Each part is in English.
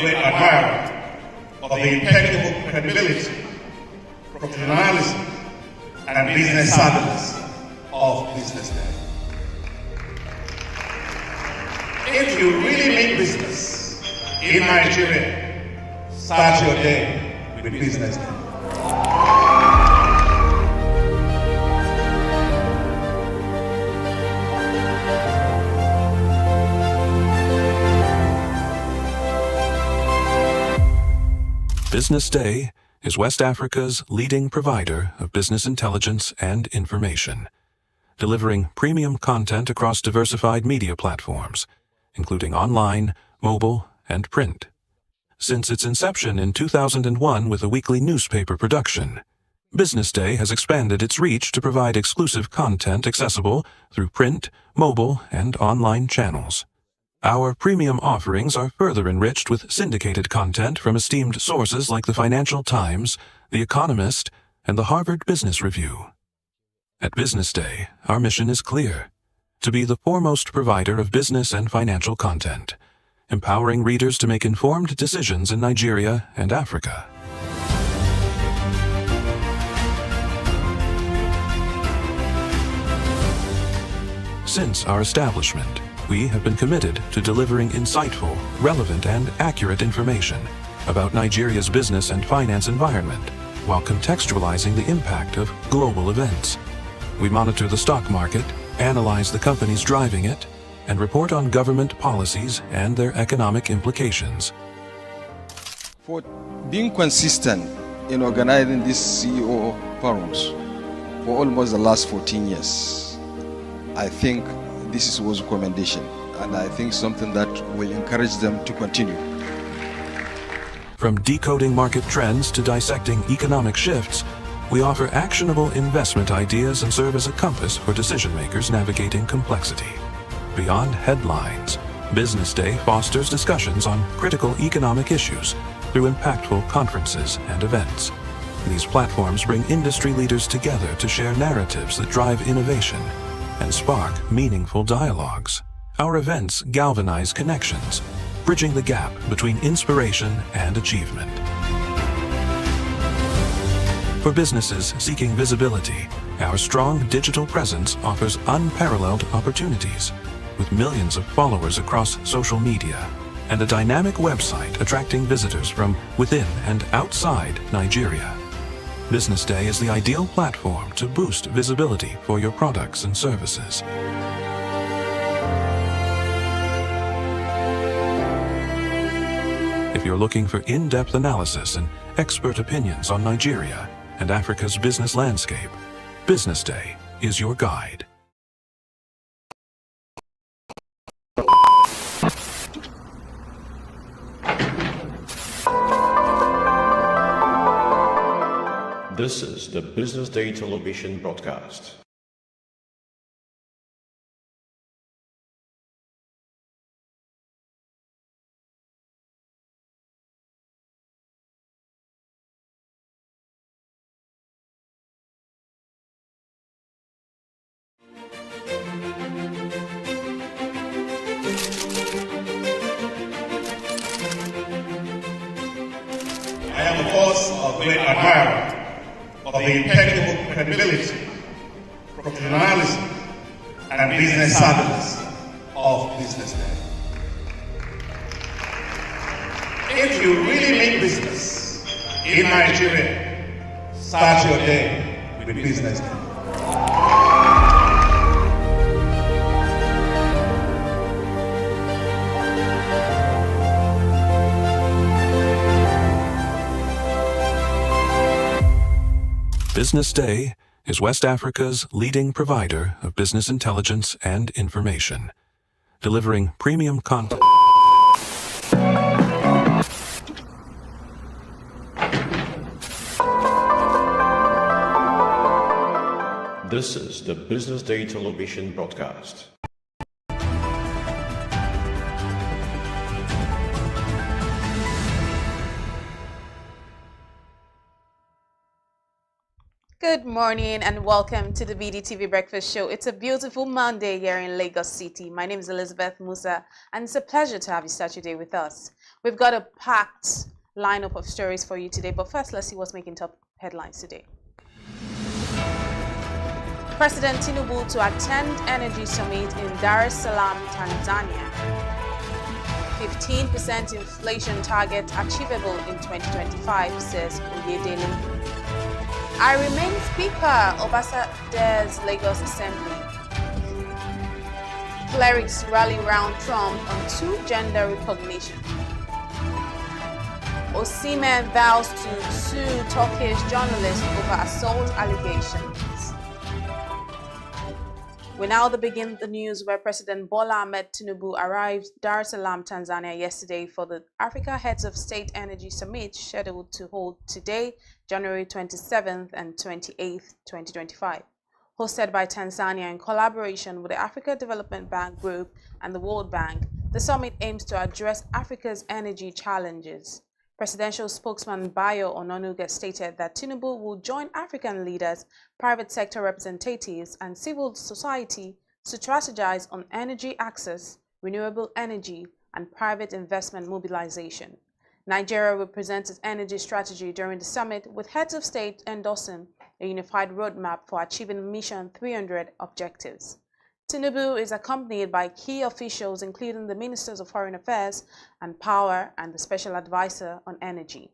great admirer of the impeccable credibility, professionalism, and business savviness of BusinessDay. If you really mean business in Nigeria, start your day with BusinessDay. BusinessDay is West Africa's leading provider of business intelligence and information, delivering premium content across diversified media platforms, including online, mobile, and print. Since its inception in 2001 with a weekly newspaper production, BusinessDay has expanded its reach to provide exclusive content accessible through print, mobile, and online channels. Our premium offerings are further enriched with syndicated content from esteemed sources like the Financial Times, The Economist, and the Harvard Business Review. At BusinessDay, our mission is clear: to be the foremost provider of business and financial content, empowering readers to make informed decisions in Nigeria and Africa. Since our establishment, we have been committed to delivering insightful, relevant, and accurate information about Nigeria's business and finance environment, while contextualizing the impact of global events. We monitor the stock market, analyze the companies driving it, and report on government policies and their economic implications. For being consistent in organizing these CEO forums for almost the last 14 years, I think this was a commendation, and I think something that will encourage them to continue. From decoding market trends to dissecting economic shifts, we offer actionable investment ideas and serve as a compass for decision makers navigating complexity. Beyond headlines, BusinessDay fosters discussions on critical economic issues through impactful conferences and events. These platforms bring industry leaders together to share narratives that drive innovation and spark meaningful dialogues. Our events galvanize connections, bridging the gap between inspiration and achievement. For businesses seeking visibility, our strong digital presence offers unparalleled opportunities, with millions of followers across social media and a dynamic website attracting visitors from within and outside Nigeria. BusinessDay is the ideal platform to boost visibility for your products and services. If you're looking for in-depth analysis and expert opinions on Nigeria and Africa's business landscape, BusinessDay is your guide. This is the BusinessDay television broadcast. I am, of course, a great admirer of the impeccable credibility, professionalism, and business savviness of BusinessDay. If you really mean business in Nigeria, start your day with BusinessDay. BusinessDay is West Africa's leading provider of business intelligence and information, delivering premium content. This is the BusinessDay television broadcast. Good morning and welcome to the BDTV Breakfast Show. It's a beautiful Monday here in Lagos City. My name is Elizabeth Musa and it's a pleasure to have you start your day with us. We've got a packed lineup of stories for you today, but first, let's see what's making top headlines today. President Tinubu to attend Energy Summit in Dar es Salaam, Tanzania. 15% inflation target achievable in 2025, says Oyedele. I remain Speaker, Obasanjo's Lagos Assembly. Clerics rally round Trump on two gender recognition. Osimhen vows to sue Turkish journalist over assault allegations. We now begin the news where President Bola Ahmed Tinubu arrived Dar es Salaam, Tanzania yesterday for the Africa Heads of State Energy Summit scheduled to hold today, January 27th and 28th, 2025. Hosted by Tanzania in collaboration with the Africa Development Bank Group and the World Bank, the summit aims to address Africa's energy challenges. Presidential spokesman Bayo Ononuga stated that Tinubu will join African leaders, private sector representatives, and civil society to strategize on energy access, renewable energy, and private investment mobilization. Nigeria will present its energy strategy during the summit, with heads of state endorsing a unified roadmap for achieving Mission 300 objectives. Tinubu is accompanied by key officials including the Ministers of Foreign Affairs and Power and the Special Advisor on Energy.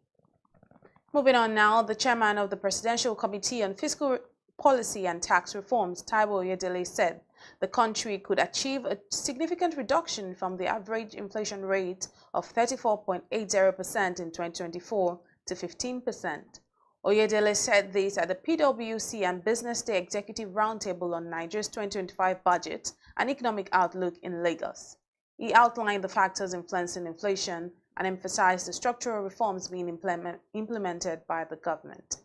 Moving on now, the chairman of the Presidential Committee on Fiscal Policy and Tax Reforms, Taiwo Oyedele, said the country could achieve a significant reduction from the average inflation rate of 34.80% in 2024 to 15%. Oyedele said this at the PwC and BusinessDay Executive Roundtable on Nigeria's 2025 budget and economic outlook in Lagos. He outlined the factors influencing inflation and emphasized the structural reforms being implemented by the government.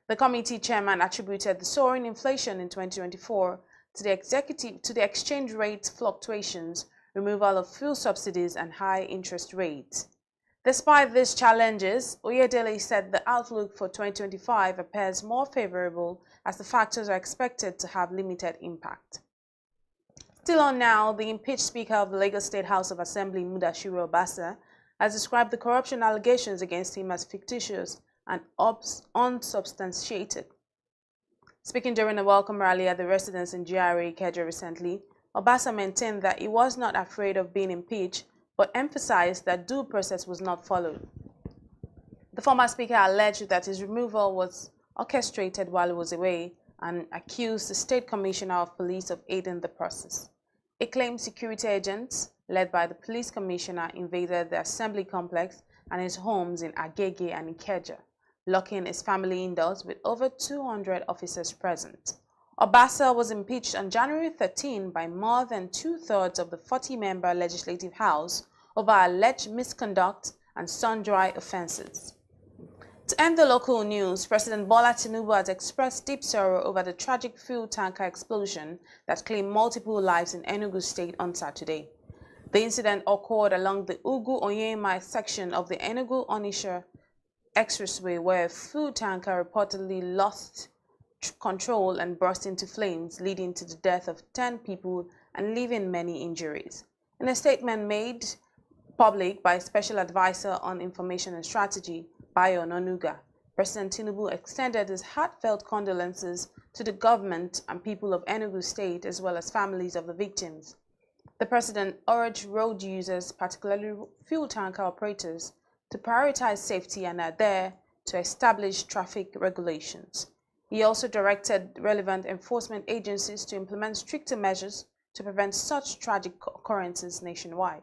The committee chairman attributed the soaring inflation in 2024 to the exchange rate fluctuations, removal of fuel subsidies, and high interest rates. Despite these challenges, Oyedele said the outlook for 2025 appears more favorable as the factors are expected to have limited impact. Still on now, the impeached Speaker of the Lagos State House of Assembly, Mudashiru Obasa, has described the corruption allegations against him as fictitious and unsubstantiated. Speaking during a welcome rally at the residence in GRA Ikeja recently, Obasa maintained that he was not afraid of being impeached, but emphasized that due process was not followed. The former speaker alleged that his removal was orchestrated while he was away and accused the State Commissioner of Police of aiding the process. He claimed security agents, led by the police commissioner, invaded the assembly complex and his homes in Agege and Ikeja, locking his family indoors with over 200 officers present. Obasa was impeached on January 13 by more than two-thirds of the 40-member Legislative House over alleged misconduct and sundry offenses. To end the local news, President Bola Tinubu has expressed deep sorrow over the tragic fuel tanker explosion that claimed multiple lives in Enugu State on Saturday. The incident occurred along the Ugu-Onyema section of the Enugu-Onitsha Expressway, where a fuel tanker reportedly lost control and burst into flames, leading to the death of 10 people and leaving many injuries. In a statement made public by Special Advisor on Information and Strategy, Bayo Ononuga, President Tinubu extended his heartfelt condolences to the government and people of Enugu State, as well as families of the victims. The president urged road users, particularly fuel tanker operators, to prioritize safety and adhere to established traffic regulations. He also directed relevant enforcement agencies to implement stricter measures to prevent such tragic occurrences nationwide.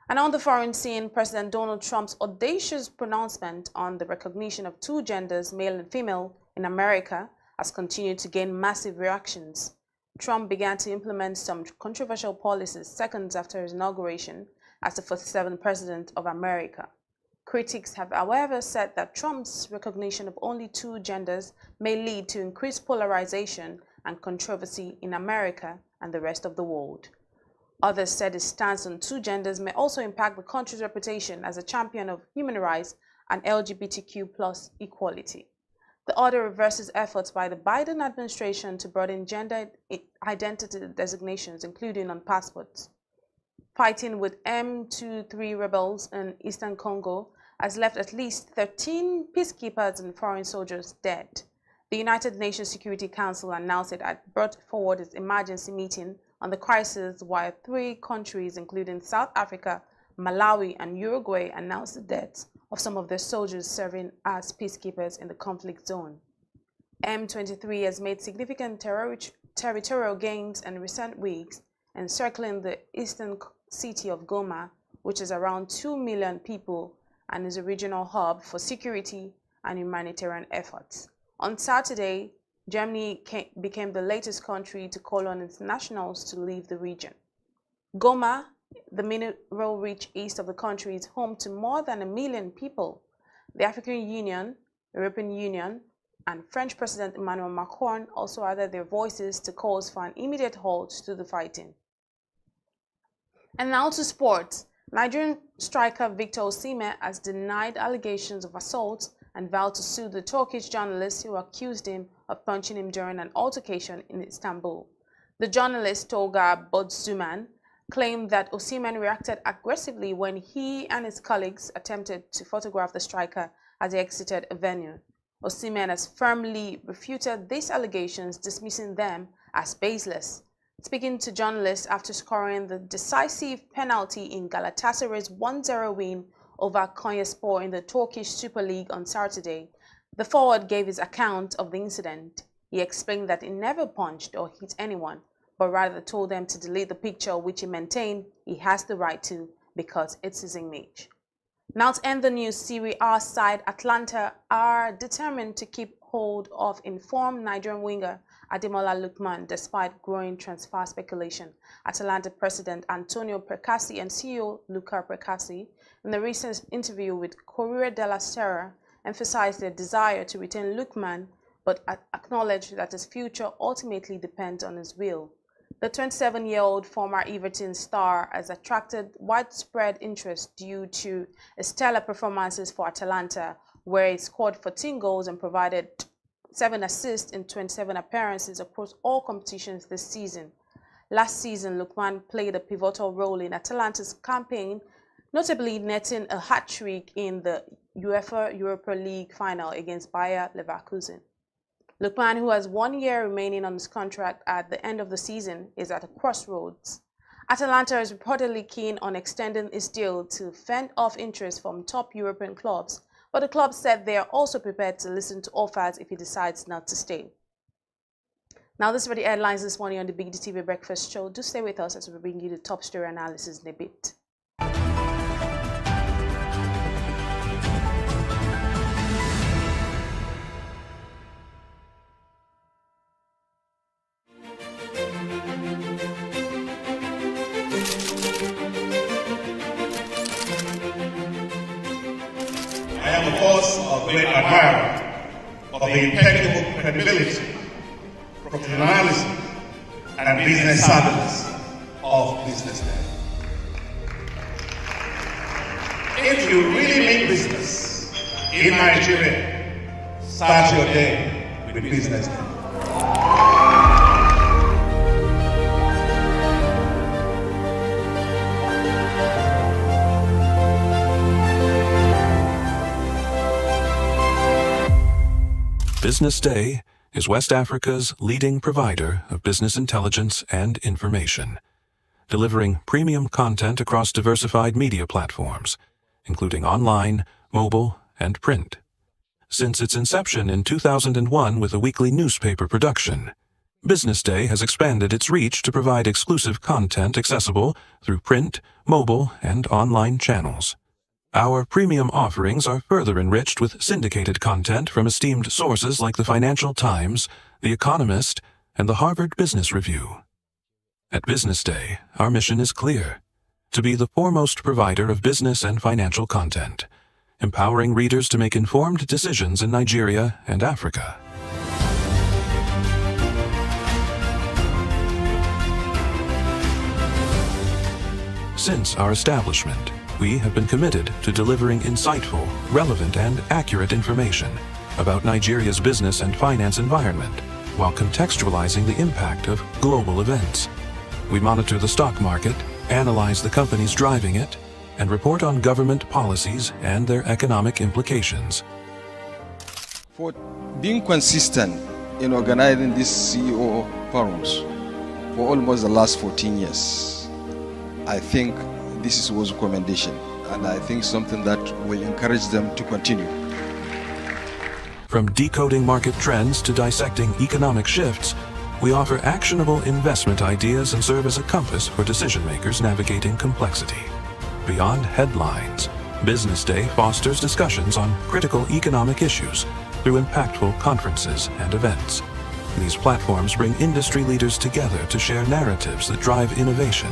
And on the foreign scene, President Donald Trump's audacious pronouncement on the recognition of two genders, male and female, in America has continued to gain massive reactions. Trump began to implement some controversial policies seconds after his inauguration as the 47th President of America. Critics have, however, said that Trump's recognition of only two genders may lead to increased polarization and controversy in America and the rest of the world. Others said his stance on two genders may also impact the country's reputation as a champion of human rights and LGBTQ+ equality. The order reverses efforts by the Biden administration to broaden gender identity designations, including on passports. fighting with M23 rebels in eastern Congo has left at least 13 peacekeepers and foreign soldiers dead. The United Nations Security Council announced it had brought forward its emergency meeting on the crisis, while 3 countries, including South Africa, Malawi, and Uruguay, announced the deaths of some of their soldiers serving as peacekeepers in the conflict zone. M23 has made significant territorial gains in recent weeks, encircling the eastern city of Goma, which is around 2 million people and is a regional hub for security and humanitarian efforts. On Saturday, Germany became the latest country to call on its nationals to leave the region. Goma, the mineral-rich east of the country, is home to more than 1 million people. The African Union, European Union, and French President Emmanuel Macron also added their voices to calls for an immediate halt to the fighting. And now to sports. Nigerian striker Victor Osimhen has denied allegations of assault and vowed to sue the Turkish journalist who accused him of punching him during an altercation in Istanbul. The journalist Tolga Bodzuman claimed that Osimhen reacted aggressively when he and his colleagues attempted to photograph the striker as he exited a venue. Osimhen has firmly refuted these allegations, dismissing them as baseless. Speaking to journalists after scoring the decisive penalty in Galatasaray's 1-0 win over Konyaspor in the Turkish Super League on Saturday, the forward gave his account of the incident. He explained that he never punched or hit anyone, but rather told them to delete the picture, which he maintained he has the right to because it's his image. Now to end the news, Serie A side Atalanta are determined to keep hold of informed Nigerian winger Ademola Lookman despite growing transfer speculation. Atalanta president Antonio Precasi and CEO Luca Precasi, in a recent interview with Corriere della Sera, emphasized their desire to retain Lookman, but acknowledged that his future ultimately depends on his will. The 27-year-old former Everton star has attracted widespread interest due to his stellar performances for Atalanta, where he scored 14 goals and provided 7 assists in 27 appearances across all competitions this season. Last season, Lookman played a pivotal role in Atalanta's campaign, notably netting a hat-trick in the UEFA Europa League final against Bayer Leverkusen. Lookman, who has 1 year remaining on his contract at the end of the season, is at a crossroads. Atalanta is reportedly keen on extending his deal to fend off interest from top European clubs, but the club said they are also prepared to listen to offers if he decides not to stay. Now, this are the headlines this morning on the Big D TV Breakfast Show. Do stay with us as we bring you the top story analysis in a bit. I am, of course, a great admirer of the impeccable credibility, professionalism, and business savviness of BusinessDay. If you really mean business in Nigeria, start your day with BusinessDay. BusinessDay is West Africa's leading provider of business intelligence and information, delivering premium content across diversified media platforms, including online, mobile, and print. Since its inception in 2001 with a weekly newspaper production, BusinessDay has expanded its reach to provide exclusive content accessible through print, mobile, and online channels. Our premium offerings are further enriched with syndicated content from esteemed sources like the Financial Times, The Economist, and the Harvard Business Review. At BusinessDay, our mission is clear: to be the foremost provider of business and financial content, empowering readers to make informed decisions in Nigeria and Africa. Since our establishment, we have been committed to delivering insightful, relevant, and accurate information about Nigeria's business and finance environment, while contextualizing the impact of global events. We monitor the stock market, analyze the companies driving it, and report on government policies and their economic implications. For being consistent in organizing these CEO forums for almost the last 14 years, I think this was a commendation, and I think something that will encourage them to continue. From decoding market trends to dissecting economic shifts, we offer actionable investment ideas and serve as a compass for decision makers navigating complexity. Beyond headlines, Business Day fosters discussions on critical economic issues through impactful conferences and events. These platforms bring industry leaders together to share narratives that drive innovation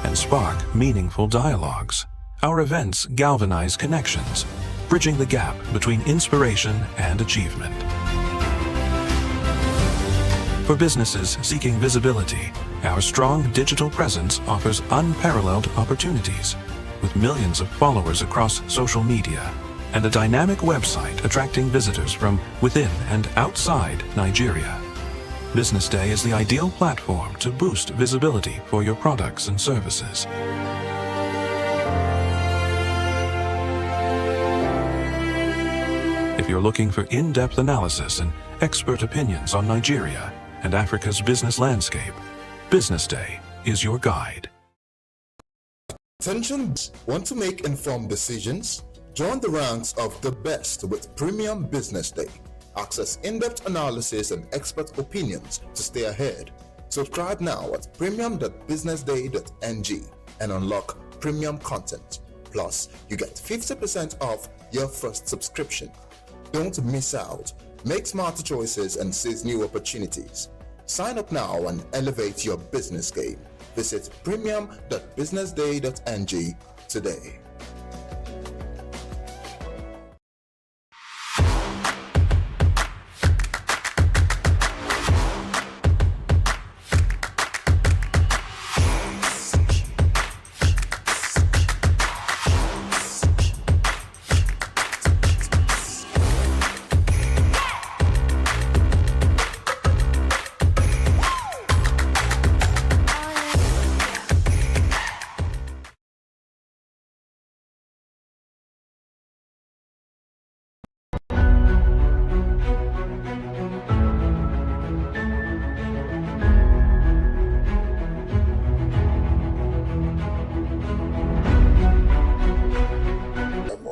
and spark meaningful dialogues. Our events galvanize connections, bridging the gap between inspiration and achievement. For businesses seeking visibility, our strong digital presence offers unparalleled opportunities, with millions of followers across social media and a dynamic website attracting visitors from within and outside Nigeria. Business Day is the ideal platform to boost visibility for your products and services. If you're looking for in-depth analysis and expert opinions on Nigeria and Africa's business landscape, Business Day is your guide. Attention, want to make informed decisions? Join the ranks of the best with Premium Business Day. Access in-depth analysis and expert opinions to stay ahead. Subscribe now at premium.businessday.ng and unlock premium content. Plus, you get 50% off your first subscription. Don't miss out. Make smarter choices and seize new opportunities. Sign up now and elevate your business game. Visit premium.businessday.ng today.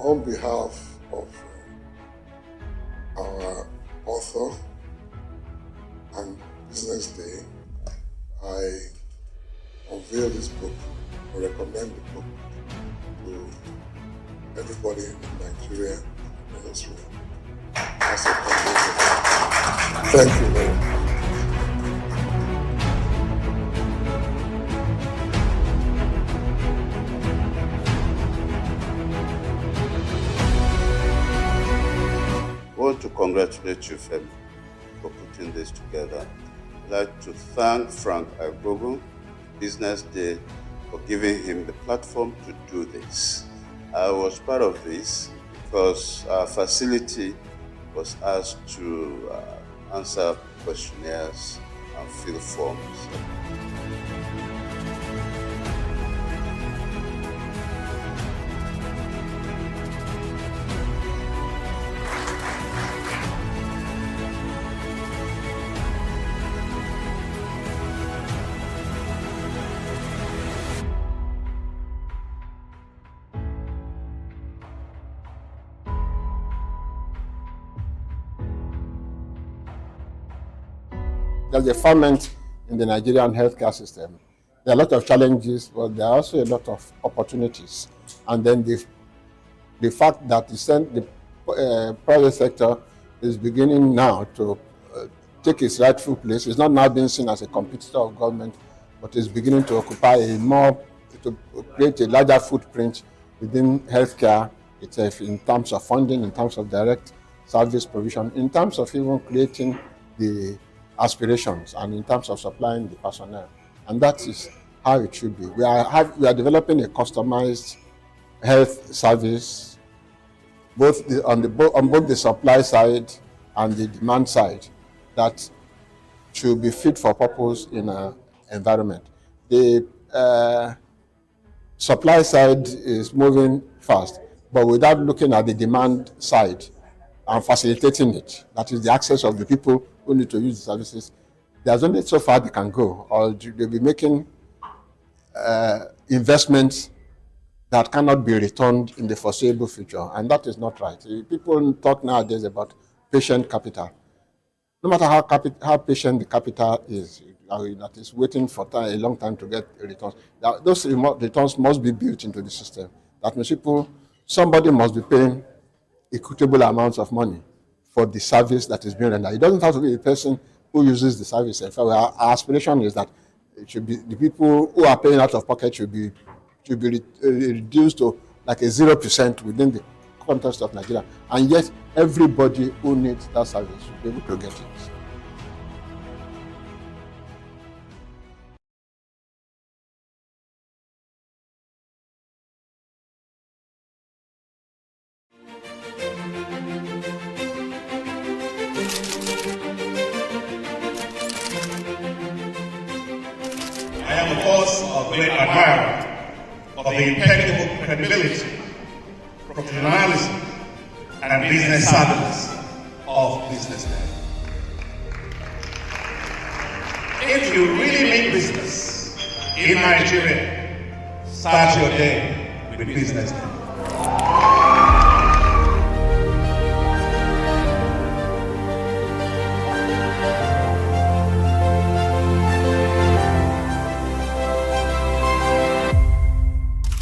On behalf of our author and Business Day, I unveil this book or recommend the book to everybody in Nigeria and elsewhere. Thank you very much. I want to congratulate you, Femi, for putting this together. I'd like to thank Frank Agbogo, Business Day, for giving him the platform to do this. I was part of this because our facility was asked to answer questionnaires and fill forms. There's a ferment in the Nigerian healthcare system. There are a lot of challenges, but there are also a lot of opportunities. And then the fact that the private sector is beginning now to take its rightful place. It's not now being seen as a competitor of government, but is beginning to occupy to create a larger footprint within healthcare itself in terms of funding, in terms of direct service provision, in terms of even creating the aspirations and in terms of supplying the personnel. And that is how it should be. We are developing a customized health service on both the supply side and the demand side that should be fit for purpose in an environment. The supply side is moving fast, but without looking at the demand side and facilitating it, that is the access of the people who need to use the services, there's only so far they can go, or they'll be making investments that cannot be returned in the foreseeable future, and that is not right. People talk nowadays about patient capital. No matter how patient the capital is, that is waiting for a long time to get returns, those returns must be built into the system. That means somebody must be paying equitable amounts of money for the service that is being rendered. It doesn't have to be the person who uses the service. In fact, our aspiration is that it should be the people who are paying out of pocket should be reduced to like a 0% within the context of Nigeria, and yet everybody who needs that service should be able to get it. I am, of course, a great admirer of the impeccable credibility, professionalism, and business savviness of BusinessDay. If you really mean business in Nigeria, start your day with BusinessDay.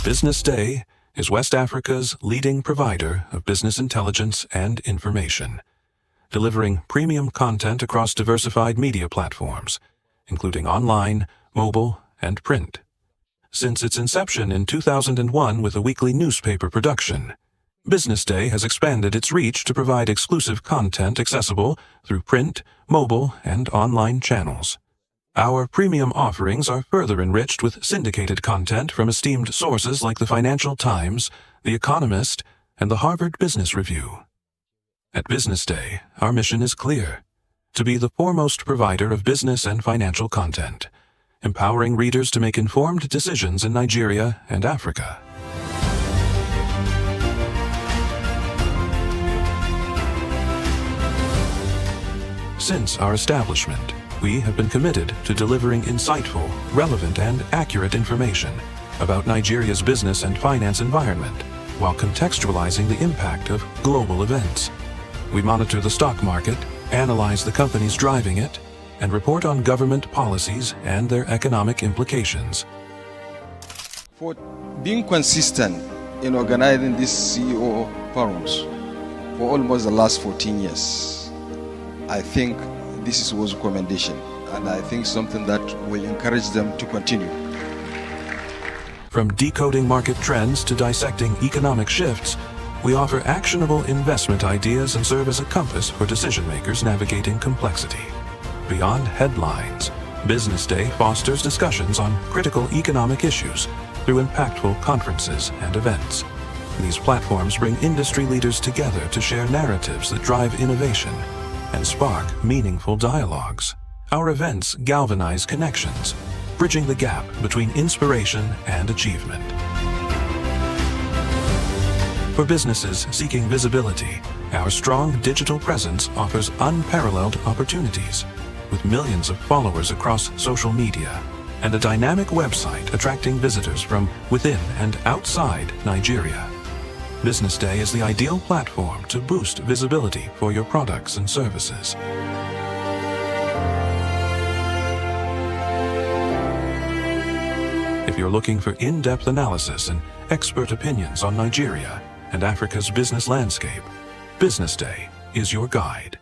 BusinessDay is West Africa's leading provider of business intelligence and information, delivering premium content across diversified media platforms, including online, mobile, and print. Since its inception in 2001 with a weekly newspaper production, BusinessDay has expanded its reach to provide exclusive content accessible through print, mobile, and online channels. Our premium offerings are further enriched with syndicated content from esteemed sources like the Financial Times, The Economist, and the Harvard Business Review. At BusinessDay, our mission is clear: to be the foremost provider of business and financial content, empowering readers to make informed decisions in Nigeria and Africa. Since our establishment, we have been committed to delivering insightful, relevant, and accurate information about Nigeria's business and finance environment, while contextualizing the impact of global events. We monitor the stock market, analyze the companies driving it, and report on government policies and their economic implications. For being consistent in organizing these CEO forums for almost the last 14 years, I think this is a recommendation, and I think something that will encourage them to continue. From decoding market trends to dissecting economic shifts, we offer actionable investment ideas and serve as a compass for decision makers navigating complexity. Beyond headlines, BusinessDay fosters discussions on critical economic issues through impactful conferences and events. These platforms bring industry leaders together to share narratives that drive innovation and spark meaningful dialogues. Our events galvanize connections, bridging the gap between inspiration and achievement. For businesses seeking visibility, our strong digital presence offers unparalleled opportunities, with millions of followers across social media and a dynamic website attracting visitors from within and outside Nigeria. BusinessDay is the ideal platform to boost visibility for your products and services. If you're looking for in-depth analysis and expert opinions on Nigeria and Africa's business landscape, BusinessDay is your guide.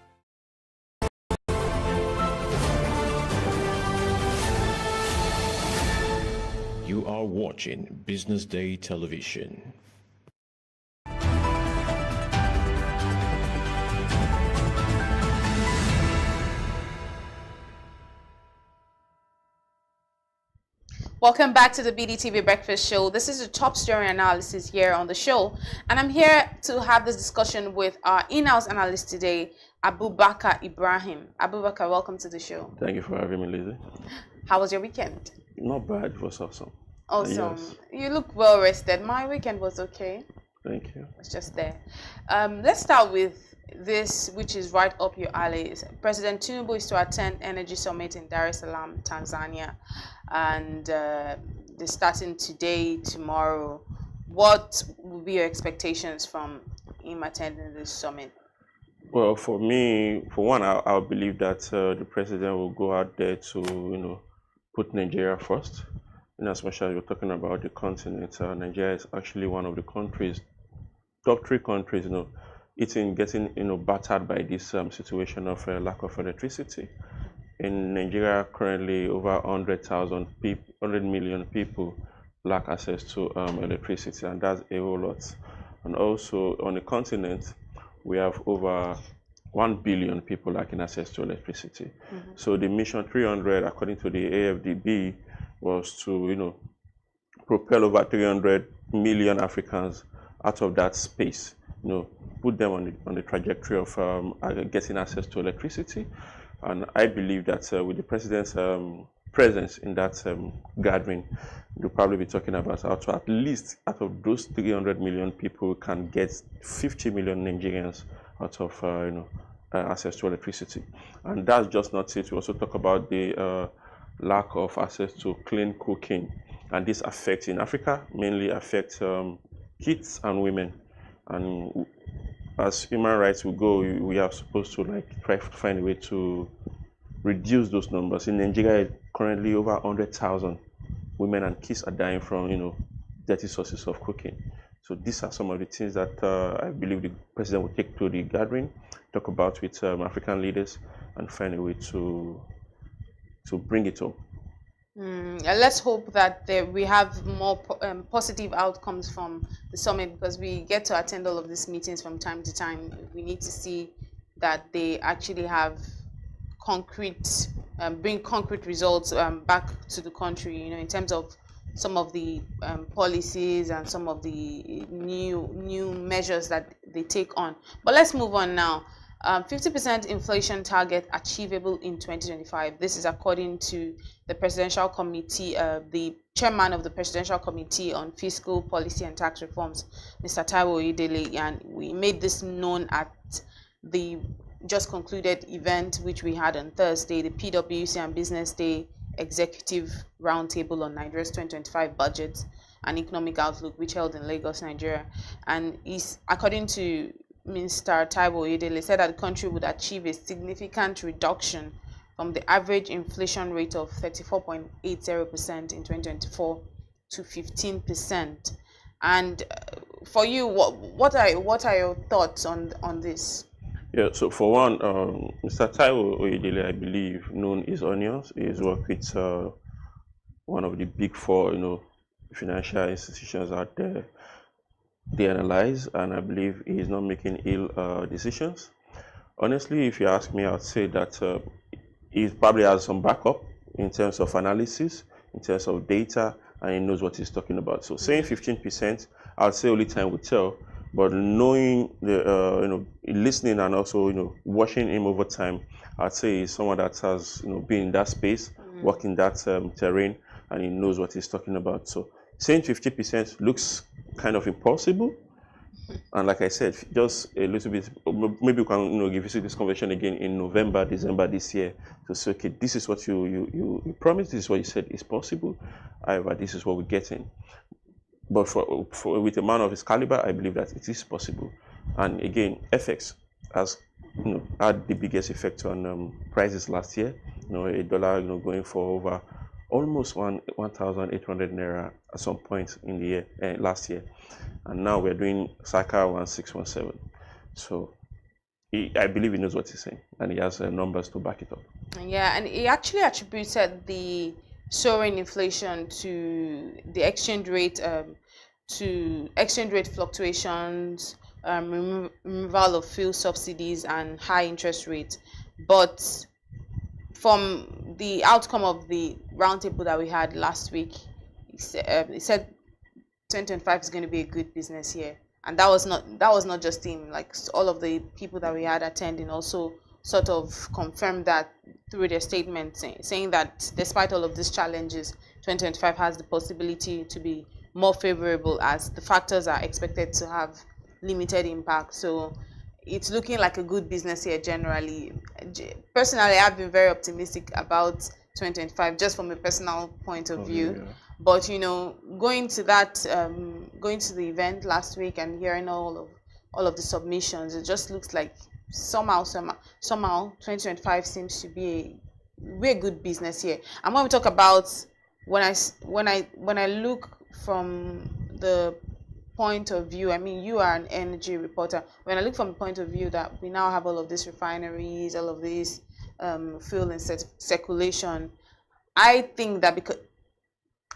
You are watching BusinessDay Television. Welcome back to the BDTV Breakfast Show. This is the top story analysis here on the show, and I'm here to have this discussion with our in-house analyst today, Abubakar Ibrahim. Abubakar, welcome to the show. Thank you for having me, Lizzie. How was your weekend? Not bad, it was awesome. Awesome. Yes. You look well rested. My weekend was okay. Thank you. It's just there. Let's start with this, which is right up your alley. President Tinubu is to attend Energy Summit in Dar es Salaam, Tanzania, and they're starting today, tomorrow. What will be your expectations from him attending this summit? Well, for me, for one, I believe that the president will go out there to, put Nigeria first. In as much as you're talking about the continent, Nigeria is actually one of the countries, top 3 countries, getting, battered by this situation of lack of electricity. In Nigeria, currently over 100 million people lack access to electricity, and that's a whole lot. And also on the continent, we have over 1 billion people lacking access to electricity. So the Mission 300, according to the AFDB, was to, propel over 300 million Africans out of that space, put them on the trajectory of getting access to electricity. And I believe that with the president's presence in that gathering, we'll probably be talking about how to, at least out of those 300 million people, can get 50 million Nigerians out of access to electricity. And that's just not it. We also talk about the lack of access to clean cooking, and this affects, in Africa, mainly affects kids and women. And as human rights will go, we are supposed to try to find a way to reduce those numbers. In Nigeria, currently over 100,000 women and kids are dying from dirty sources of cooking. So these are some of the things that I believe the president will take to the gathering, talk about with African leaders, and find a way to bring it up. Let's hope that we have more positive outcomes from the summit, because we get to attend all of these meetings from time to time. We need to see that they actually have bring concrete results back to the country, in terms of some of the policies and some of the new measures that they take on. But let's move on now. 50% inflation target achievable in 2025. This is according to the Presidential Committee, the chairman of the Presidential Committee on Fiscal Policy and Tax Reforms, Mr. Taiwo Oyedele, and we made this known at the just concluded event which we had on Thursday, the PwC and BusinessDay Executive Roundtable on Nigeria's 2025 budget and economic outlook, which held in Lagos, Nigeria. And according to Mr. Taiwo Oyedele, said that the country would achieve a significant reduction from the average inflation rate of 34.80% in 2024 to 15%. And for you, what are your thoughts on this? Yeah, so for one, Mr. Taiwo Oyedele, I believe, known his onions. He's worked with one of the big four, financial institutions out there. They analyze, and I believe he's not making ill decisions. Honestly, if you ask me, I'd say that he probably has some backup in terms of analysis, in terms of data, and he knows what he's talking about. So saying 15%, I'd say only time will tell. But knowing listening and also watching him over time, I'd say he's someone that has been in that space, working that terrain, and he knows what he's talking about. So saying 50% looks kind of impossible. And like I said, just a little bit, maybe we can revisit this conversation again in November, December this year to say, okay, this is what you promised, this is what you said is possible. However, this is what we're getting. But for with a man of his caliber, I believe that it is possible. And again, FX has had the biggest effect on prices last year. A dollar going for over almost 1,800 naira at some point in the year last year, and now we're doing circa 1,617. So I believe he knows what he's saying, and he has numbers to back it up. Yeah, and he actually attributed the soaring inflation to the exchange rate, fluctuations, removal of fuel subsidies, and high interest rates. But from the outcome of the roundtable that we had last week, he said 2025 is going to be a good business year, and that was not just him. Like all of the people that we had attending also sort of confirmed that through their statement, saying that despite all of these challenges, 2025 has the possibility to be more favorable as the factors are expected to have limited impact. So it's looking like a good business year generally. Personally, I've been very optimistic about 2025 just from a personal point of view. Yeah. But you know, going to that, going to the event last week and hearing all of the submissions, it just looks like somehow 2025 seems to be a good business year. And when we talk about when I look from the point of view, I mean, you are an energy reporter. When I look from the point of view that we now have all of these refineries, all of these fuel in circulation, I think that because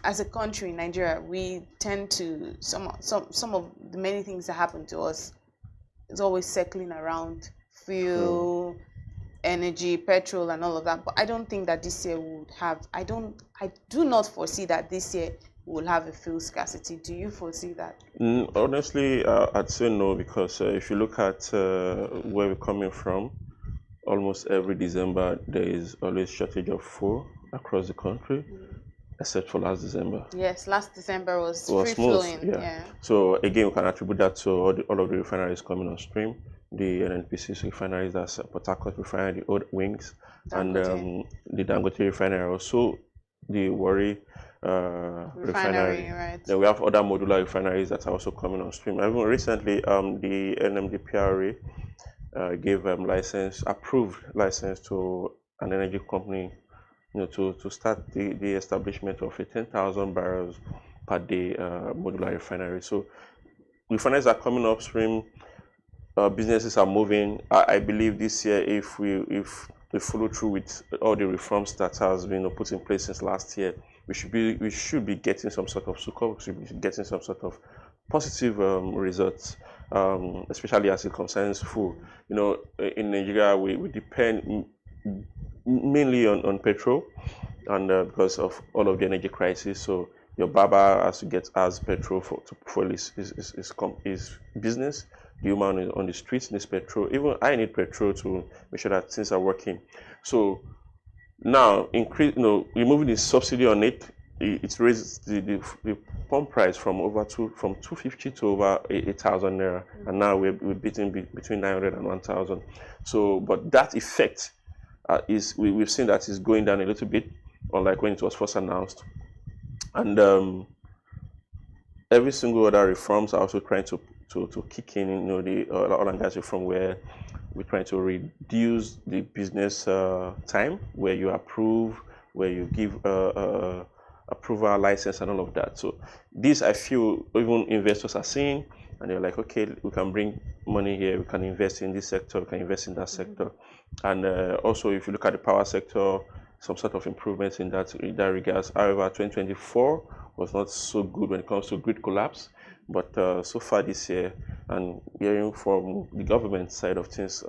as a country, Nigeria, we tend to some of the many things that happen to us is always circling around fuel, energy, petrol, and all of that. But I don't think that this year would have. I do not foresee that this year will have a fuel scarcity. Do you foresee that? Honestly, I'd say no, because if you look at where we're coming from, almost every December there is always shortage of fuel across the country, except for last December. Yes, last December was It was free smooth, flowing. yeah. So again, we can attribute that to all of the refineries coming on stream. The NNPC refineries, that's Port Harcourt refinery, the Old Wings, and the Dangote refinery, also the Warri refinery. Right. Then we have other modular refineries that are also coming on stream. Even recently, the NMDPRA gave approved license to an energy company, to start the establishment of a 10,000 barrels per day modular refinery. So refineries are coming upstream. Businesses are moving. I believe this year, if we follow through with all the reforms that has been put in place since last year, we should be getting some sort of succor. We should be getting some sort of positive results, especially as it concerns food. In Nigeria, we depend mainly on petrol, and because of all of the energy crisis. So your barber has to get as petrol for his business. The human on the streets needs petrol. Even I need petrol to make sure that things are working. So now, removing the subsidy on it, it raises the pump price from 250 to over 8,000 naira, and now we're between 900 and 1,000. So, but that effect we've seen that is going down a little bit, unlike when it was first announced, and every single other reforms are also trying to kick in. The oil and gas reform, where we're trying to reduce the business time, where you approve, where you give approval, license, and all of that. So this, I feel, even investors are seeing, and they're like, okay, we can bring money here, we can invest in this sector, we can invest in that sector. And also, if you look at the power sector, some sort of improvements in that regards. However, 2024 was not so good when it comes to grid collapse. But so far this year, and hearing from the government side of things,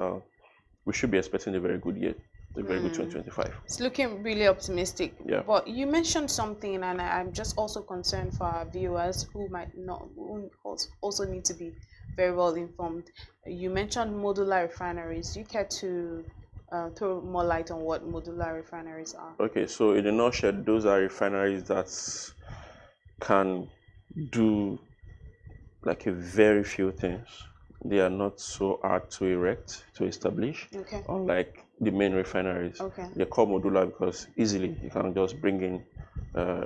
we should be expecting a very good year, a very good 2025. It's looking really optimistic. Yeah. But you mentioned something, and I'm just also concerned for our viewers who might not, who also need to be very well informed. You mentioned modular refineries. Do you care to throw more light on what modular refineries are? Okay, so in a nutshell, those are refineries that can do like a very few things. They are not so hard to erect, to establish, unlike the main refineries. They're called modular because easily you can just bring in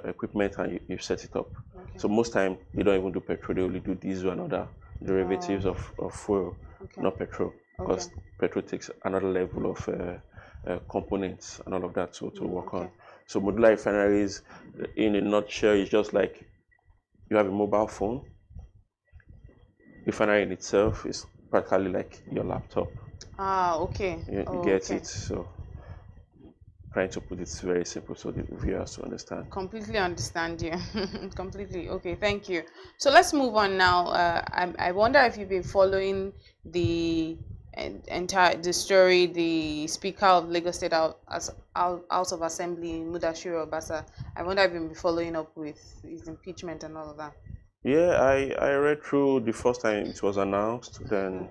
equipment and you set it up. So most time they don't even do petrol, they only do diesel and other derivatives of fuel, not petrol, because petrol takes another level of components and all of that to work on. So modular refineries, in a nutshell, is just like you have a mobile phone. Refinery in itself is practically like your laptop. You get it. So trying to put it very simple so the viewers to understand. Completely understand you. Completely. Okay, thank you. So let's move on now. I wonder if you've been following the story. The Speaker of Lagos State House of Assembly, Mudashiru Obasa. I wonder if you've been following up with his impeachment and all of that. Yeah, I read through the first time it was announced. Then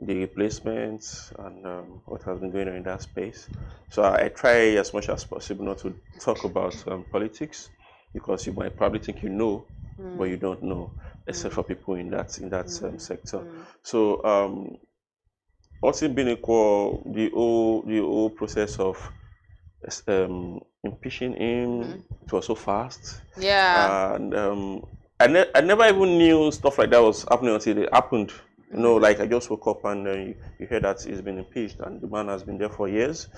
the replacements and what has been going on in that space. So I try as much as possible not to talk about politics, because you might probably think you know, but you don't know, except for people in that sector. So what's it been equal? The whole process of impeaching him, it was so fast. Yeah. And I never even knew stuff like that was happening until it happened. You know, like I just woke up and you hear that he's been impeached, and the man has been there for years,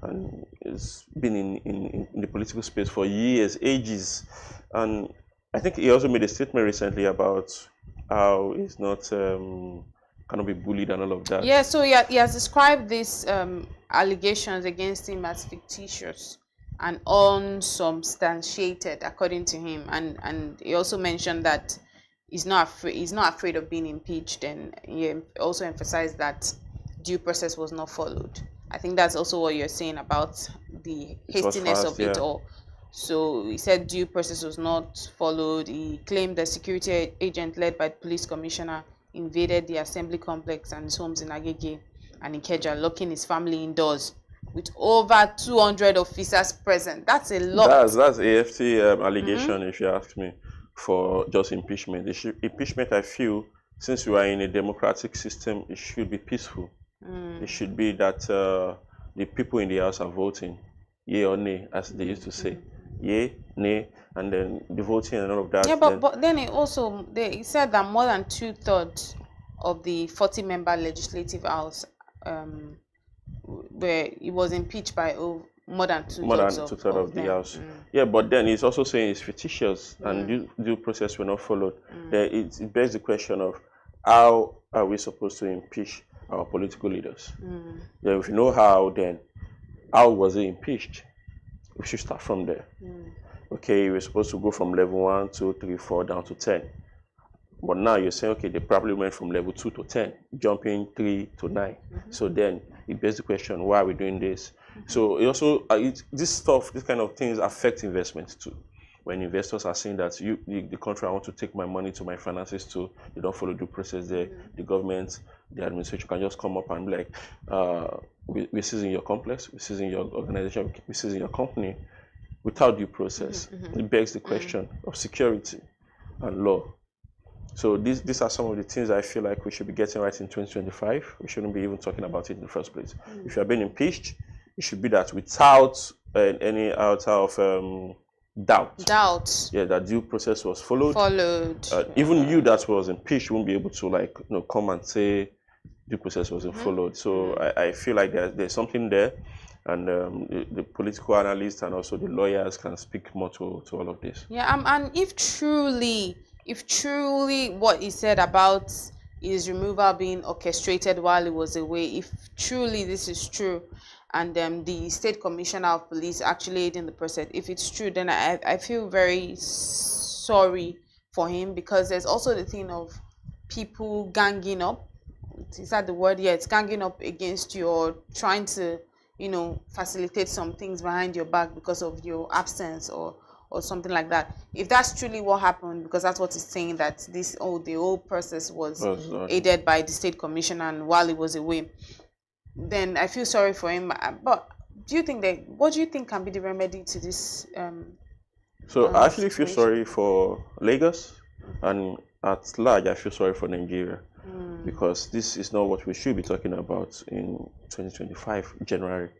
and he's been in the political space for years, ages. And I think he also made a statement recently about how he's not cannot be bullied and all of that. Yeah, so he has described these allegations against him as fictitious and unsubstantiated, according to him. And he also mentioned that he's not afraid of being impeached, and he also emphasized that due process was not followed. I think that's also what you're saying about the hastiness of it all. So he said due process was not followed. He claimed the security agent led by the police commissioner invaded the assembly complex and his homes in Agege and in Ikeja, locking his family indoors with over 200 officers present. That's a lot. That's AFT allegation, if you ask me, for just impeachment. Impeachment, I feel, since we are in a democratic system, it should be peaceful. It should be that the people in the house are voting, yay or nay, as they used to say. Yay, nay, and then the voting and all of that. Yeah, but then it also, he said that more than 2/3 of the 40-member legislative house where he was impeached by more than 2/3 of the house. Yeah, but then he's also saying it's fictitious and due process were not followed. Then it begs the question of how are we supposed to impeach our political leaders? Then if you know how, then how was he impeached? We should start from there. Okay, we're supposed to go from level 1, 2, 3, 4 down to 10. But now you're saying, okay, they probably went from level 2 to 10, jumping 3 to 9. So then it begs the question, why are we doing this? So it also, this kind of things affect investments too. When investors are saying that the country, I want to take my money to my finances to, they don't follow due process there. The government, the administration can just come up and be like, we're seizing your complex, we're seizing your organization, we're seizing your company without due process. It begs the question of security and law. So these are some of the things I feel like we should be getting right in 2025. We shouldn't be even talking about it in the first place. If you are being impeached, it should be that without any iota of doubt. Yeah, that due process was followed. Even you that was impeached won't be able to come and say due process wasn't followed. So I feel like there's something there, and the political analysts and also the lawyers can speak more to all of this. Yeah, and if truly what he said about his removal being orchestrated while he was away, if truly this is true, and the state commissioner of police actually aiding the process, if it's true, then I feel very sorry for him, because there's also the thing of people ganging up. Is that the word? Yeah, it's ganging up against you or trying to, facilitate some things behind your back because of your absence or something like that. If that's truly what happened, because that's what he's saying, that the whole process was aided by the state commissioner and while he was away, then I feel sorry for him. But what do you think can be the remedy to this? So I actually feel sorry for Lagos, and at large I feel sorry for Nigeria, because this is not what we should be talking about in 2025 January.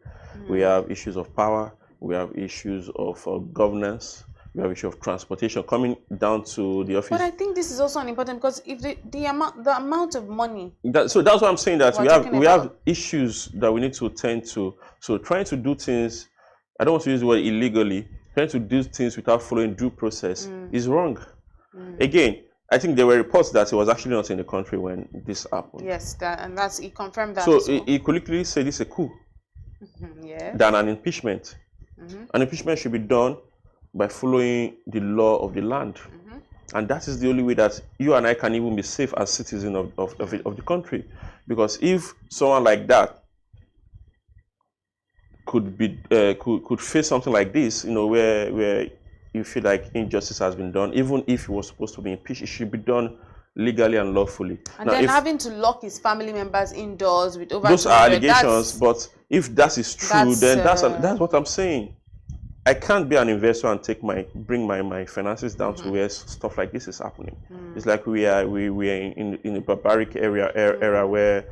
We have issues of power, we have issues of governance, we have issue of transportation coming down to the office. But I think this is also important, because if the amount of money. So that's what I'm saying, that we have issues that we need to attend to. So trying to do things, I don't want to use the word illegally, trying to do things without following due process is wrong. Again, I think there were reports that he was actually not in the country when this happened. Yes, he confirmed that. So he could literally say this is a coup than an impeachment. An impeachment should be done by following the law of the land. And that is the only way that you and I can even be safe as citizens of the country. Because if someone like that could face something like this, where you feel like injustice has been done, even if he was supposed to be impeached, it should be done legally and lawfully. And now, then having to lock his family members indoors with over those 200, are allegations, but if that is true, then that's what I'm saying. I can't be an investor and bring my finances down to where stuff like this is happening. It's like we are in a barbaric era where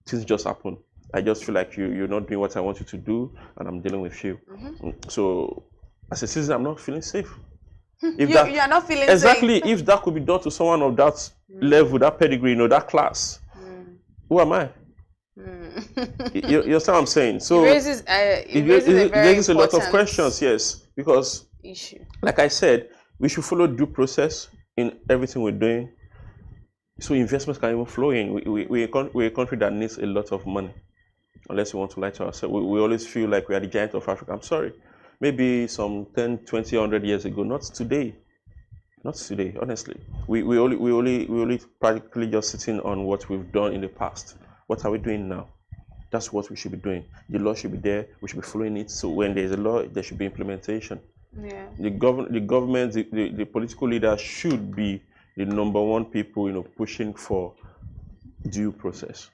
things just happen. I just feel like you're not doing what I want you to do, and I'm dealing with you. So as a citizen, I'm not feeling safe. If you're not feeling exactly safe. if that could be done to someone of that level, that pedigree, that class, who am I? You understand what I'm saying? So it raises a lot of questions, yes, because issue. Like I said, we should follow due process in everything we're doing, so investments can even flow in. We're a country that needs a lot of money, unless we want to lie to ourselves. We always feel like we are the giant of Africa. I'm sorry, maybe some 10, 20, 100 years ago, not today. Not today, honestly. We only practically just sitting on what we've done in the past. What are we doing now? That's what we should be doing. The law should be there. We should be following it. So when there's a law, there should be implementation. Yeah. The government, the political leaders should be the number one people, pushing for due process.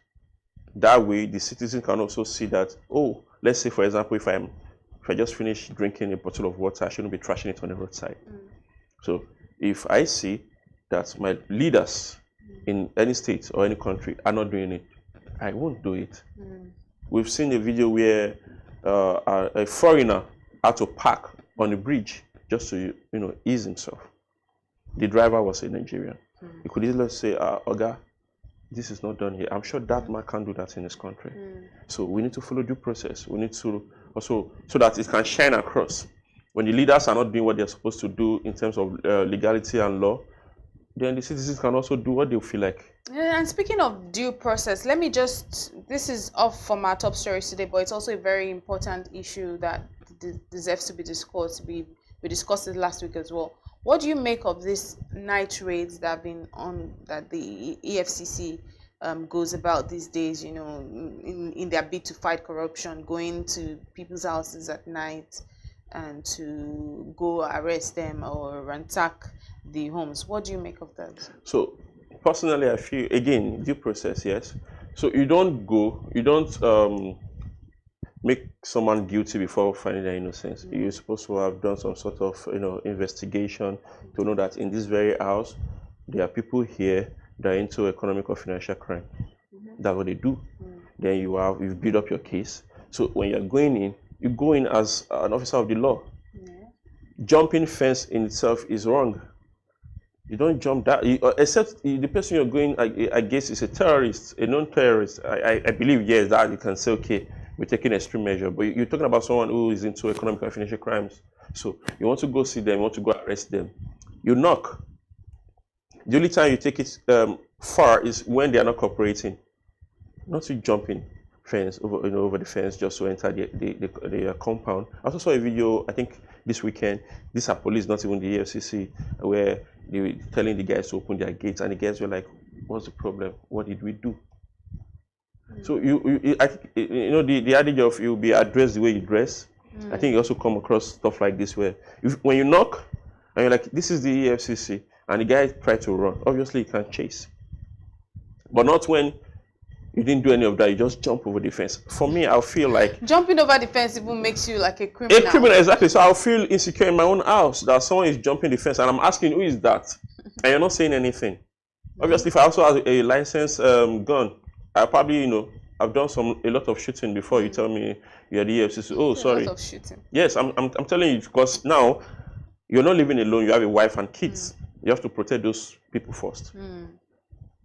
That way, the citizen can also see that. Oh, let's say, for example, if I just finished drinking a bottle of water, I shouldn't be trashing it on the roadside. So if I see that my leaders in any state or any country are not doing it, I won't do it. We've seen a video where a foreigner had to park on a bridge just to ease himself. The driver was a Nigerian. He could easily say, Oga, this is not done here. I'm sure that man can't do that in his country. So we need to follow due process. We need to also, so that it can shine across. When the leaders are not doing what they're supposed to do in terms of legality and law, then the citizens can also do what they feel like. And speaking of due process, this is off from our top stories today, but it's also a very important issue that deserves to be discussed. We discussed it last week as well. What do you make of these night raids that have been on, that the EFCC goes about these days, in their bid to fight corruption, going to people's houses at night and to go arrest them or ransack the homes? What do you make of that? So personally, I feel, again, due process, yes. So you don't make someone guilty before finding their innocence. You're supposed to have done some sort of investigation to know that in this very house there are people here that are into economic or financial crime. That's what they do. Then you've built up your case. So when you're going in, you go in as an officer of the law. Jumping fence in itself is wrong. You don't jump that, except the person you're going, I guess, is a terrorist, a non-terrorist. I believe, yes, that you can say, okay, we're taking extreme measure. But you're talking about someone who is into economic and financial crimes. So you want to go see them, you want to go arrest them. You knock. The only time you take it far is when they are not cooperating. Not to jumping fence over the fence just to enter the compound. I also saw a video, I think this weekend. These are police, not even the EFCC, where they were telling the guys to open their gates, and the guys were like, "What's the problem? What did we do?" So I think, the adage of you'll be addressed the way you dress. I think you also come across stuff like this where when you knock and you're like, "This is the EFCC," and the guy tried to run. Obviously, you can't chase, but not when you didn't do any of that. You just jump over the fence. For me, I'll feel like jumping over the fence even makes you like a criminal. A criminal, exactly. So I'll feel insecure in my own house that someone is jumping the fence, and I'm asking, who is that? And you're not saying anything. Obviously, if I also have a licensed gun, I probably, I've done a lot of shooting before. You tell me you're the EFCC. Oh, sorry. A lot of shooting. Yes, I'm telling you, because now you're not living alone. You have a wife and kids. You have to protect those people first.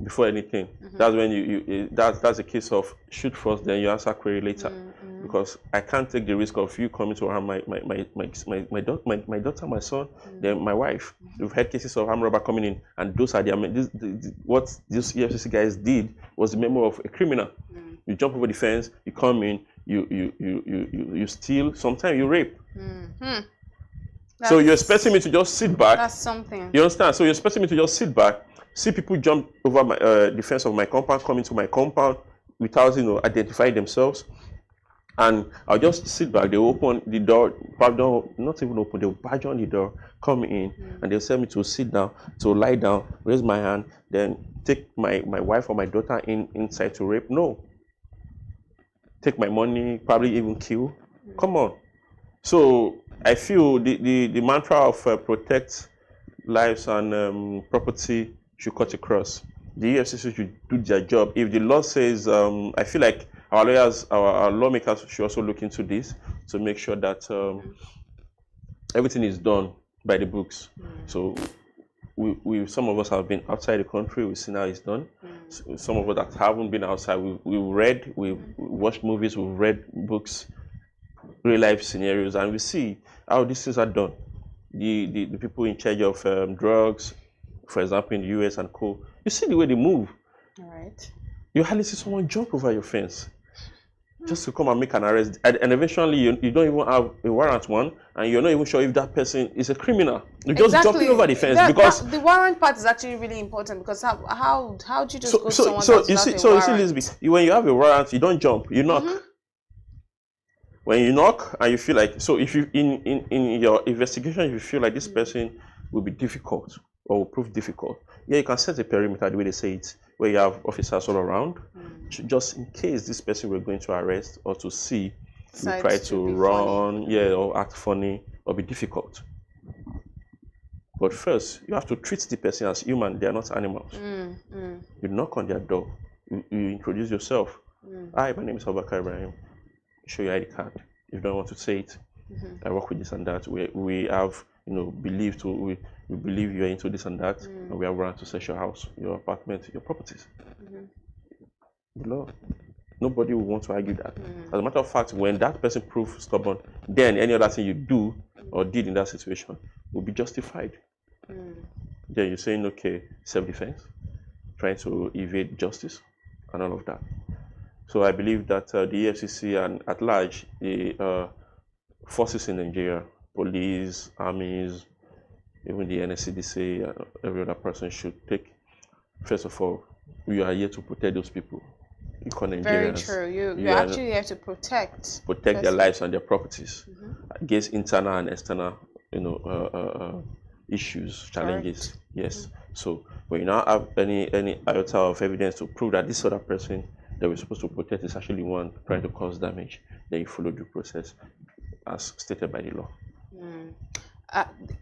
Before anything. That's when that's a case of shoot first, then you answer query later. Because I can't take the risk of you coming to harm my daughter, my son, then my wife. We've had cases of armed robber coming in, and those are what these EFCC guys did was the memo of a criminal. You jump over the fence, you come in, you steal, sometimes you rape. So you're expecting me to just sit back. That's something. You understand? So you're expecting me to just sit back, see people jump over the fence of my compound, come into my compound without identifying themselves, and I'll just sit back. They open the door, not even open. They'll barge on the door, come in, and they'll tell me to sit down, to lie down, raise my hand. Then take my wife or my daughter inside to rape? No. Take my money, probably even kill? Come on. So I feel the mantra of protect lives and property should cut across. The EFCC should do their job. If the law says, I feel like our lawyers, our lawmakers should also look into this to make sure that everything is done by the books. So we some of us have been outside the country, we've seen how it's done. So some of us that haven't been outside, we've read, we've watched movies, we've read books, real life scenarios, and we see how these things are done. The people in charge of drugs, for example, in the US and co, you see the way they move. All right. You hardly see someone jump over your fence just to come and make an arrest. And eventually, you don't even have a warrant one, and you're not even sure if that person is a criminal. You're just jumping over the fence because the warrant part is actually really important, because how do you just go to someone so you see, Elizabeth, when you have a warrant, you don't jump, you knock. When you knock and you feel like, so if you in your investigation, if you feel like this person will be difficult or will prove difficult, yeah, you can set a perimeter the way they say it, where you have officers all around, just in case this person we're going to arrest or to see will try to run, or act funny or be difficult. But first, you have to treat the person as human. They are not animals. You knock on their door. You introduce yourself. Hi, my name is Abubakar Ibrahim. Show your ID card. If you don't want to say it, I work with this and that. We have, we believe you are into this and that, and we have warrant to search your house, your apartment, your properties. The law. Nobody will want to argue that. As a matter of fact, when that person proves stubborn, then any other thing you do or did in that situation will be justified. Then you're saying, okay, self-defense, trying to evade justice, and all of that. So I believe that the EFCC and at large, the forces in Nigeria, police, armies, even the NSCDC, every other person should take, first of all, we are here to protect those people. Very true. You actually have to protect their lives and their properties against internal and external, issues, challenges. Correct. Yes. So when you now have any iota of evidence to prove that this other person that we're supposed to protect is actually one trying to cause damage, then you follow due process as stated by the law.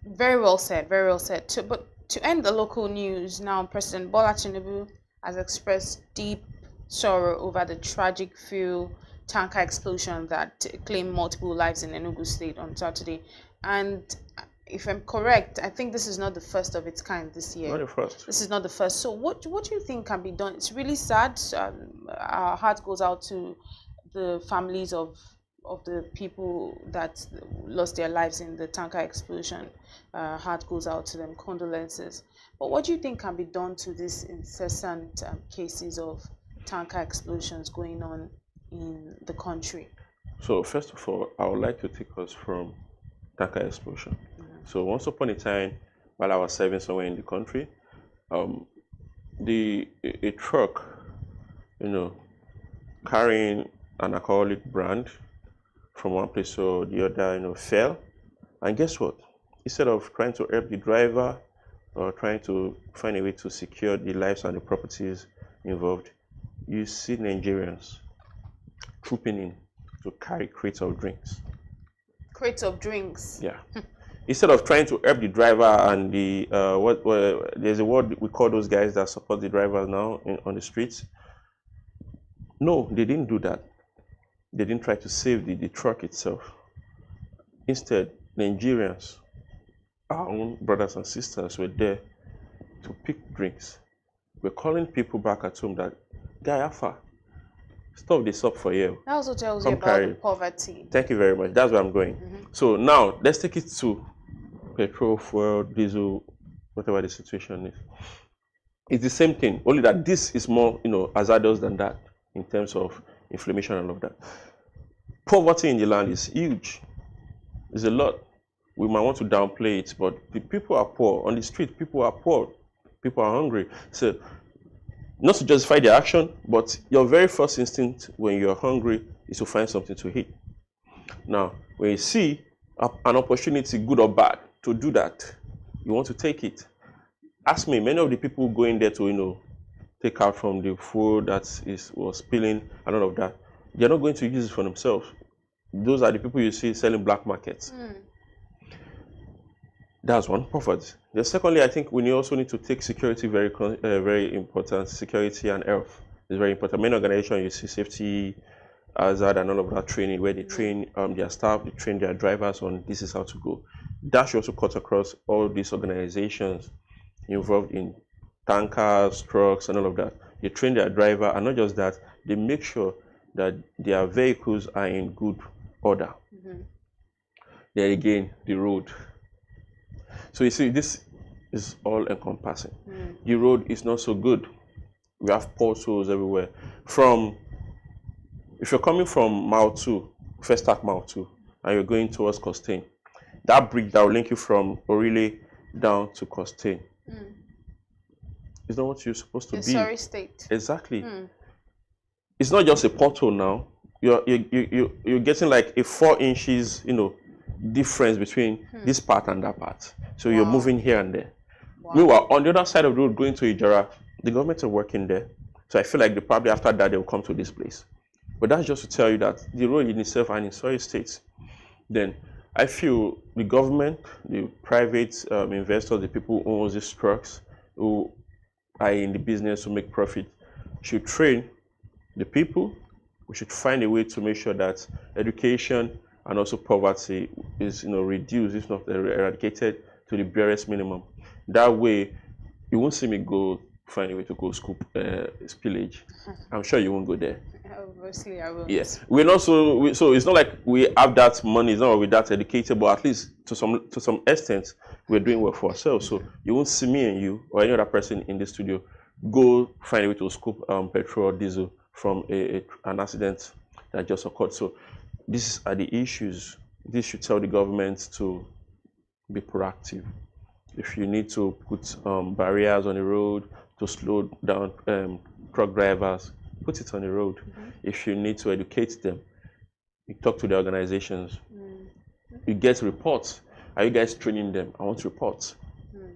Very well said. Very well said. But to end the local news now, President Bola Tinubu has expressed deep sorrow over the tragic fuel tanker explosion that claimed multiple lives in Enugu State on Saturday. And if I'm correct, I think this is not the first of its kind this year. Not the first. This is not the first. So what do you think can be done? It's really sad. Our heart goes out to the families of the people that lost their lives in the tanker explosion. Heart goes out to them. Condolences. But what do you think can be done to these incessant cases of tanker explosions going on in the country? So first of all, I would like to take us from tanker explosion. So once upon a time, while I was serving somewhere in the country, a truck, carrying an alcoholic brand from one place to the other, fell. And guess what? Instead of trying to help the driver or trying to find a way to secure the lives and the properties involved, you see Nigerians trooping in to carry crates of drinks. Crates of drinks? Yeah. Instead of trying to help the driver and the, there's a word we call those guys that support the drivers now on the streets. No, they didn't do that. They didn't try to save the truck itself. Instead, Nigerians, our own brothers and sisters, were there to pick drinks. We're calling people back at home that, Guy Alpha, stop this up for you. That also tells you about the poverty. Thank you very much. That's where I'm going. So now, let's take it to petrol, fuel, diesel, whatever the situation is. It's the same thing, only that this is more, hazardous than that in terms of inflammation and all of that. Poverty in the land is huge. It's a lot. We might want to downplay it, but the people are poor. On the street, people are poor. People are hungry. So, not to justify their action, but your very first instinct when you're hungry is to find something to eat. Now, when you see an opportunity, good or bad, to do that, you want to take it. Ask me, many of the people going there to, take out from the food that was spilling and all of that, they're not going to use it for themselves. Those are the people you see selling black markets. That's one poverty. Then secondly, I think we also need to take security very important. Security and health is very important. Many organizations, you see safety, hazard and all of that training where they train their staff, they train their drivers on this is how to go. That should also cut across all these organizations involved in tankers, trucks and all of that. They train their driver, and not just that, they make sure that their vehicles are in good order. Then again, the road. So you see, this is all encompassing. The road is not so good. We have potholes everywhere. If you're coming from Mile 2, first start Mile 2, and you're going towards Costain, that bridge that will link you from Orile down to Costain is not what you're supposed to be. Sorry state. Exactly. It's not just a pothole now. You're getting like a 4 inches, difference between this part and that part. So you're moving here and there. Meanwhile, on the other side of the road going to Ijara, the government are working there. So I feel like probably after that they will come to this place. But that's just to tell you that the road in itself and in sorry states. Then I feel the government, the private investors, the people who own these trucks, who are in the business to make profit, should train the people. We should find a way to make sure that education and also poverty is reduced, if not eradicated, to the barest minimum. That way, you won't see me go find a way to go scoop spillage. I'm sure you won't go there. Obviously, I will. Yes, we're not so it's not like we have that money. It's not like we're that educated, but at least to some extent, we're doing work for ourselves. So you won't see me and you or any other person in the studio go find a way to scoop petrol or diesel from an accident that just occurred. So these are the issues. This should tell the government to be proactive. If you need to put barriers on the road to slow down truck drivers, put it on the road. If you need to educate them, you talk to the organizations. You get reports. Are you guys training them? I want reports.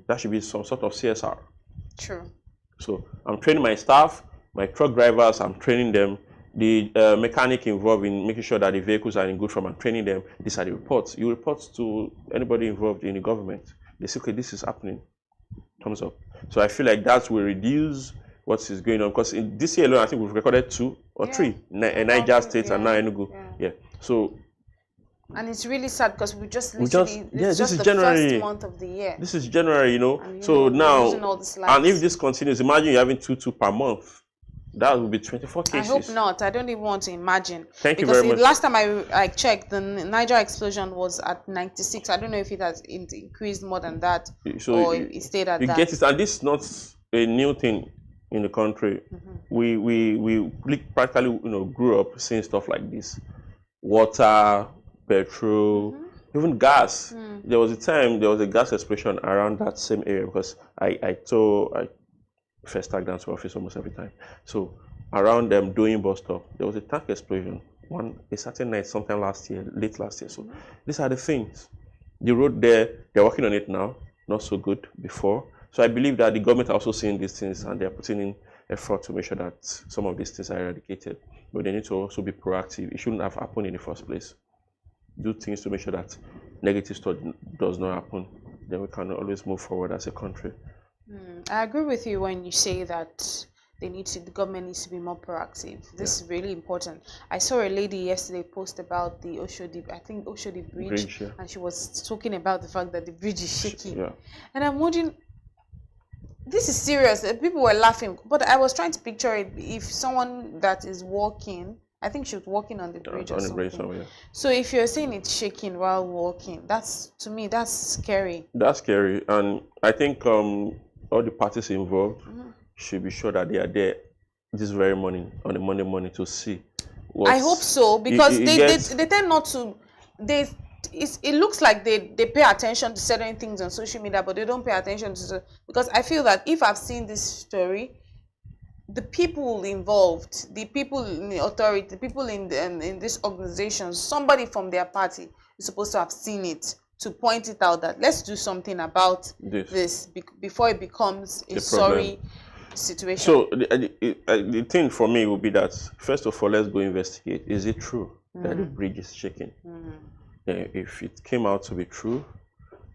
That should be some sort of CSR. True. So I'm training my staff, my truck drivers, I'm training them. The mechanic involved in making sure that the vehicles are in good form, I'm training them. These are the reports. You report to anybody involved in the government. They say, okay, this is happening. Thumbs up. So I feel like that will reduce what is going on. Because in this year alone, I think we've recorded 2 or 3. Niger State and now Enugu. Yeah. So. And it's really sad because we just literally, this is the January. first month of the year. This is January, And, so now, and if this continues, imagine you're having 2 per month. That would be 24 cases. I hope not. I don't even want to imagine. Thank you very much. Last time I checked, the Niger explosion was at 96. I don't know if it has increased more than that, or it stayed at that. You get it, and this is not a new thing in the country. We practically grew up seeing stuff like this: water, petrol, even gas. There was a gas explosion around that same area because I first tag down to office almost every time. So around them doing bus stop, there was a tank explosion a certain night sometime late last year. So these are the things. The road there, they're working on it now, not so good before. So I believe that the government are also seeing these things and they're putting in effort to make sure that some of these things are eradicated. But they need to also be proactive. It shouldn't have happened in the first place. Do things to make sure that negative stuff does not happen. Then we can always move forward as a country. I agree with you when you say that the government needs to be more proactive. This is really important. I saw a lady yesterday post about the Oshodi Bridge, and she was talking about the fact that the bridge is shaking. And I'm wondering, this is serious. People were laughing, but I was trying to picture it. If someone that is walking, I think she was walking on the bridge or something. So if you're saying it's shaking while walking, to me that's scary. That's scary, and I think all the parties involved should be sure that they are there this very morning, on the Monday morning, to see. I hope so, because they tend not to. It looks like they pay attention to certain things on social media, but they don't pay attention to. Because I feel that if I've seen this story, the people involved, the people in the authority, the people in this organization, somebody from their party is supposed to have seen it, to point it out that let's do something about this before it becomes a sorry situation? So the thing for me will be that, first of all, let's go investigate. Is it true that the bridge is shaking? If it came out to be true,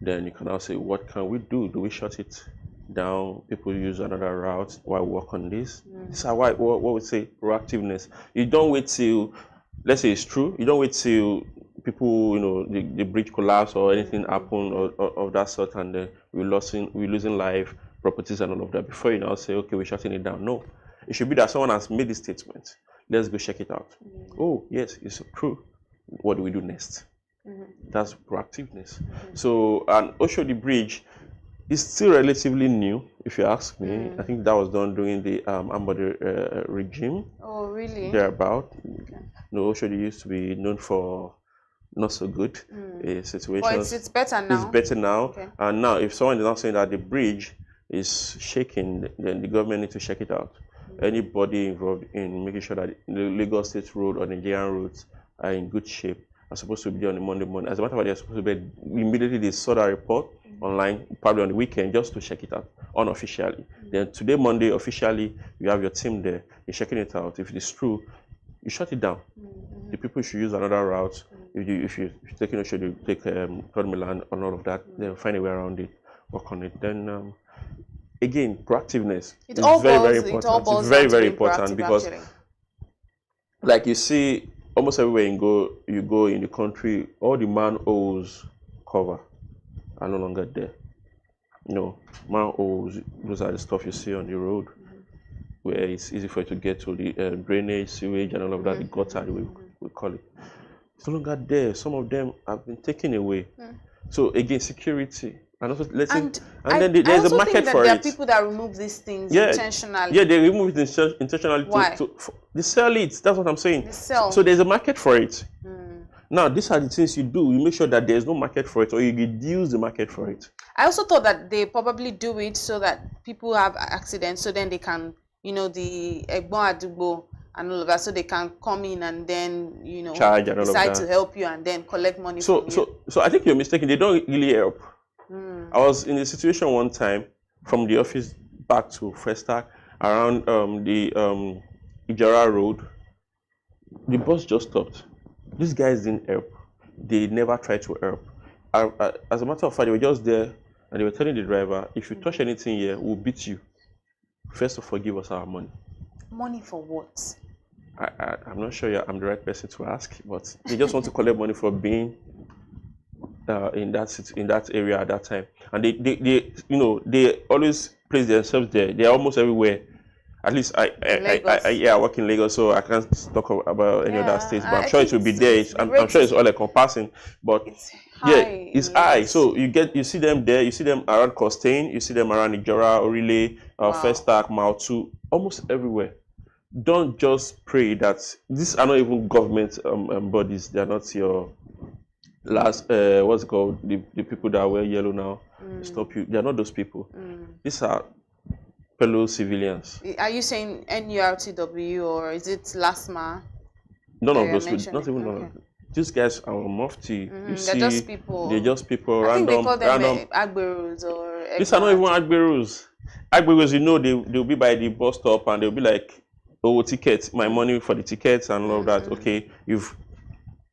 then you can now say, what can we do? Do we shut it down? People use another route while we work on this? This is what we say, proactiveness. You don't wait till, let's say it's true, you don't wait till people, the bridge collapse or anything happen or of that sort, and we're losing life, properties and all of that before you now say, okay, we're shutting it down. No. It should be that someone has made this statement. Let's go check it out. Oh, yes, it's true. What do we do next? That's proactiveness. So, and also the bridge is still relatively new, if you ask me. I think that was done during the Ambode regime. Oh, really? Thereabout. Okay. Oshodi used to be known for not so good situations. But it's better now. It's better now. Okay. And now, if someone is now saying that the bridge is shaking, then the government needs to check it out. Anybody involved in making sure that the Lagos State Road or Nigerian roads are in good shape are supposed to be on the Monday morning. As a matter of fact, they're supposed to be immediately they saw that report online, probably on the weekend, just to check it out unofficially. Then today, Monday, officially, you have your team there, you're checking it out. If it is true, you shut it down. The people should use another route. If you're taking a should take Third Milan and all of that, then find a way around it, work on it. Then again, proactiveness is very important. It's very, very important because, like you see, almost everywhere you go in the country, all the manholes cover are no longer there. Manholes, those are the stuff you see on the road, where it's easy for you to get to the drainage, sewage, and all of that, the gutter, we call it. It's no longer there. Some of them have been taken away. So again, security. And also, there's a market for it. There are people that remove these things intentionally. Yeah, they remove it intentionally. Why? They sell it. That's what I'm saying. They sell. So there's a market for it. Now, these are the things you do. You make sure that there's no market for it, or you reduce the market for it. I also thought that they probably do it so that people have accidents, so then they can, the Egbon Adugbo and all of that, so they can come in and then, charge and all of that, decide to help you and then collect money from you. So I think you're mistaken. They don't really help. I was in a situation one time from the office back to Frestac around the Ijara Road. The bus just stopped. These guys didn't help. They never tried to help. As a matter of fact, they were just there and they were telling the driver, if you touch anything here, we'll beat you. First of all, give us our money. Money for what? I'm not sure I'm the right person to ask, but they just want to collect money for being in that area at that time, and they always place themselves there. They are almost everywhere. At least I work in Lagos, so I can't talk about any other states, but I'm sure it will be there. I'm sure it's all encompassing, but it's high. So you see them there, you see them around Costain, you see them around Ijora, Orile, Festac, Mautu, almost everywhere. Don't just pray that these are not even government bodies. They are not your what's it called, the people that wear yellow now stop you. They are not those people. These are fellow civilians. Are you saying NURTW or is it LASMA? None of those people. Not even none of them. These guys are mufti. You see, they're just people. They're just people. I random. Think they call them Agberus or. These are not even Agberus. Agberus, they'll be by the bus stop and they'll be like, oh, tickets, my money for the tickets and all of that. Okay, you've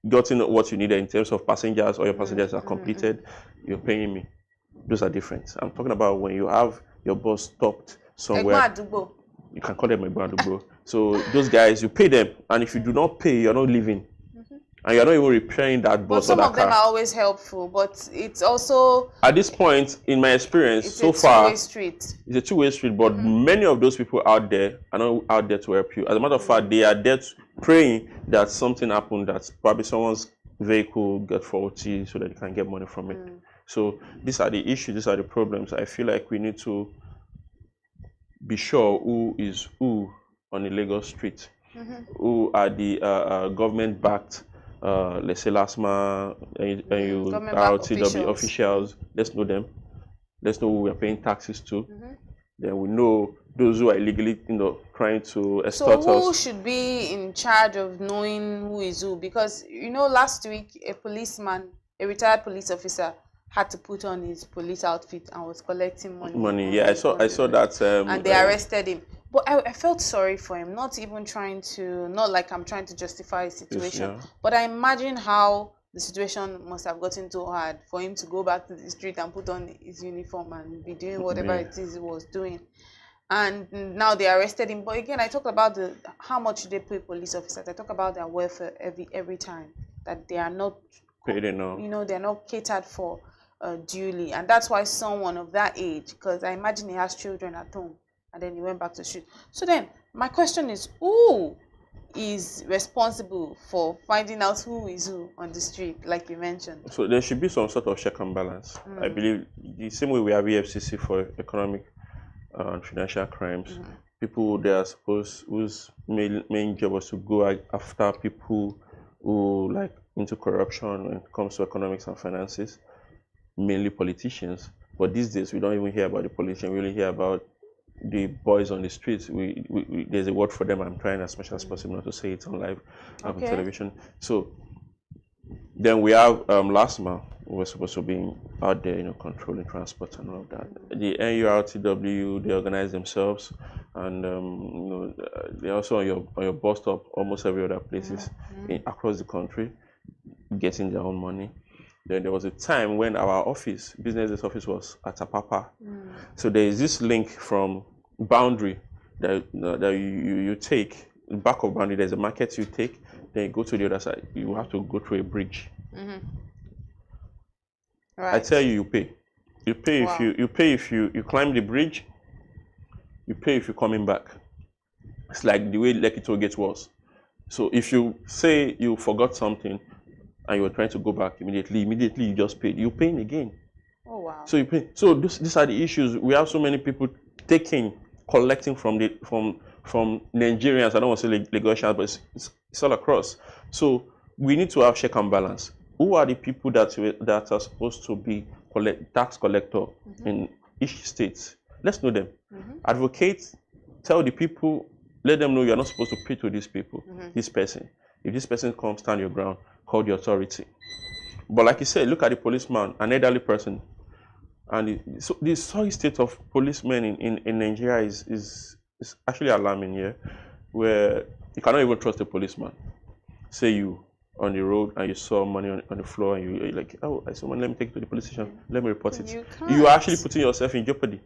gotten what you need in terms of passengers, or your passengers are completed, you're paying me. Those are different. I'm talking about when you have your bus stopped somewhere. You can call them Egbon Adugbo. So those guys, you pay them, and if you do not pay, you're not leaving. And you're not even repairing that bus or that car. Some of them are always helpful, but it's also... At this point, in my experience, so far... It's a two-way street. It's a two-way street, but many of those people out there are not out there to help you. As a matter of fact, they are there praying that something happened, that probably someone's vehicle got faulty so that you can get money from it. So these are the issues, these are the problems. I feel like we need to be sure who is who on the Lagos street, who are the government-backed, let's say LASMA and RTW officials. Let's know them. Let's know who we are paying taxes to. Then we know those who are illegally, trying to extort us. So who should be in charge of knowing who is who? Because last week a policeman, a retired police officer, had to put on his police outfit and was collecting money. Yeah, I saw that. And they arrested him. But I felt sorry for him, not even trying to, not like I'm trying to justify his situation, but I imagine how the situation must have gotten too hard for him to go back to the street and put on his uniform and be doing whatever it is he was doing. And now they arrested him. But again, I talk about how much they pay police officers. I talk about their welfare every time, that they are not paid enough. You know, they're not catered for duly, and that's why someone of that age, because I imagine he has children at home, and then he went back to the street. So then my question is, who is responsible for finding out who is who on the street, like you mentioned? So there should be some sort of check and balance. I believe the same way we have EFCC for economic and financial crimes, people they are supposed, whose main job was to go after people who like into corruption when it comes to economics and finances, mainly politicians. But these days we don't even hear about the politicians, we only hear about the boys on the streets. There's a word for them. I'm trying as much as possible not to say it on live on television. So then we have LASMA, who was supposed to be out there, you know, controlling transport and all of that. The NURTW, they organize themselves, and you know, they're also on your bus stop, almost every other places across the country, getting their own money. Then there was a time when our office, BusinessDay's office, was at Apapa. So there is this link from Boundary that you take. In the back of Boundary, there's a market you take. Then you go to the other side. You have to go through a bridge. Right. I tell you, you pay. You pay if you pay if you climb the bridge. You pay if you're coming back. It's like the way Lekki toll gate was. So if you say you forgot something and you were trying to go back immediately you just paid. You're paying again. Oh wow. So you pay. So these are the issues. We have so many people collecting from Nigerians. I don't want to say Lagosians, but it's all across. So we need to have check and balance. Who are the people that are supposed to be tax collector in each state? Let's know them. Advocate, tell the people, let them know you're not supposed to pay to these people, this person. If this person comes, stand your ground, call the authority. But like you said, look at the policeman, an elderly person. And so the sorry state of policemen in Nigeria is actually alarming here, where you cannot even trust a policeman. Say you on the road and you saw money on the floor and you're like, oh, I saw money, let me take it to the police station, let me report it. You are actually putting yourself in jeopardy,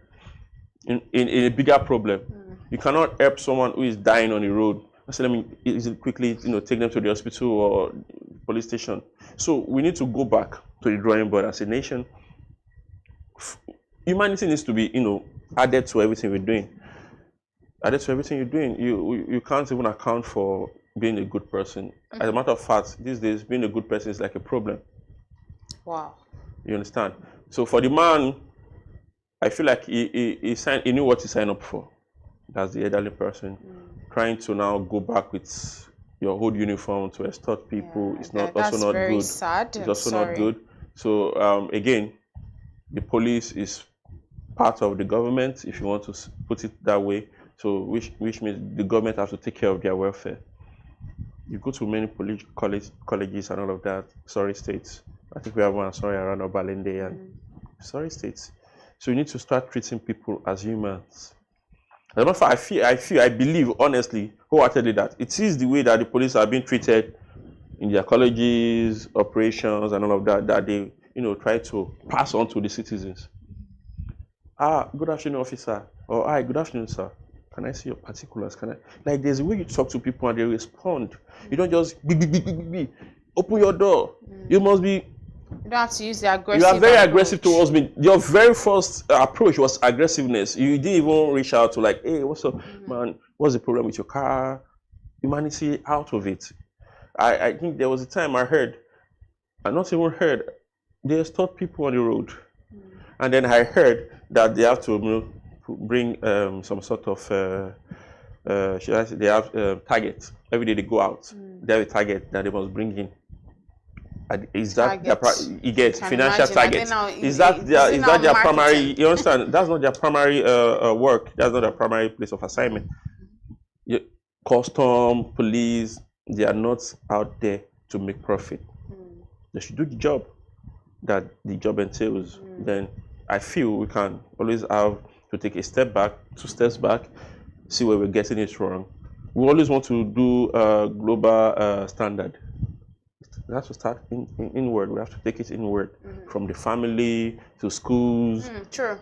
in a bigger problem. You cannot help someone who is dying on the road. I said, let me quickly, take them to the hospital or police station. So we need to go back to the drawing board as a nation. Humanity needs to be, added to everything we're doing. Added to everything you're doing. You can't even account for being a good person. As a matter of fact, these days, being a good person is like a problem. Wow. You understand? So for the man, I feel like he knew what he signed up for. That's the elderly person. Trying to now go back with your old not to extort people. It's not also not very good. Sad. It's also not good. So again, the police is part of the government, if you want to put it that way. So which means the government has to take care of their welfare. You go to many colleges and all of that, sorry states. I think we have one, sorry, around Obalende and sorry states. So you need to start treating people as humans. As a matter of fact, I believe, honestly, wholeheartedly, that it is the way that the police are being treated in their colleges, operations, and all of that, that they, try to pass on to the citizens. Good afternoon, officer. Or, hi, good afternoon, sir. Can I see your particulars? Like, there's a way you talk to people and they respond. You don't just, open your door. You must be. You don't have to use the aggressive. You are very approach. aggressive towards me. Your very first approach was aggressiveness. You didn't even reach out to like, hey, what's up, man? What's the problem with your car? Humanity out of it. I think there was a time I not even heard, they extort people on the road. And then I heard that they have to bring some sort of, should I say, they have targets. Every day they go out. They have a target that they must bring in. Is that you get financial targets? Is that their primary? You understand? That's not their primary work. That's not their primary place of assignment. Custom, police, they are not out there to make profit. They should do the job. that the job entails, then I feel we can always have to take a step back, 2 steps back, see where we're getting it wrong. We always want to do a global standard. We have to start inward. We have to take it inward, from the family to schools. True.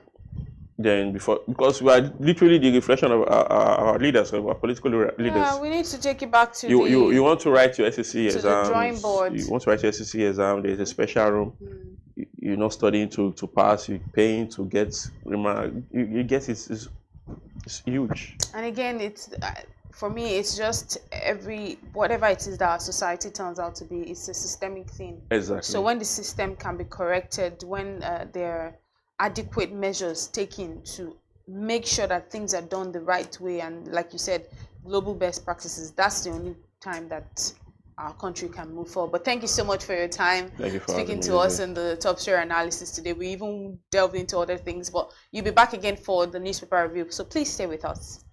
Then because we are literally the reflection of our leaders, of our political leaders. Yeah, we need to take it back to you want to write your SSC exam. the drawing board. You want to write your SSC exam. There's a special room. You're not studying to pass. You're paying to get remark. You get it's huge. And again, it's for me, it's just whatever it is that our society turns out to be, it's a systemic thing. Exactly. So when the system can be corrected, when there are adequate measures taken to make sure that things are done the right way, and like you said, global best practices, that's the only time that our country can move forward. But thank you so much for your time. Thank you for speaking to us in the top story analysis today. We even delved into other things, but you'll be back again for the newspaper review, so please stay with us.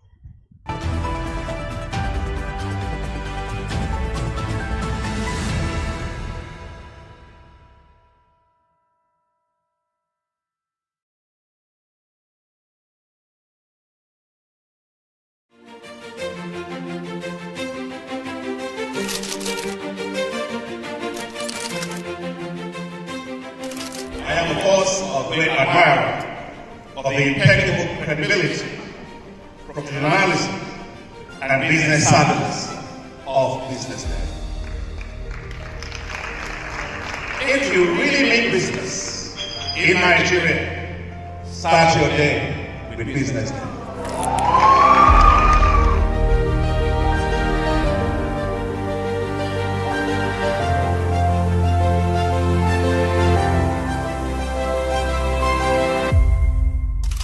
I am, of course, a great admirer of the impeccable credibility, professionalism, and business savviness of BusinessDay. If you really mean business in Nigeria, start your day with BusinessDay.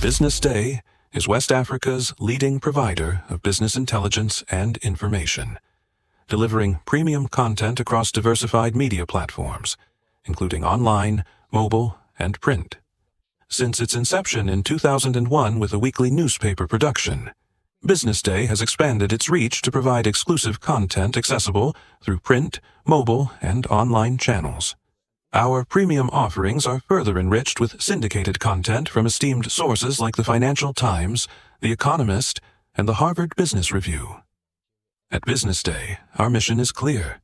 BusinessDay is West Africa's leading provider of business intelligence and information, delivering premium content across diversified media platforms, including online, mobile, and print. Since its inception in 2001 with a weekly newspaper production, BusinessDay has expanded its reach to provide exclusive content accessible through print, mobile, and online channels. Our premium offerings are further enriched with syndicated content from esteemed sources like the Financial Times, The Economist, and the Harvard Business Review. At BusinessDay, our mission is clear: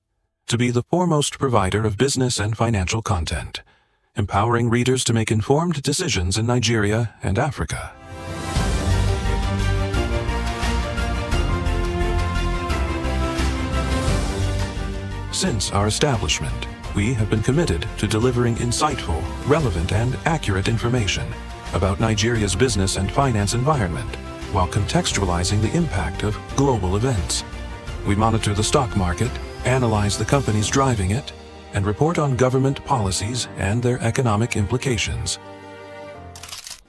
to be the foremost provider of business and financial content, empowering readers to make informed decisions in Nigeria and Africa. Since our establishment, we have been committed to delivering insightful, relevant, and accurate information about Nigeria's business and finance environment, while contextualizing the impact of global events. We monitor the stock market, analyze the companies driving it, and report on government policies and their economic implications.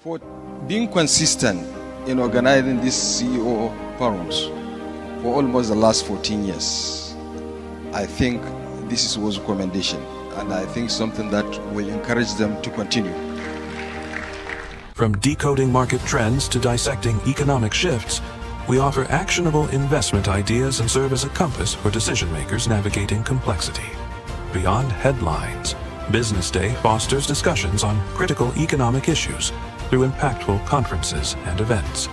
For being consistent in organizing these CEO forums for almost the last 14 years, I think this is a recommendation, and I think something that will encourage them to continue. From decoding market trends to dissecting economic shifts, we offer actionable investment ideas and serve as a compass for decision makers navigating complexity. Beyond headlines, BusinessDay fosters discussions on critical economic issues through impactful conferences and events.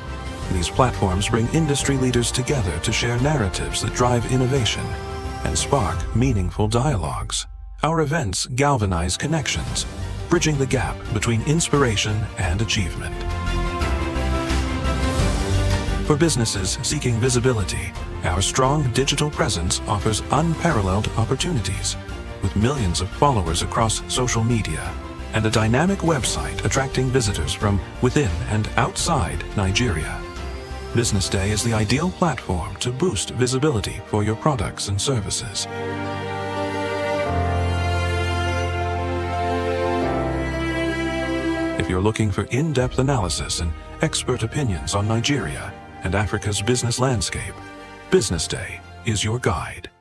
These platforms bring industry leaders together to share narratives that drive innovation and spark meaningful dialogues. Our events galvanize connections, bridging the gap between inspiration and achievement. For businesses seeking visibility, our strong digital presence offers unparalleled opportunities, with millions of followers across social media and a dynamic website attracting visitors from within and outside Nigeria. BusinessDay is the ideal platform to boost visibility for your products and services. If you're looking for in-depth analysis and expert opinions on Nigeria and Africa's business landscape, BusinessDay is your guide.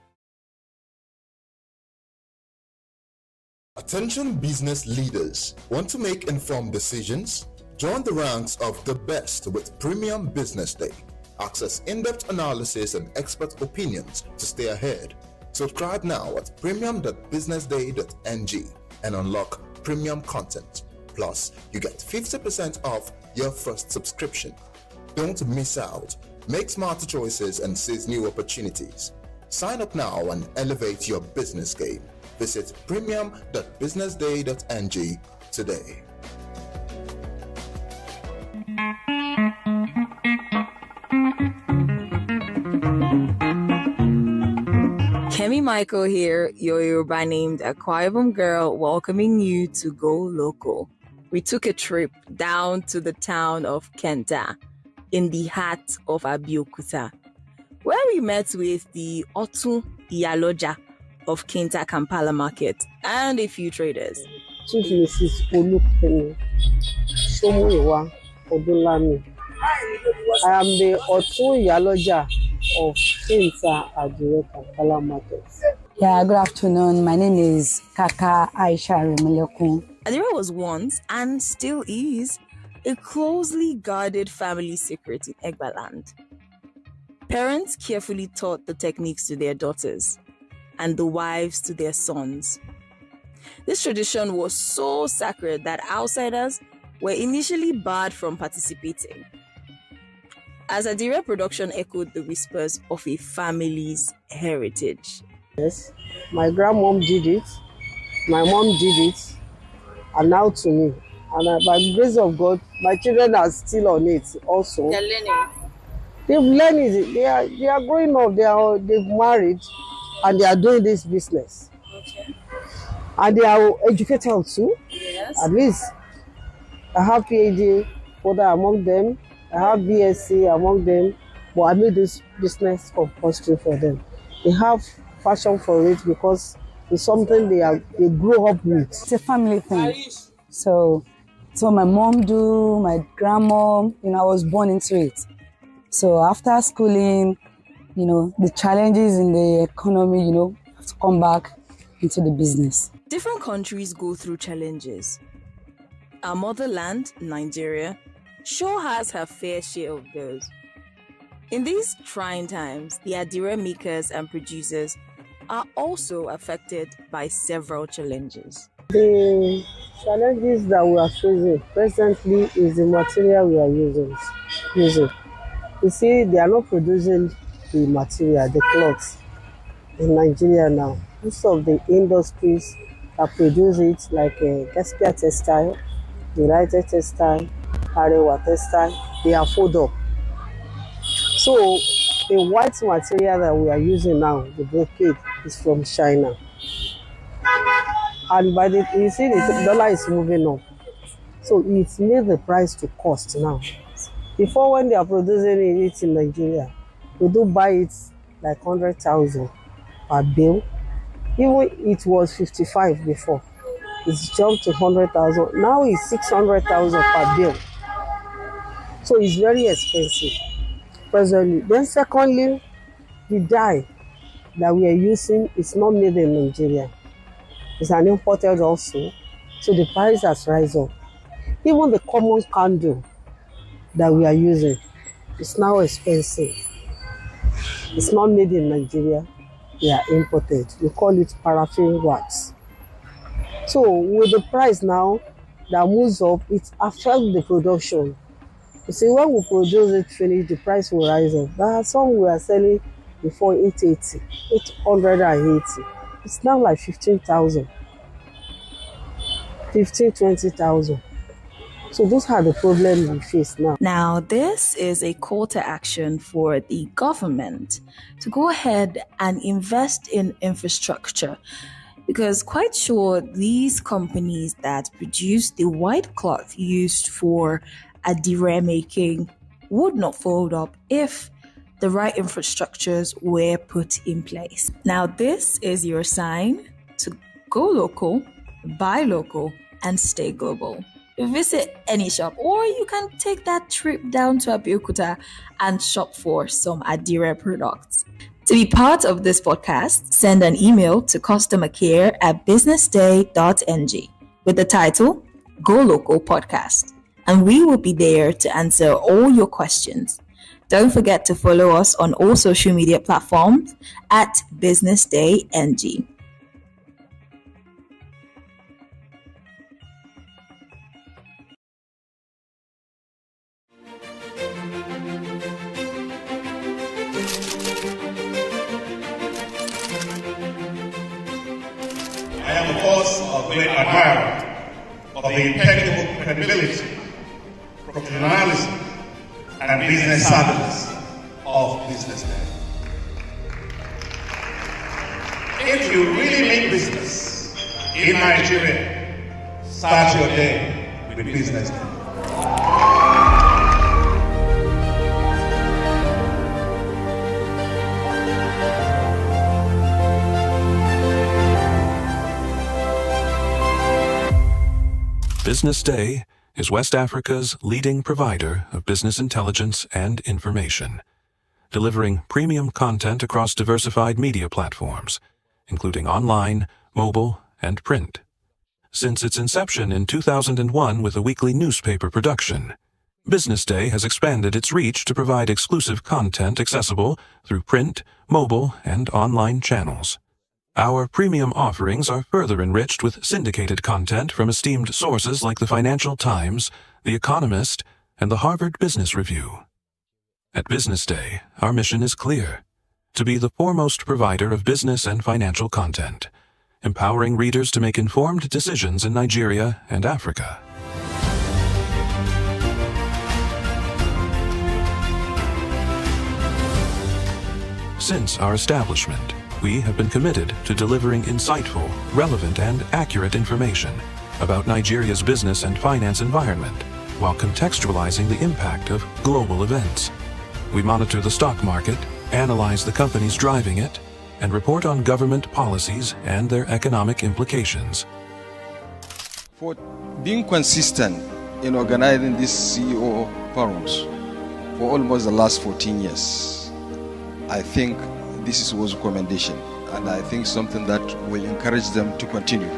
Attention business leaders. Want to make informed decisions? Join the ranks of the best with Premium BusinessDay. Access in-depth analysis and expert opinions to stay ahead. Subscribe now at premium.businessday.ng and unlock premium content. Plus, you get 50% off your first subscription. Don't miss out. Make smarter choices and seize new opportunities. Sign up now and elevate your business game. Visit premium.businessday.ng today. Kemi Michael here, your Yoruba named Akwa Ibom girl, welcoming you to Go Local. We took a trip down to the town of Kenta in the heart of Abeokuta, where we met with the Otun Iyaloja of Kenta Kampala Market and a few traders. Chief Mrs. Olukemi Somuyiwa Odunlami. I am the Otun Iyaloja of Kenta Adire Kampala Market. Yeah, good afternoon. My name is Kaka Aisha Remilekun. Adire was once, and still is, a closely guarded family secret in Egbaland. Parents carefully taught the techniques to their daughters, and the wives to their sons. This tradition was so sacred that outsiders were initially barred from participating, as Adire production echoed the whispers of a family's heritage. Yes, my grandmom did it, my mom did it, and now to me. And by the grace of God, my children are still on it also. They're learning. They've learned it. They are growing up. They've married, and they are doing this business. Okay. And they are educated too. Yes. At least I have PhD holder among them. I have BSc among them. But I made this business compulsory for them. They have passion for it because it's something they grow up with. It's a family thing. So my mom do, my grandmom, I was born into it. So after schooling, the challenges in the economy, have to come back into the business. Different countries go through challenges. Our motherland, Nigeria, sure has her fair share of those. In these trying times, the Adire makers and producers are also affected by several challenges. The challenges that we are facing presently is the material we are using. You see, they are not producing the material, the clothes in Nigeria now. Most of the industries that produce it, like Gaspia Textile, United Textile, Arewa Textile, they are fold up. So the white material that we are using now, the brocade, is from China. And you see the dollar is moving up. So it's made the price to cost now. Before, when they are producing it in Nigeria, we do buy it like 100,000 per bill. Even it was 55 before. It's jumped to 100,000. Now it's 600,000 per bill. So it's very expensive presently. Then secondly, the dye that we are using is not made in Nigeria. It's an imported also. So the price has risen up. Even the common candle that we are using is now expensive. It's not made in Nigeria. They are imported. We call it paraffin wax. So with the price now that moves up, it affects the production. You see, when we produce it finished, the price will rise up. There are some we are selling before 880. It's now like 15,000. 20,000. So those are the problems we face now. Now, this is a call to action for the government to go ahead and invest in infrastructure, because quite sure these companies that produce the white cloth used for Adire making would not fold up if the right infrastructures were put in place. Now, this is your sign to go local, buy local, and stay global. Visit any shop, or you can take that trip down to Abeokuta and shop for some Adire products. To be part of this podcast, send an email to customercare@businessday.ng with the title Go Local Podcast, and we will be there to answer all your questions. Don't forget to follow us on all social media platforms at BusinessDayNG. the impeccable credibility, professionalism, and business savviness of BusinessDay. If you really mean business in Nigeria, start your day with BusinessDay. BusinessDay is West Africa's leading provider of business intelligence and information, delivering premium content across diversified media platforms, including online, mobile, and print. Since its inception in 2001 with a weekly newspaper production, BusinessDay has expanded its reach to provide exclusive content accessible through print, mobile, and online channels. Our premium offerings are further enriched with syndicated content from esteemed sources like the Financial Times, The Economist, and the Harvard Business Review. At BusinessDay, our mission is clear: to be the foremost provider of business and financial content, empowering readers to make informed decisions in Nigeria and Africa. Since our establishment, we have been committed to delivering insightful, relevant, and accurate information about Nigeria's business and finance environment, while contextualizing the impact of global events. We monitor the stock market, analyze the companies driving it, and report on government policies and their economic implications. For being consistent in organizing these CEO forums for almost the last 14 years, I think this is a recommendation, and I think something that will encourage them to continue.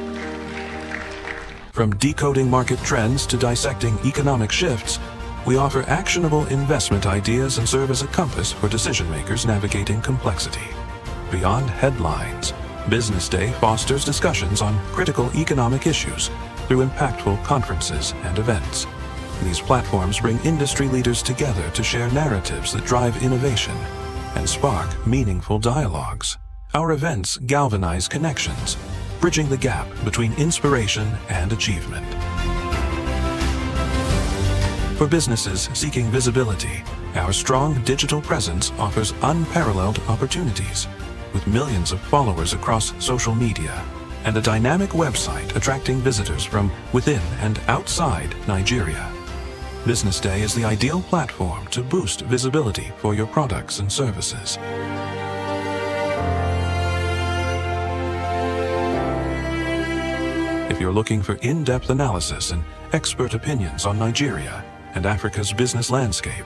From decoding market trends to dissecting economic shifts, we offer actionable investment ideas and serve as a compass for decision makers navigating complexity. Beyond headlines, BusinessDay fosters discussions on critical economic issues through impactful conferences and events. These platforms bring industry leaders together to share narratives that drive innovation and spark meaningful dialogues. Our events galvanize connections, bridging the gap between inspiration and achievement. For businesses seeking visibility, our strong digital presence offers unparalleled opportunities, with millions of followers across social media and a dynamic website attracting visitors from within and outside Nigeria. BusinessDay is the ideal platform to boost visibility for your products and services. If you're looking for in-depth analysis and expert opinions on Nigeria and Africa's business landscape,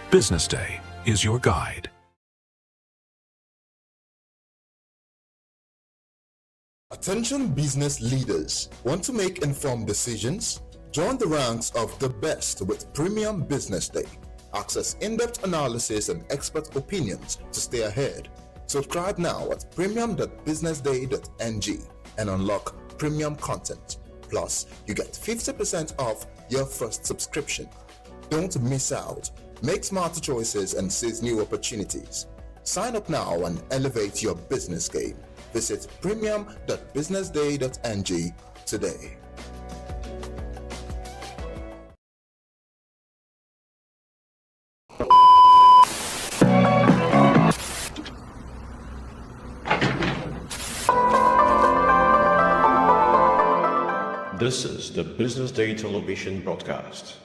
BusinessDay is your guide. Attention business leaders. Want to make informed decisions? Join the ranks of the best with Premium BusinessDay. Access in-depth analysis and expert opinions to stay ahead. Subscribe now at premium.businessday.ng and unlock premium content. Plus, you get 50% off your first subscription. Don't miss out. Make smarter choices and seize new opportunities. Sign up now and elevate your business game. Visit premium.businessday.ng today. This is the Business Day television broadcast.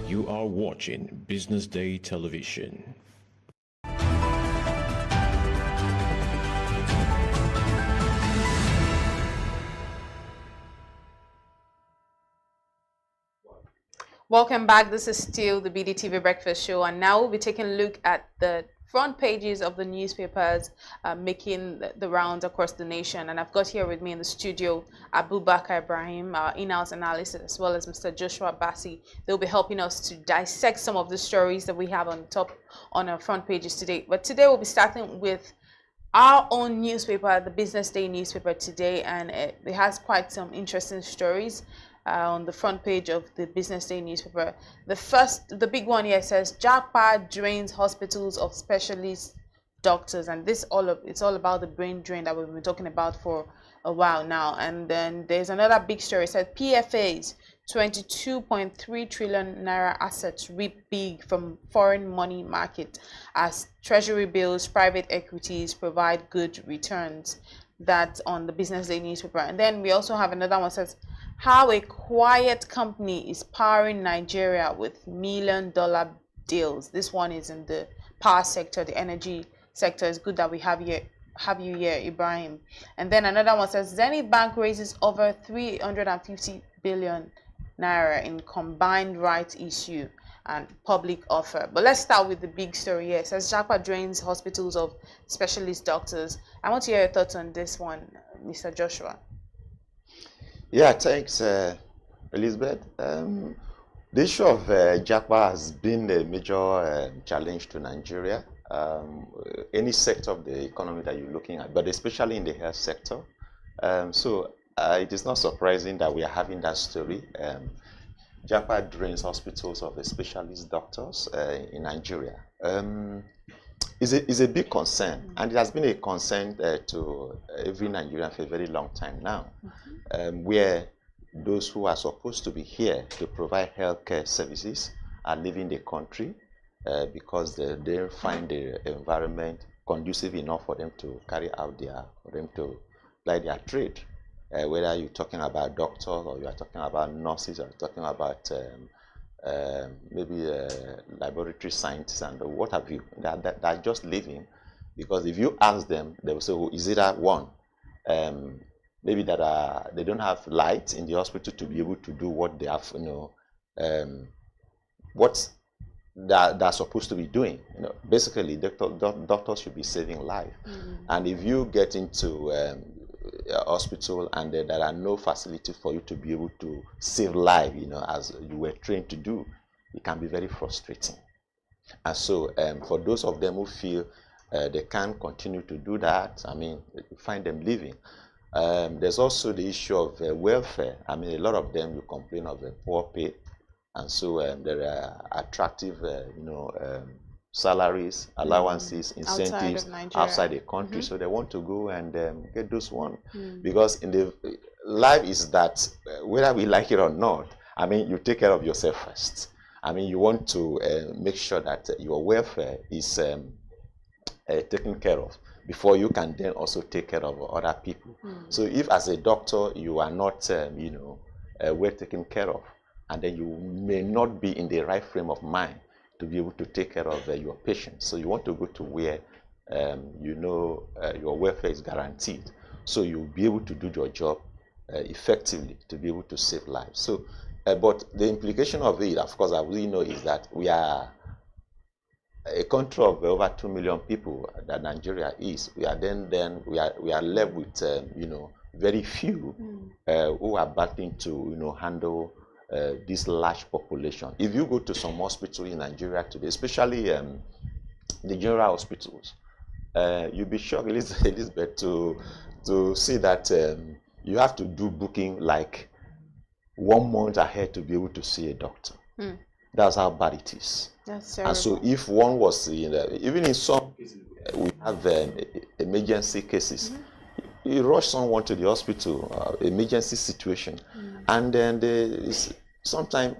You are watching Business Day television. Welcome back. This is still the BDTV Breakfast Show, and now we'll be taking a look at the front pages of the newspapers making the rounds across the nation. And I've got here with me in the studio Abubakar Ibrahim, our in-house analyst, as well as Mr. Joshua Bassi. They'll be helping us to dissect some of the stories that we have on top on our front pages today. But today we'll be starting with our own newspaper, the Business Day newspaper today, and it has quite some interesting stories on the front page of the Business Day newspaper. The big one here says, Japa drains hospitals of specialist doctors, and it's all about the brain drain that we've been talking about for a while now. And then there's another big story. It says PFA's 22.3 trillion naira assets reap big from foreign money market as treasury bills, private equities provide good returns. That's on the Business Day newspaper. And then we also have another one that says how a quiet company is powering Nigeria with $1 million deals. This one is in the power sector, the energy sector. It's good that we have you here, Ibrahim. And then another one says Zenith Bank raises over 350 billion naira in combined rights issue and public offer. But let's start with the big story here. It says Japa drains hospitals of specialist doctors. I want to hear your thoughts on this one, Mr. Joshua. Yeah, thanks, Elizabeth. The issue of Japa has been a major challenge to Nigeria. Any sector of the economy that you're looking at, but especially in the health sector. So it is not surprising that we are having that story. Japa drains hospitals of the specialist doctors in Nigeria. Is a big concern, and it has been a concern to every Nigerian for a very long time now, where those who are supposed to be here to provide healthcare services are leaving the country because they find the environment conducive enough for them to carry out ply their trade. Whether you're talking about doctors or you are talking about nurses or talking about maybe laboratory scientists and what have you, that are just living, because if you ask them, they will say, oh, is it that one? Maybe that they don't have light in the hospital to be able to do what they have, what they're supposed to be doing. Basically, doctors should be saving life. And if you get into a hospital and there are no facilities for you to be able to save life, as you were trained to do, it can be very frustrating. And so for those of them who feel they can't continue to do that, you find them leaving. There's also the issue of welfare. A lot of them will complain of poor pay, and so there are attractive, salaries, allowances, incentives outside the country. So they want to go and get those one, because in the life is that whether we like it or not, you take care of yourself first. You want to make sure that your welfare is taken care of before you can then also take care of other people. So if as a doctor you are not, well taken care of, and then you may not be in the right frame of mind to be able to take care of your patients. So you want to go to where your welfare is guaranteed, so you'll be able to do your job effectively to be able to save lives. So, but the implication of it, of course, as we know, is that we are a country of over 2 million people that Nigeria is. We are we are left with very few who are battling to handle this large population. If you go to some hospitals in Nigeria today, especially the general hospitals, you'll be shocked, Elizabeth, to see that you have to do booking like 1 month ahead to be able to see a doctor. That's how bad it is. That's terrible. And so if one was, even in some cases, we have emergency cases. You rush someone to the hospital, emergency situation, and then sometimes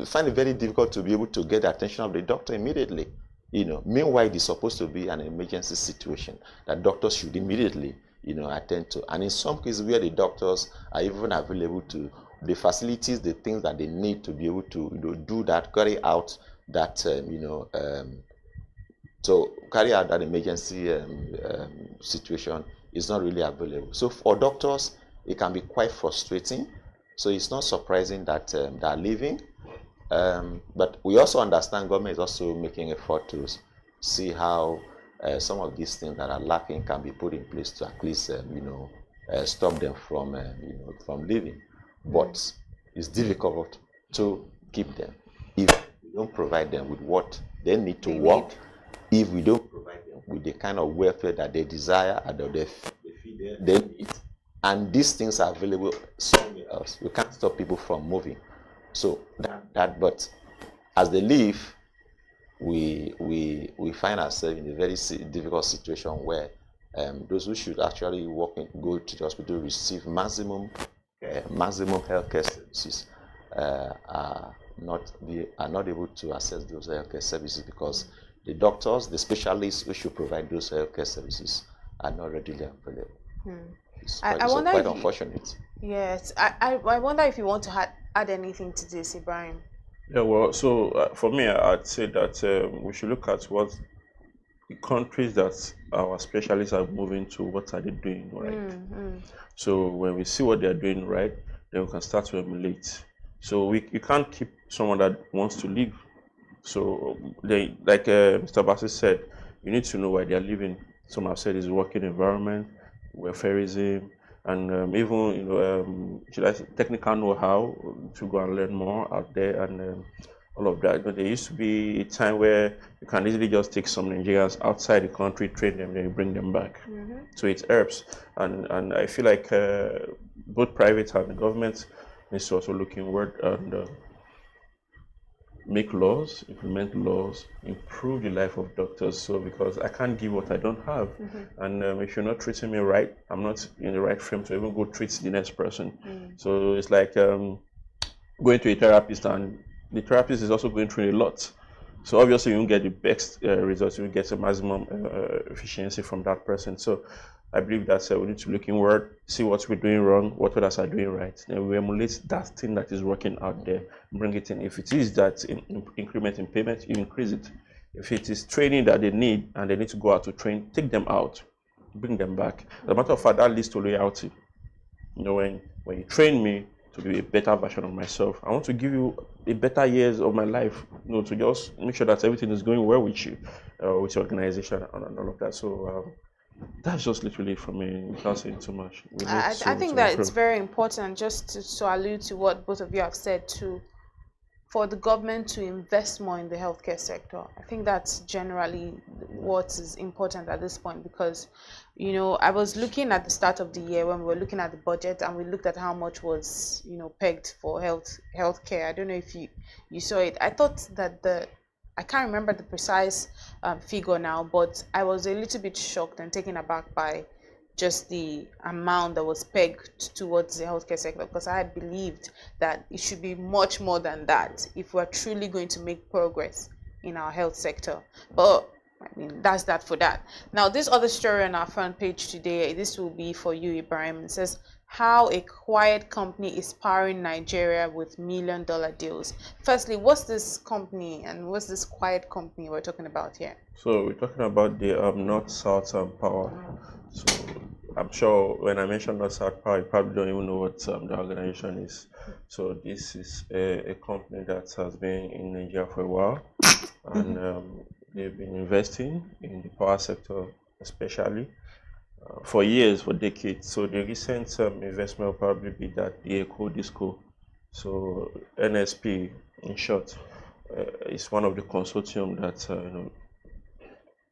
find it very difficult to be able to get the attention of the doctor immediately. Meanwhile, it is supposed to be an emergency situation that doctors should immediately, attend to. And in some cases where the doctors are even available to the facilities, the things that they need to be able to do that, carry out that, to carry out that emergency situation is not really available. So for doctors, it can be quite frustrating. So it's not surprising that they're leaving. But we also understand government is also making effort to see how some of these things that are lacking can be put in place to at least, stop them from leaving. But it's difficult to keep them if we don't provide them with what they need to work. If we don't provide them with the kind of welfare that they desire and that they need. And these things are available somewhere else. You can't stop people from moving. So but as they leave, we find ourselves in a very difficult situation where those who should actually go to the hospital receive maximum healthcare services are not able to access those healthcare services because the doctors, the specialists who should provide those healthcare services are not readily available. It's quite unfortunate. Yes, I wonder if you want to add anything to this, Ibrahim. Yeah, well, so for me, I'd say that we should look at what the countries that our specialists are moving to, what are they doing right? So when we see what they're doing right, then we can start to emulate. So you can't keep someone that wants to leave. So they, like Mr. Bassett said, you need to know where they're living. Some have said it's working environment, welfareism, and even should I say technical know-how to go and learn more out there and all of that. But there used to be a time where you can easily just take some Nigerians outside the country, train them, then you bring them back. So it helps, and I feel like both private and the government needs to also look inward and make laws, implement laws, improve the life of doctors. So because I can't give what I don't have, and if you're not treating me right, I'm not in the right frame to even go treat the next person. So it's like going to a therapist, and the therapist is also going through a lot. So obviously you won't get the best results, you won't get the maximum efficiency from that person. So I believe that we need to look inward, see what we're doing wrong, what others are doing right. Then we emulate that thing that is working out there, bring it in. If it is that increment in payment, you increase it. If it is training that they need and they need to go out to train, take them out, bring them back. As a matter of fact, that leads to loyalty. You know, when you train me to be a better version of myself, I want to give you a better years of my life, you know, to just make sure that everything is going well with you, with your organization and all of that. So that's just literally for me, without saying too much. I think that it's very important, just to allude to what both of you have said, for the government to invest more in the healthcare sector. I think that's generally what is important at this point, because, you know, I was looking at the start of the year when we were looking at the budget, and we looked at how much was, you know, pegged for healthcare. I don't know if you saw it. I thought that I can't remember the precise figure now, but I was a little bit shocked and taken aback by just the amount that was pegged towards the healthcare sector, because I had believed that it should be much more than that if we're truly going to make progress in our health sector. But I mean, that's that for that. Now, this other story on our front page today, this will be for you, Ibrahim. It says, how a quiet company is powering Nigeria with million-dollar deals. Firstly, what's this company and what's this quiet company we're talking about here? So we're talking about the North-South Power. So I'm sure when I mention North-South Power, you probably don't even know what the organization is. So this is a company that has been in Nigeria for a while, and they've been investing in the power sector, especially for years, for decades. So the recent investment will probably be that the Eco Disco. So NSP, in short, is one of the consortium that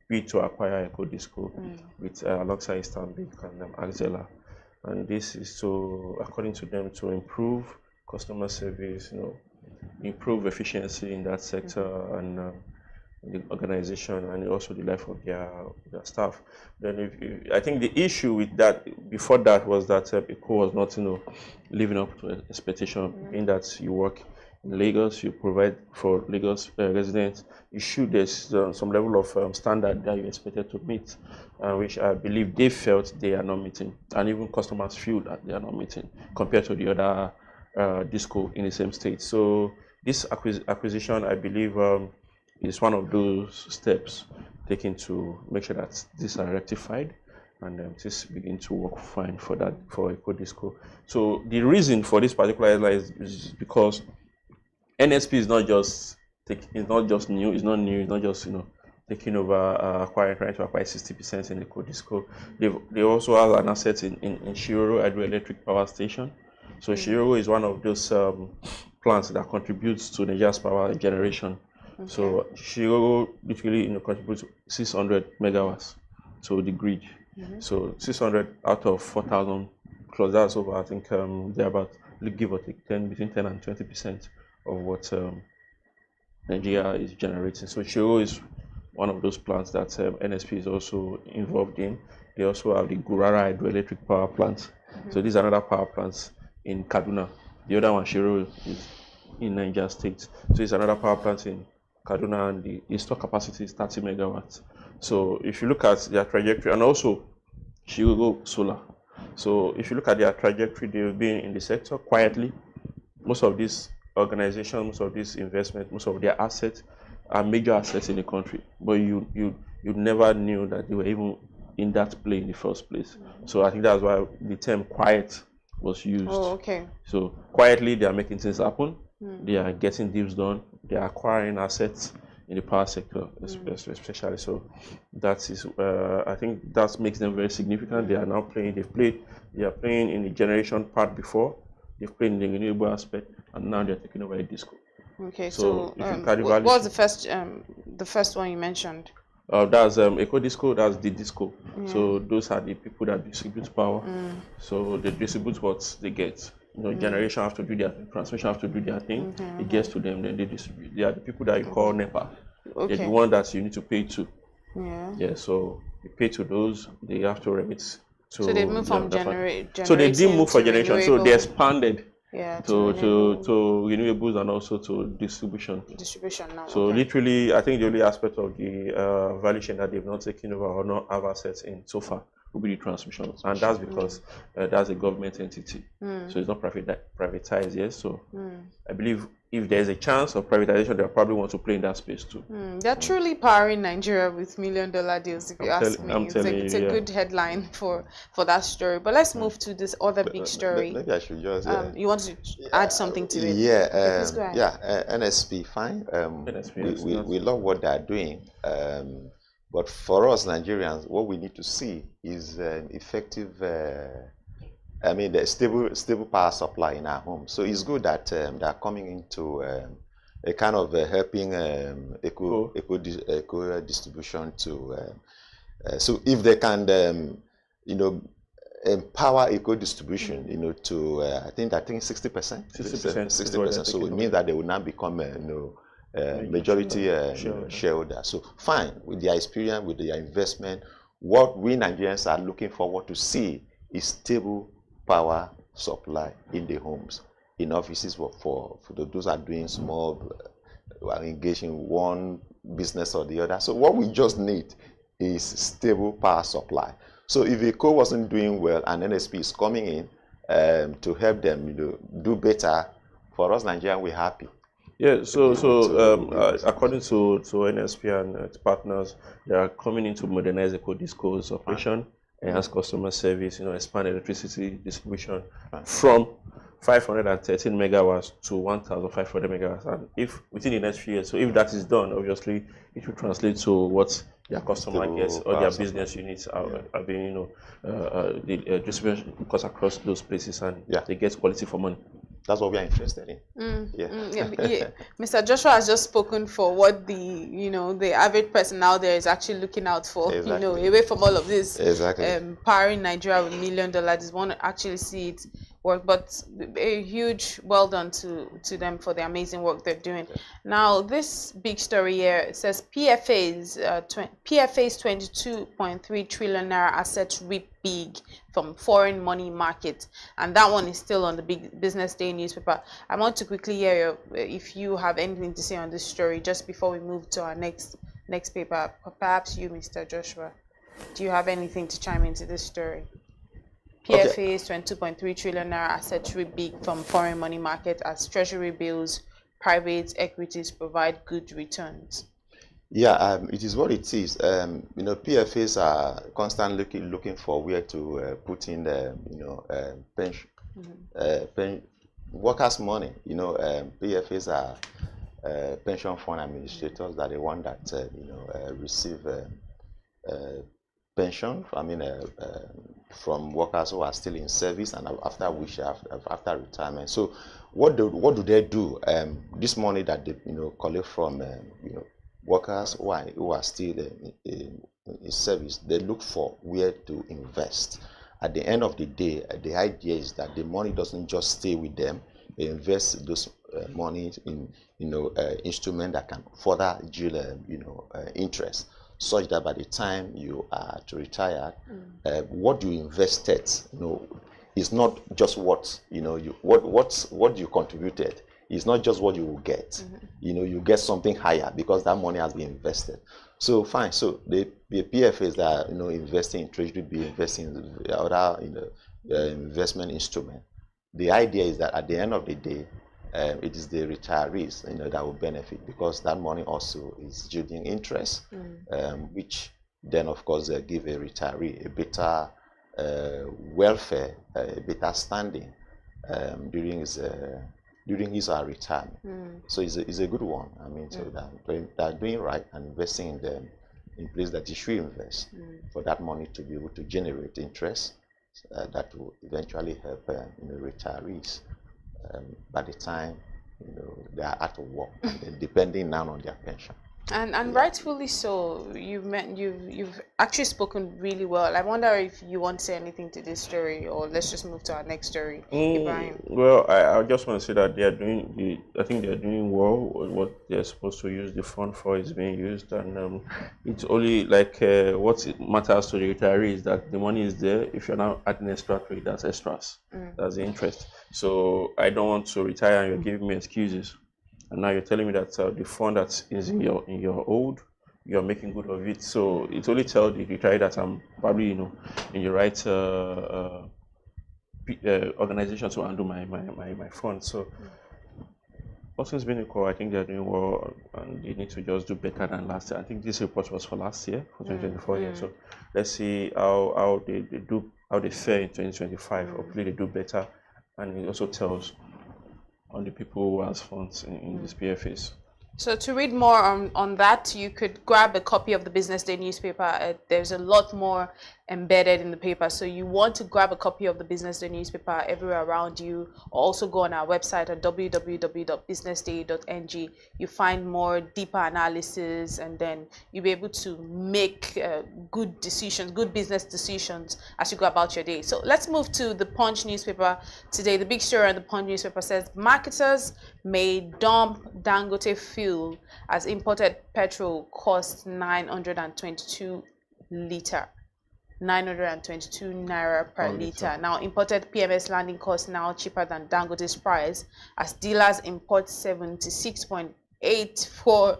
bid to acquire Eco Disco with alongside Stanbic and Axela. And this is to, according to them, to improve customer service, improve efficiency in that sector and the organization, and also the life of their staff. Then I think the issue with that before that was that Eco was not living up to expectation. In that you work in Lagos, you provide for Lagos residents, there's some level of standard that you're expected to meet, which I believe they felt they are not meeting, and even customers feel that they are not meeting compared to the other disco in the same state. So this acquisition, I believe, is one of those steps taken to make sure that these are rectified and this begin to work fine for Eco Disco. So the reason for this particular headline is because NSP is not just new. It's not just taking over trying to acquire 60% in Eco Disco. They also have an asset in Shiroro hydroelectric power station. So Shiroro is one of those plants that contributes to Nigeria's power generation. Okay. So Shiro literally contributes 600 megawatts to the grid. So 600 out of 4,000 plus, that's over, I think they're about, give or take, between 10 and 20% of what Nigeria is generating. So Shiro is one of those plants that NSP is also involved in. They also have the Gurara hydroelectric power plant. So these are another power plants in Kaduna. The other one, Shiro, is in Niger State. So it's another power plant in Kaduna, and the installed capacity is 30 megawatts. So if you look at their trajectory, and also Shiro Solar. So if you look at their trajectory, they've been in the sector quietly. Most of these organizations, most of these investments, most of their assets are major assets in the country. But you never knew that they were even in that play in the first place. So I think that's why the term quiet was used. Oh, okay. So quietly they are making things happen. They are getting deals done. They are acquiring assets in the power sector, especially. So that is, I think that makes them very significant. They are now playing. They are playing in the generation part before. They've played in the renewable aspect, and now they're taking over a disco. Okay, so what was the first one you mentioned? That's Eco Disco, that's the disco. So those are the people that distribute power. So they distribute what they get. Generation have to do their thing, transmission have to do their thing. It gets to them, then they distribute. They are the people that you call NEPA. Okay. They're the one that you need to pay to. Yeah. So you pay to those, they have to remit to. So they moved from generating. So they didn't move for generation, so they expanded. Yeah, to renewables and also to distribution. Distribution now. So literally, I think the only aspect of the value chain that they've not taken over or not have assets in so far will be the transmission, and that's because that's a government entity. So it's not privatized yet. So I believe if there's a chance of privatization, they'll probably want to play in that space too. They're truly powering Nigeria with $1 million deals, if you ask me. It's a good headline for that story. But let's move to this other big story. Maybe I should just... you want to add something to it? Yeah, please go ahead. NSP, fine. NSP, we love what they're doing. But for us Nigerians, what we need to see is effective... the stable power supply in our homes. So it's good that they're coming into a kind of helping eco distribution to. So if they can, empower eco distribution, to I think 60%. 60%. So it means that they will now become majority shareholder. So fine, with their experience, with their investment, what we Nigerians are looking forward to see is stable power supply in the homes, in offices for those who are doing small, are engaged in one business or the other. So what we just need is stable power supply. So if ECO wasn't doing well and NSP is coming in to help them do better, for us Nigerians, we're happy. Yeah, so according to NSP and its partners, they are coming in to modernize ECO Disco's operation, enhance customer service, expand electricity distribution from 513 megawatts to 1,500 megawatts. And if within the next few years, so if that is done, obviously it will translate to what their customer gets or their business units are being, the distribution costs across those places, and they get quality for money. That's what we are interested in. Mr. Joshua has just spoken for what the average person out there is actually looking out for. Exactly. Away from all of this. Exactly. Powering Nigeria with $1 million, is want to actually see it work. But a huge well done to them for the amazing work they're doing. Now, this big story here, it says PFA's 22.3 trillion naira assets reap big from foreign money market, and that one is still on the big Business Day newspaper. I want to quickly hear if you have anything to say on this story just before we move to our next paper. Perhaps you, Mr. Joshua, do you have anything to chime into this story? PFA's 22.3 trillion naira assets reap big from foreign money market as treasury bills, private equities provide good returns. Yeah, it is what it is. PFAs are constantly looking for where to put in pension, workers' money. PFAs are pension fund administrators that are the one that receive pension. I mean, from workers who are still in service and after retirement. So, what do they do? This money that they collect from workers who are still in service, they look for where to invest. At the end of the day, the idea is that the money doesn't just stay with them. They invest those money in instrument that can further yield interest, such that by the time you are to retire, what you invested, is not just what what you contributed. It's not just what you will get. You get something higher because that money has been invested. So fine. So the PFAs that investing in treasury, be investing in other investment instrument. The idea is that at the end of the day, it is the retirees that will benefit, because that money also is yielding interest, which then of course give a retiree a better welfare, a better standing during his or her retirement. So it's a good one. I mean, so they're doing right and investing in them in place that you should invest for that money to be able to generate interest that will eventually help retirees by the time they are out of work, depending now on their pension. And rightfully so. You've actually spoken really well. I wonder if you want to say anything to this story, or let's just move to our next story. Ibrahim. Well, I just want to say that I think they are doing well. What they're supposed to use the fund for is being used, and it's only like what matters to the retiree is that the money is there. If you're now adding extra to it, that's extras. That's the interest. So I don't want to retire and you're giving me excuses. And now you're telling me that the fund that is in your old, you're making good of it. So it only tells the retiree that I'm probably in the right organization to handle my fund. So also, been equal. I think they're doing well, and they need to just do better than last year. I think this report was for last year, for 2024 year. So let's see how they fare in 2025. Hopefully they do better, and it also tells on the people who has funds in these PFAs. So to read more on that, you could grab a copy of the Business Day newspaper. There's a lot more embedded in the paper. So you want to grab a copy of the Business Day newspaper everywhere around you, or also go on our website at www.businessday.ng. You find more deeper analysis, and then you'll be able to make good decisions, good business decisions as you go about your day. So let's move to the Punch newspaper today. The big story on the Punch newspaper says marketers may dump Dangote fuel as imported petrol costs 922 liter. 922 naira per liter. Now, imported PMS landing costs now cheaper than Dangote's price, as dealers import 76.84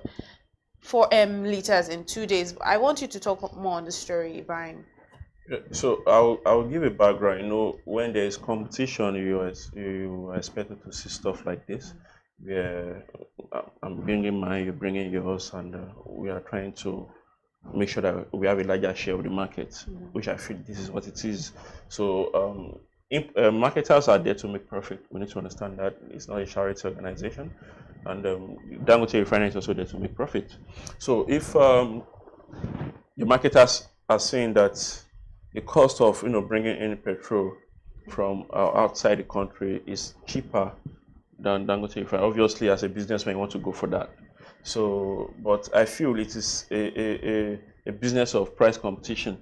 liters in 2 days. I want you to talk more on the story, Ibrahim. So I'll give a background. When there is competition, you are expected to see stuff like this, where I'm bringing mine, you're bringing yours, and we are trying to make sure that we have a larger share of the market, which I feel this is what it is. So marketers are there to make profit. We need to understand that it's not a charity organization, and Dangote Refinery is also there to make profit. So if the marketers are saying that the cost of bringing in petrol from outside the country is cheaper than Dangote Refinery, obviously as a businessman you want to go for that. So, but I feel it is a business of price competition.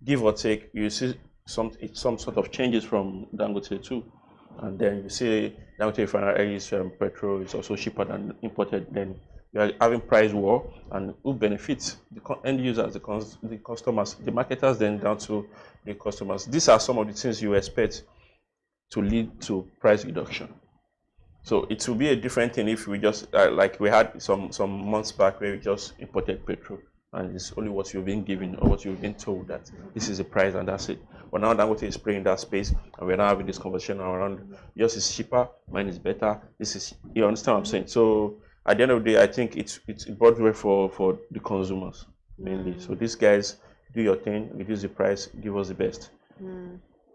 Give or take, you see some sort of changes from Dangote too, and then you see Dangote Refinery's petrol is also cheaper than imported. Then you are having price war, and who benefits? The end users, the customers, the marketers, then down to the customers. These are some of the things you expect to lead to price reduction. So it will be a different thing if we just, like we had some months back where we just imported petrol, and it's only what you've been given or what you've been told that this is the price and that's it. But now Dangote is playing that space, and we're now having this conversation around yours is cheaper, mine is better. You understand what I'm saying? So at the end of the day, I think it's brought way for the consumers mainly. So these guys, do your thing, reduce the price, give us the best.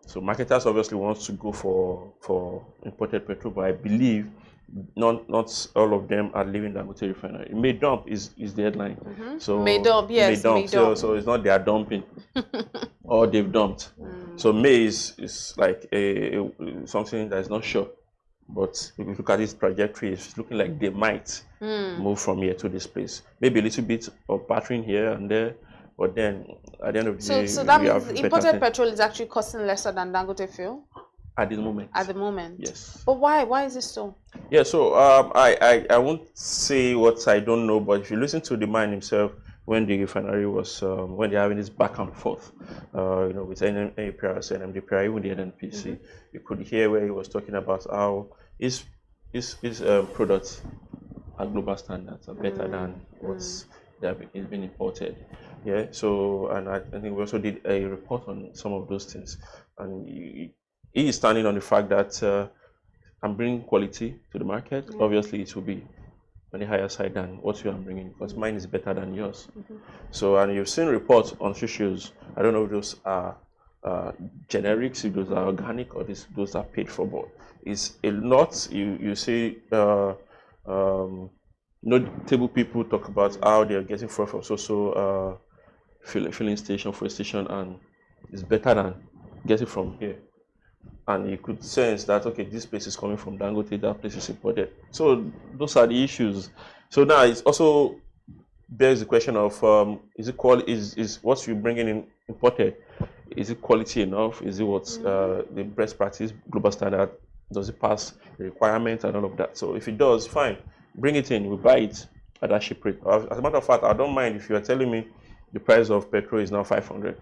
So marketers obviously want to go for imported petrol, but I believe not all of them are leaving Dangote refinery. May dump is the headline. So May dump, yes, may dump. So it's not they are dumping or they've dumped. So May is like a something that is not sure. But if you look at this trajectory, it's looking like they might move from here to this place. Maybe a little bit of battering here and there, but then at the end of the day, so that means imported petrol is actually costing lesser than Dangote fuel? At the moment. At the moment? Yes. But why? Why is it so? Yeah, so I won't say what I don't know, but if you listen to the man himself, when the refinery was, when they're having this back and forth, with NPRS and MDPR, even the NNPC, you could hear where he was talking about how his products at global standards are better than what's been imported. Yeah, so, and I think we also did a report on some of those things. And he is standing on the fact that I'm bringing quality to the market. Obviously, it will be on the higher side than what you are bringing, because mine is better than yours. So, and you've seen reports on issues. I don't know if those are generics, if those are organic, or those are paid for. But it's a lot. You see, notable people talk about how they are getting fuel from filling station, fuel station, and it's better than getting from here. And you could sense that, okay, this place is coming from Dangote, that place is imported. So those are the issues. So now it's also bears the question of is it is what you bringing in imported, is it quality enough? Is it what's the best practice, global standard? Does it pass the requirements and all of that? So if it does, fine, bring it in, we buy it at that cheap rate. As a matter of fact, I don't mind if you are telling me the price of petrol is now 500.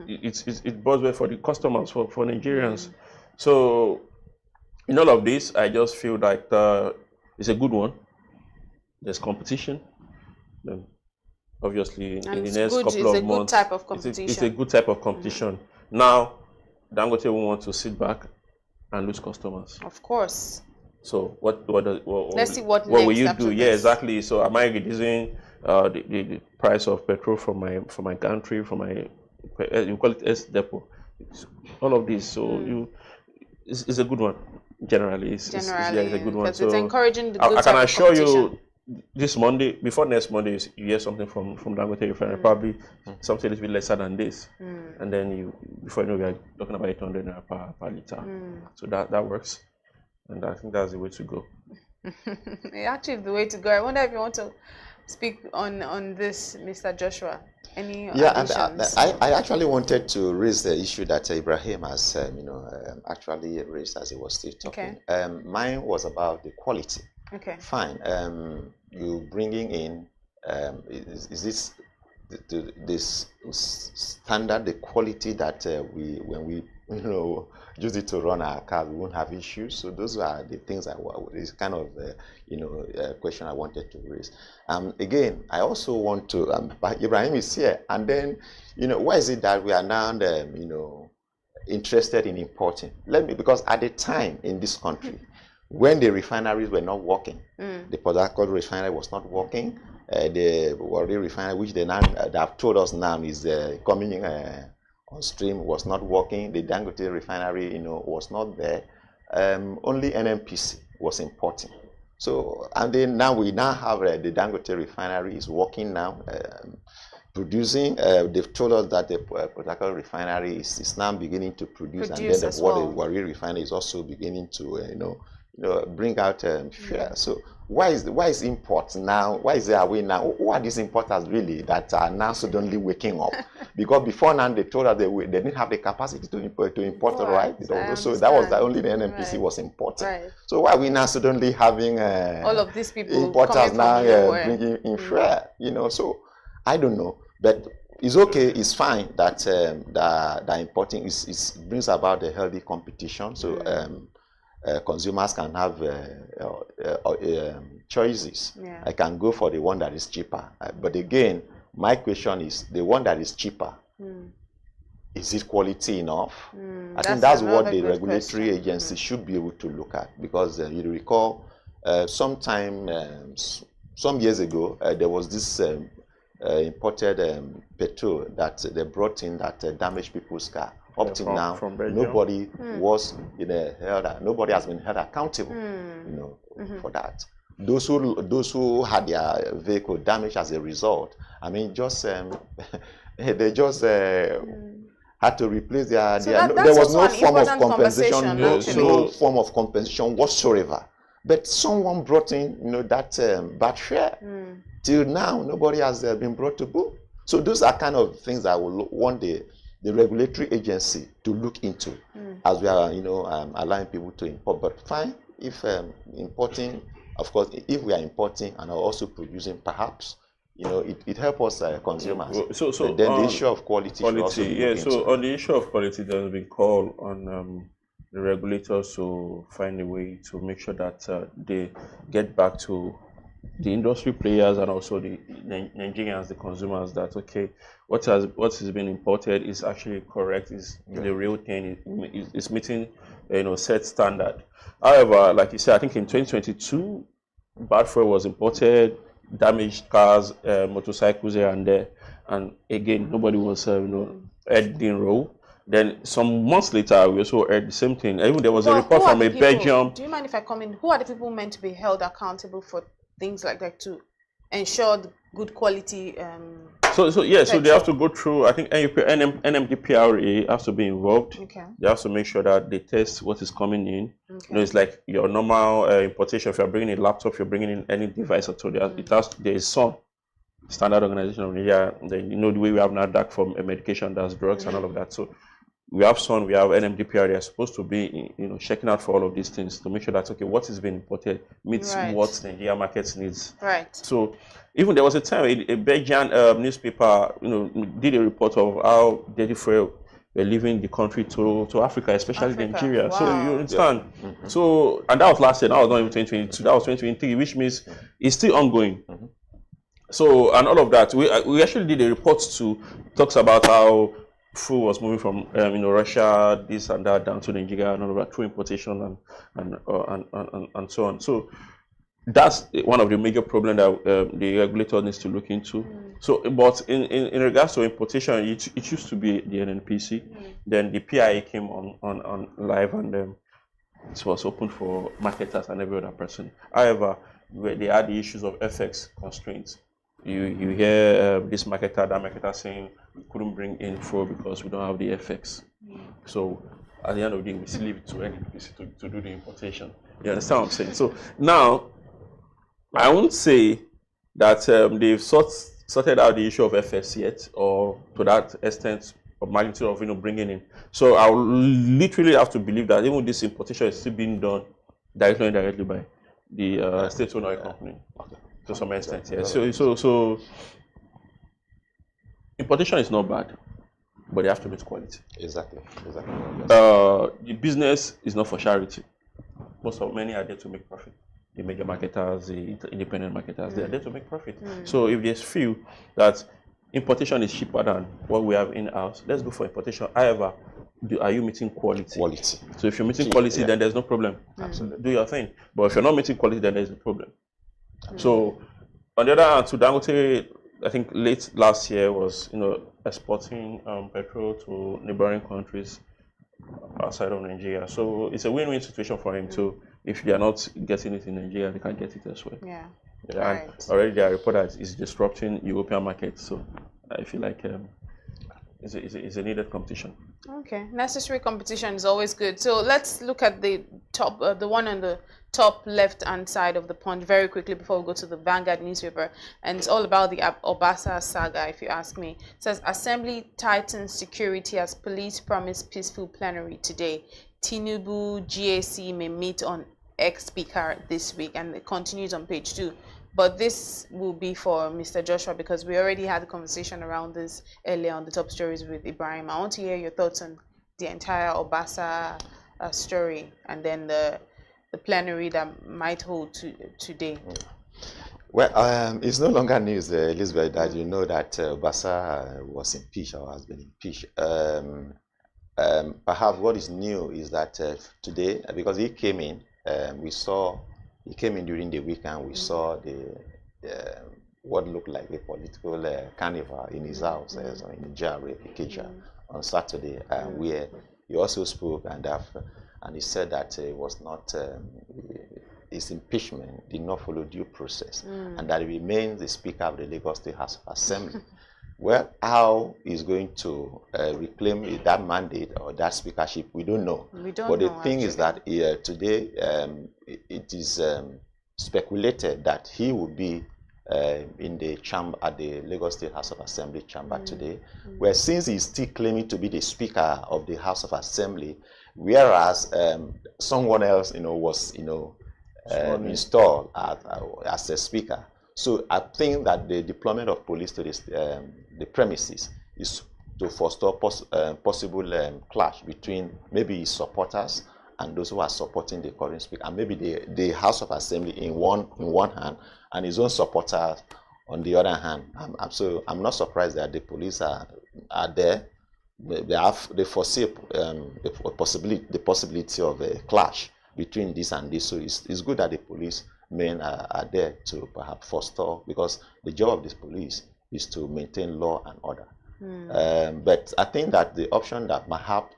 It bodes well for the customers, for Nigerians. So in all of this, I just feel like it's a good one. There's competition. Obviously, in the next couple of months, it's a good type of competition. Now, Dangote will want to sit back and lose customers. Of course. So let's see what will you do? Yeah, exactly. So am I reducing the price of petrol for my country, for my, you call it S depot, all of this. So it's a good one. Generally, it's a good one. So it's encouraging the good I can assure you, this Monday, before next Monday, you hear something from Dangote refinery, probably something a little bit lesser than this, and then before you know, we are talking about 800 naira per liter. So that works, and I think that's the way to go. Actually, the way to go. I wonder if you want to speak on this, Mr. Joshua. Any additions? I actually wanted to raise the issue that Ibrahim has actually raised as he was still talking. Okay. Mine was about the quality. Okay. Fine. You bringing in is this standard, the quality that when we use it to run our car, we won't have issues. So those are the things is kind of question I wanted to raise. Again, I also want to Ibrahim is here, and then why is it that we are now interested in importing? Because at the time in this country, when the refineries were not working, the Port Harcourt refinery was not working. The Warri refinery, which they have told us now is coming on stream, was not working. The Dangote refinery, was not there. Only NNPC was importing. So, and then now we have the Dangote refinery is working now, producing. They've told us that the Port Harcourt refinery is now beginning to produce, and then the Warri refinery is also beginning to, bring out fuel. So why is imports now? Why is there now? Who are these importers really that are now suddenly waking up? Because before now they told us they didn't have the capacity to import, right? So that was only the NNPC was importing. Right. So why are we now suddenly having all of these people importers now bringing in fuel? So I don't know, but it's okay. It's fine that that importing brings about a healthy competition. So. Consumers can have choices. Yeah. I can go for the one that is cheaper. But again, my question is, the one that is cheaper, is it quality enough? I think that's what the regulatory agency should be able to look at. Because you recall, some years ago, there was this imported petrol that they brought in that damaged people's car. up till now, nobody was nobody has been held accountable, for that. Those who had their vehicle damaged as a result, I mean, just they just had to replace their. There was no form of compensation, no form of compensation whatsoever. But someone brought in, that bad share. Till now, nobody has been brought to book. So those are kind of things that will want the regulatory agency to look into, as we are, allowing people to import. But fine, if importing, of course, if we are importing and are also producing, perhaps, it helps us consumers. So but then the issue of quality should also be looked into. So on the issue of quality, there has been call on the regulators to find a way to make sure that they get back to the industry players and also the Nigerians, the consumers, that okay, what has been imported is actually correct, is the real thing, is meeting set standard. However, like you said, I think in 2022, bad fuel was imported, damaged cars, motorcycles here and there, and again nobody was held in row. Then some months later, we also heard the same thing. Even there was a report from a Belgium. Do you mind if I come in? Who are the people meant to be held accountable for things like that to ensure the good quality? So they have to go through. I think NMDPRA has to be involved. Okay. They have to make sure that they test what is coming in. Okay. It's like your normal importation. If you're bringing a laptop, if you're bringing in any device at all, there is some standard organization of Nigeria. The way we have NADAC for medication, that's drugs and all of that. So we have SON, we have NMDPR. They are supposed to be, checking out for all of these things to make sure that what is being imported meets what Nigeria markets needs. Right. So even there was a time a Belgian newspaper, did a report of how dirty fuel were leaving the country to Africa, especially Nigeria. Wow. So you understand. Yeah. So and that was last year. That was not even 2022. That was 2023, which means it's still ongoing. So and all of that, we actually did a report talks about how food was moving from Russia, this and that, down to Nigeria and all of that through importation and so on. So that's one of the major problems that the regulator needs to look into. So, but in regards to importation, it used to be the NNPC. Then the PIA came on live, and it was open for marketers and every other person. However, they had the issues of FX constraints. You hear this marketer, that marketer saying we couldn't bring in fuel because we don't have the FX. So at the end of the day, we still leave it to NNPC to do the importation. You understand what I'm saying? So now, I won't say that they've sorted out the issue of FX yet, or to that extent of magnitude of bringing in. So I will literally have to believe that even this importation is still being done directly or indirectly by the state-owned oil company. Okay. To some extent, yes. So importation is not bad, but they have to meet quality. Exactly. The business is not for charity. Many are there to make profit. The major marketers, the independent marketers, they are there to make profit. So if they feel that importation is cheaper than what we have in-house, let's go for importation. However, are you meeting quality? So if you're meeting quality, then there's no problem. Absolutely. Do your thing. But if you're not meeting quality, then there's a problem. So, on the other hand, to Dangote, I think late last year was, exporting petrol to neighboring countries outside of Nigeria. So it's a win-win situation for him too. If they are not getting it in Nigeria, they can get it elsewhere. Yeah. And already there are reports that it's disrupting European markets. So I feel like it's a needed competition. Okay, necessary competition is always good. So let's look at the top, the one on the top left-hand side of the Punch very quickly before we go to the Vanguard newspaper. And it's all about the Obasa saga, if you ask me. It says, Assembly tightens security as police promise peaceful plenary today. Tinubu GAC may meet on X-Speaker this week, and it continues on page 2. But this will be for Mr. Joshua, because we already had a conversation around this earlier on the top stories with Ibrahim. I want to hear your thoughts on the entire Obasa story, and then the plenary that might hold today. Well, it's no longer news, Elizabeth, that you know that Obasa was impeached or has been impeached. Perhaps what is new is that today, because he came in, he came in during the weekend. We saw what looked like a political carnival in his house, in Ikeja, on Saturday, where he also spoke and he said that it was not his impeachment did not follow due process, and that he remains the Speaker of the Lagos State House of Assembly. Well, how he's going to reclaim that mandate or that speakership, we don't know. But the thing is that today it is speculated that he will be in the chamber at the Lagos State House of Assembly chamber today, where since he's still claiming to be the Speaker of the House of Assembly, whereas someone else, was, installed as a Speaker. So I think that the deployment of police to the premises is to forestall possible clash between maybe his supporters and those who are supporting the current Speaker, and maybe the House of Assembly in one hand and his own supporters on the other hand. I'm not surprised that the police are there. They foresee the possibility of a clash between this and this. So it's good that the police men are there to perhaps forestall, because the job of the police is to maintain law and order. But I think that the option that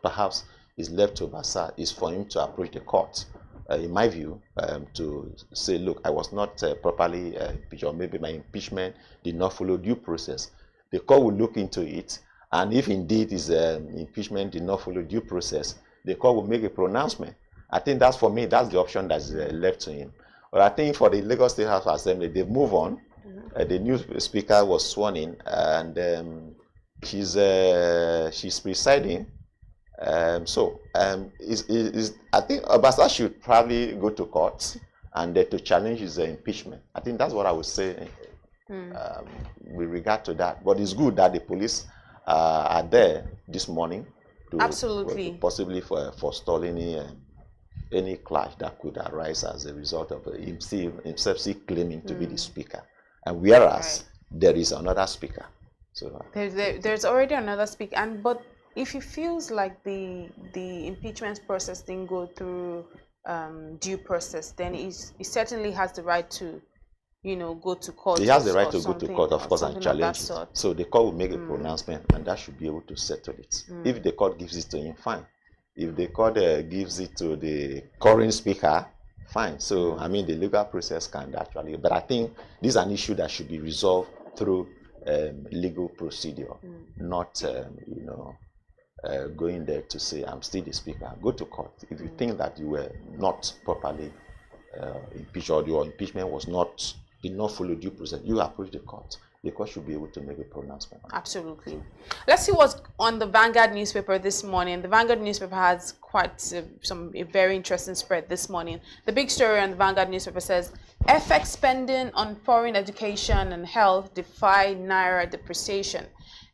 perhaps is left to Obasa is for him to approach the court, in my view, to say, look, I was not properly impeached, or maybe my impeachment did not follow due process. The court will look into it, and if indeed his impeachment did not follow due process, the court will make a pronouncement. I think that's, for me, that's the option that's left to him. But I think for the Lagos State House of Assembly, they move on. The new speaker was sworn in, and she's presiding. I think Obasa should probably go to court and to challenge his impeachment. I think that's what I would say with regard to that. But it's good that the police are there this morning to possibly forestall any clash that could arise as a result of himself claiming to be the Speaker, and whereas there is another Speaker. So there's already another Speaker, but if he feels like the impeachment process didn't go through due process, then he certainly has the right to, go to court. He has the right to go to court, of course, and challenge it. So the court will make a pronouncement, and that should be able to settle it. If the court gives it to him, fine. If the court gives it to the current Speaker, fine. So, I mean, the legal process can actually, but I think this is an issue that should be resolved through legal procedure, not, going there to say, I'm still the Speaker. Go to court. If you think that you were not properly impeached, or your impeachment did not follow due process, you approach the court. The court should be able to make a pronouncement. Absolutely. Let's see what's on the Vanguard newspaper this morning. The Vanguard newspaper has quite a very interesting spread this morning. The big story on the Vanguard newspaper says, FX spending on foreign education and health defy Naira depreciation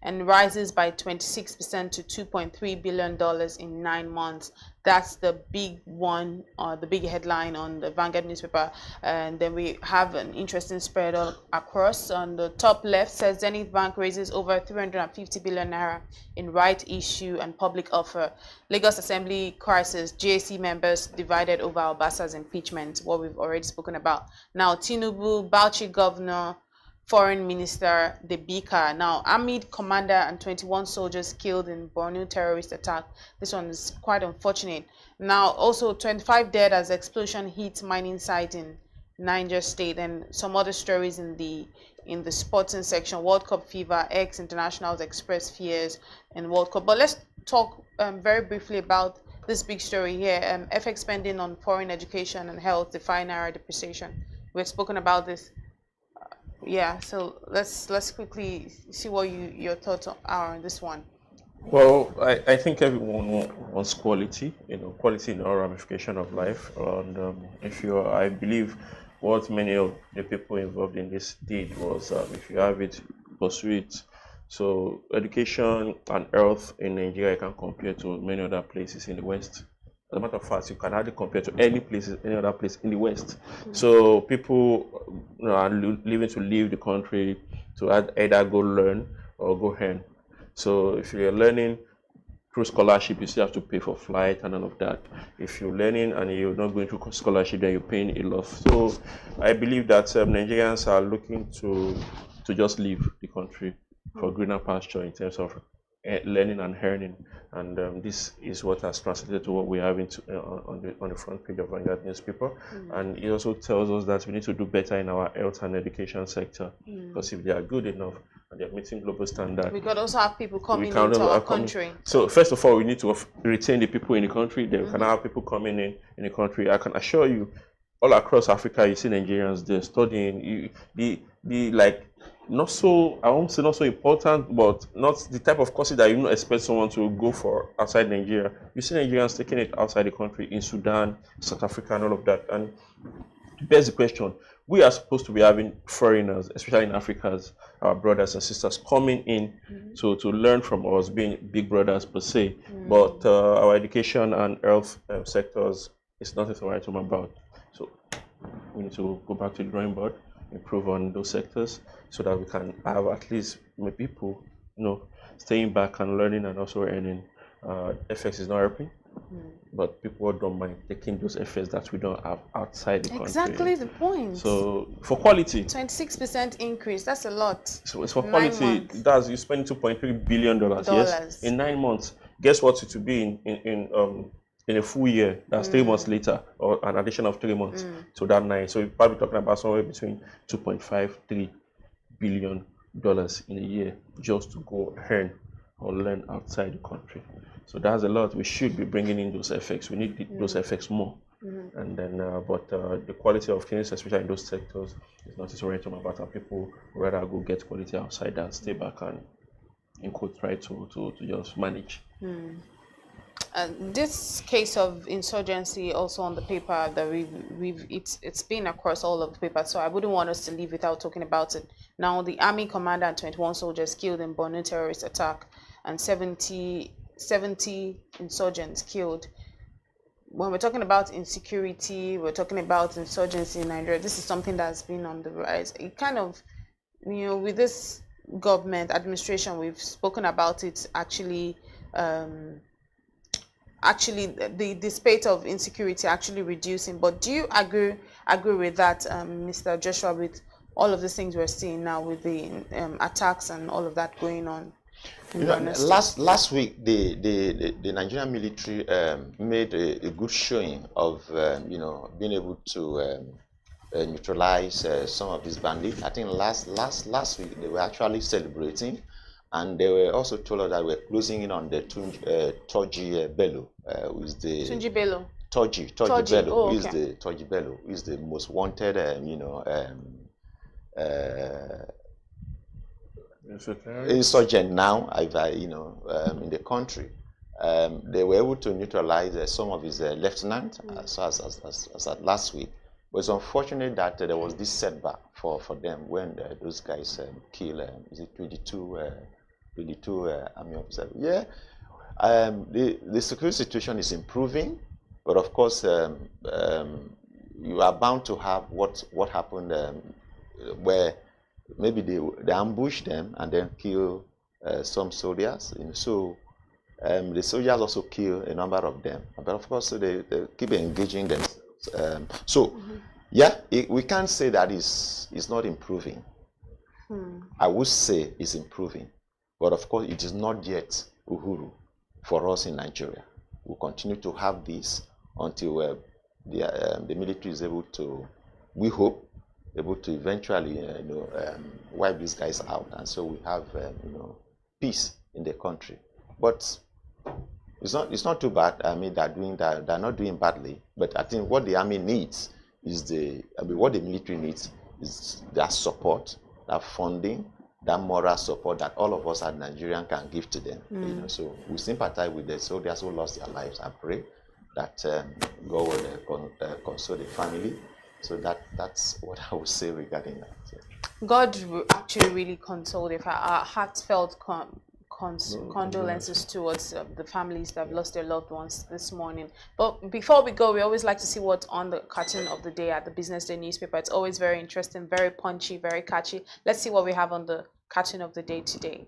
and rises by 26% to $2.3 billion in 9 months. That's the big one, the big headline on the Vanguard newspaper. And then we have an interesting spread all across. On the top left says Zenith Bank raises over 350 billion naira in right issue and public offer. Lagos Assembly crisis, JAC members divided over Obasa's impeachment, what we've already spoken about. Now, Tinubu, Bauchi governor, Foreign Minister Debika. Now, Amid commander and 21 soldiers killed in Borno terrorist attack. This one is quite unfortunate. Now, also 25 dead as explosion hit mining site in Niger State, and some other stories in the sporting section. World Cup fever, ex-internationals express fears in World Cup. But let's talk very briefly about this big story here. FX spending on foreign education and health defy Naira depreciation. We've spoken about this. Yeah, so let's quickly see what your thoughts are on this one. Well, I think everyone wants quality, quality in all ramification of life. And I believe what many of the people involved in this did was, if you have it, pursue it. So education and health in Nigeria can compare to many other places in the West. As a matter of fact, you can hardly compare to any other place in the West. So people are living to leave the country to either go learn or go earn. So if you're learning through scholarship, you still have to pay for flight and all of that. If you're learning and you're not going through scholarship, then you're paying a lot. So I believe that Nigerians are looking to just leave the country for greener pasture in terms of learning and earning. And this is what has translated to what we have on the front page of Vanguard newspaper. And it also tells us that we need to do better in our health and education sector, because if they are good enough and they're meeting global standards, we could also have people coming into our country. So first of all, we need to retain the people in the country. Then we can have people coming in the country. I can assure you, all across Africa, you see Nigerians there studying. The like, not so, I won't say not so important, but not the type of courses that you don't expect someone to go for outside Nigeria. You see Nigerians taking it outside the country, in Sudan, South Africa, and all of that. And it begs the question, we are supposed to be having foreigners, especially in Africa, our brothers and sisters, coming in to learn from us, being big brothers per se. But our education and health sectors is nothing to write home about. So we need to go back to the drawing board, improve on those sectors, so that we can have at least people, staying back and learning and also earning. FX is not helping, but people don't mind taking those effects that we don't have outside the country. Exactly the point. So for quality, 26% increase, that's a lot. So it's for quality. That's, you spend $2.3 billion, yes, in 9 months. Guess what it will be in a full year? That's 3 months later, or an addition of 3 months to that 9. So you're probably talking about somewhere between $2.53 billion in a year just to go earn or learn outside the country. So that's a lot. We should be bringing in those effects. We need those effects more. And then, but the quality of clinics, especially in those sectors, is not so right about our people rather go get quality outside than stay back and, in quote, try to just manage. This case of insurgency also on the paper that it's been across all of the papers, so I wouldn't want us to leave without talking about it. Now, the army commander and 21 soldiers killed in Borno terrorist attack, and 70 insurgents killed. When we're talking about insecurity, we're talking about insurgency in Nigeria, this is something that's been on the rise. It kind of, with this government administration, we've spoken about it actually the spate of insecurity actually reducing. But do you agree with that, Mr. Joshua, with all of these things we're seeing now with the attacks and all of that going on? Last week, the Nigerian military made a good showing of being able to neutralize some of these bandits. I think last week they were actually celebrating, and they were also told us that we're closing in on the Toji Bello, who is the Tunji Bello. Toji Bello, who is the Toji Bello, who is the most wanted, insurgent now, in the country. They were able to neutralize some of his lieutenants as at last week. But it's unfortunate that there was this setback for them when those guys killed, is it 22 army officers? Yeah, the security situation is improving, but of course you are bound to have what happened where maybe they ambush them and then kill some soldiers. So the soldiers also kill a number of them. But of course, so they keep engaging themselves. Yeah, we can't say that it's not improving. I would say it's improving. But of course, it is not yet Uhuru for us in Nigeria. We'll continue to have this until the military is able to, we hope, able to eventually wipe these guys out, and so we have peace in the country. But it's not too bad. I mean, they're not doing badly. But I think what the army needs is what the military needs is that support, that funding, that moral support that all of us as Nigerians can give to them. So we sympathize with the soldiers who lost their lives. I pray that God will console the family. So that's what I would say regarding that. Yeah. God will actually really console our heartfelt condolences towards the families that have lost their loved ones this morning. But before we go, we always like to see what's on the cartoon of the day at the Business Day newspaper. It's always very interesting, very punchy, very catchy. Let's see what we have on the cartoon of the day today.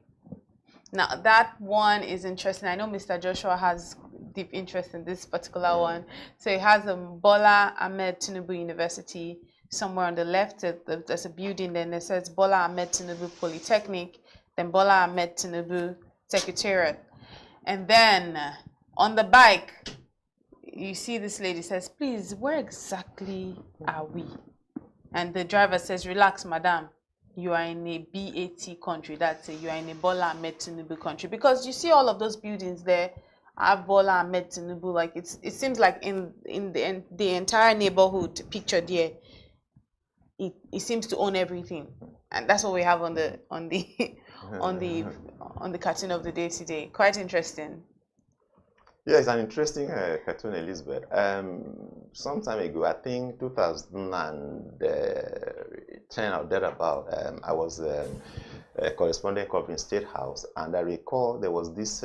Now, that one is interesting. I know Mr. Joshua has deep interest in this particular one. So it has Bola Ahmed Tinubu University. Somewhere on the left, there's a building, then it says Bola Ahmed Tinubu Polytechnic, then Bola Ahmed Tinubu Secretariat. And then on the bike, you see this lady says, please, where exactly are we? And the driver says, relax, madam. You are in a BAT country. That's it. You are in a Bola Ahmed Tinubu country. Because you see all of those buildings there have Bola Ahmed Tinubu. Like it seems like in the entire neighborhood pictured here, it seems to own everything. And that's what we have on the cartoon of the day today. Quite interesting. Yeah, it's an interesting cartoon, Elizabeth. Some time ago, I think 2010 or thereabout, I was a correspondent covering State House, and I recall there was this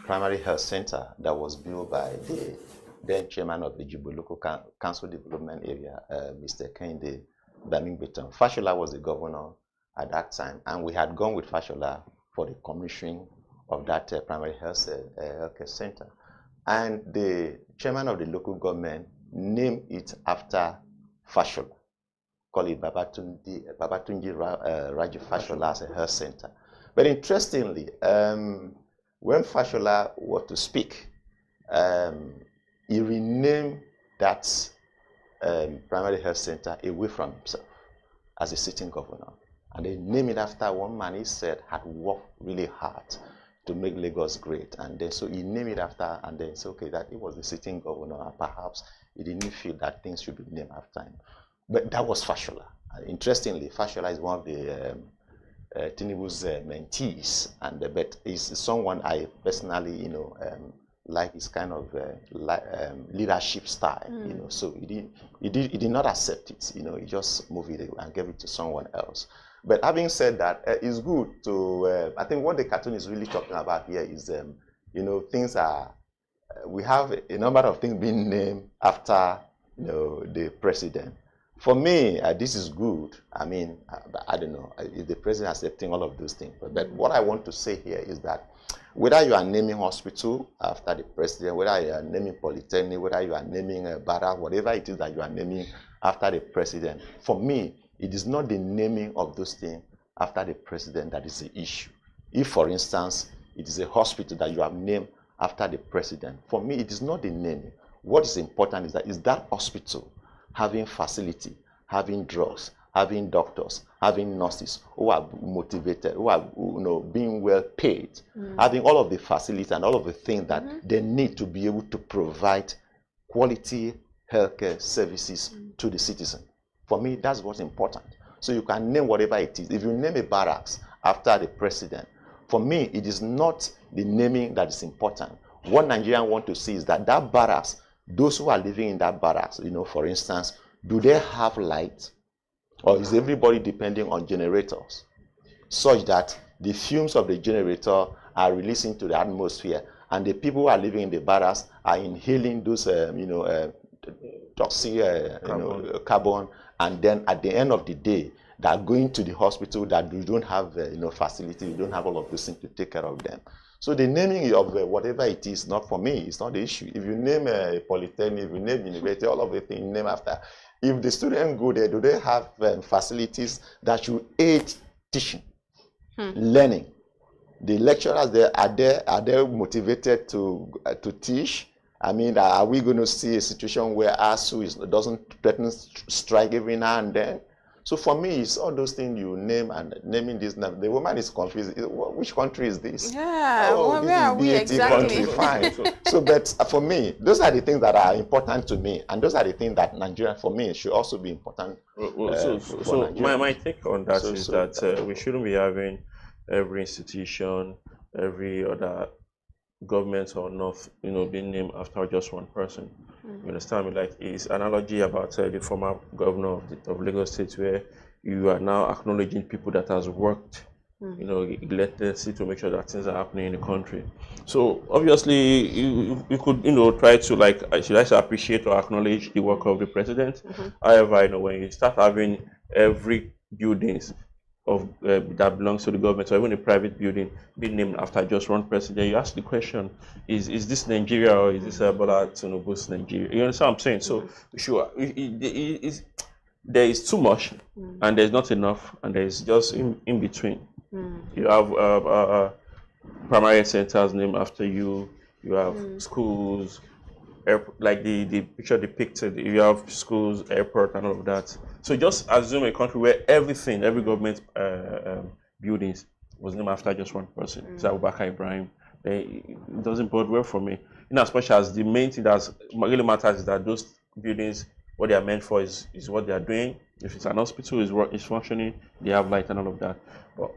primary health center that was built by the then chairman of the Jibo Local Council Development Area, Mr. Kende Bamingbeton. Fashola was the governor at that time, and we had gone with Fashola for the commissioning of that primary health care center. And the chairman of the local government named it after Fashola, call it Babatunji Raji Fashola as a health center. But interestingly, when Fashola was to speak, he renamed that primary health center away from himself as a sitting governor. And they named it after one man he said had worked really hard to make Lagos great. And then so he named it after, and then said, okay, that it was the sitting governor, and perhaps he didn't feel that things should be named after him. But that was Fashola. Interestingly, Fashola is one of the Tinubu's mentees, and but he's someone I personally, like his kind of leadership style, So he did not accept it, he just moved it and gave it to someone else. But having said that, it's good to, I think what the cartoon is really talking about here is, things are, we have a number of things being named after, the president. For me, this is good. I mean, I don't know if the president is accepting all of those things. But what I want to say here is that whether you are naming hospital after the president, whether you are naming polytechnic, whether you are naming a barrack, whatever it is that you are naming after the president, for me, it is not the naming of those things after the president that is the issue. If, for instance, it is a hospital that you have named after the president, for me, it is not the naming. What is important is that hospital having facility, having drugs, having doctors, having nurses who are motivated, who are being well paid, having all of the facilities and all of the things that they need to be able to provide quality healthcare services to the citizen. For me, that's what's important. So you can name whatever it is. If you name a barracks after the president, for me, it is not the naming that is important. What Nigerians want to see is that barracks, those who are living in that barracks, for instance, do they have light? Or is everybody depending on generators? Such that the fumes of the generator are released into the atmosphere, and the people who are living in the barracks are inhaling those, toxic carbon, and then at the end of the day, they are going to the hospital that you don't have facility, you don't have all of those things to take care of them. So the naming of whatever it is, not for me, it's not the issue. If you name a polytechnic, if you name university, all of the things name after. If the students go there, do they have facilities that should aid teaching, learning? The lecturers there, are they motivated to teach? I mean, are we going to see a situation where ASU doesn't threaten strike every now and then? So for me, it's all those things you name, and naming this name. The woman is confused. Which country is this? Yeah, where are we exactly? Country, fine. But for me, those are the things that are important to me, and those are the things that Nigeria, for me, should also be important. So my take on that is that we shouldn't be having every institution, every other government or not, being named after just one person. You understand me? Like, it's analogy about the former governor of Lagos State, where you are now acknowledging people that has worked, elected to make sure that things are happening in the country. So obviously, you could, try to, like, should I say, appreciate or acknowledge the work of the president. However, when you start having every buildings of that belongs to the government, or even a private building being named after just one president, you ask the question: Is this Nigeria, or is this Bola Tinubu's Nigeria? You understand what I'm saying? So sure, there is too much, and there's not enough, and there's just in between. You have primary centers named after you. You have schools, like the picture depicted. You have schools, airport, and all of that. So just assume a country where every government buildings was named after just one person. It's Abubakar Ibrahim. It doesn't bode well for me. In as much as the main thing that really matters is that those buildings, what they are meant for is what they are doing. If it's an hospital, is functioning, they have light and all of that. But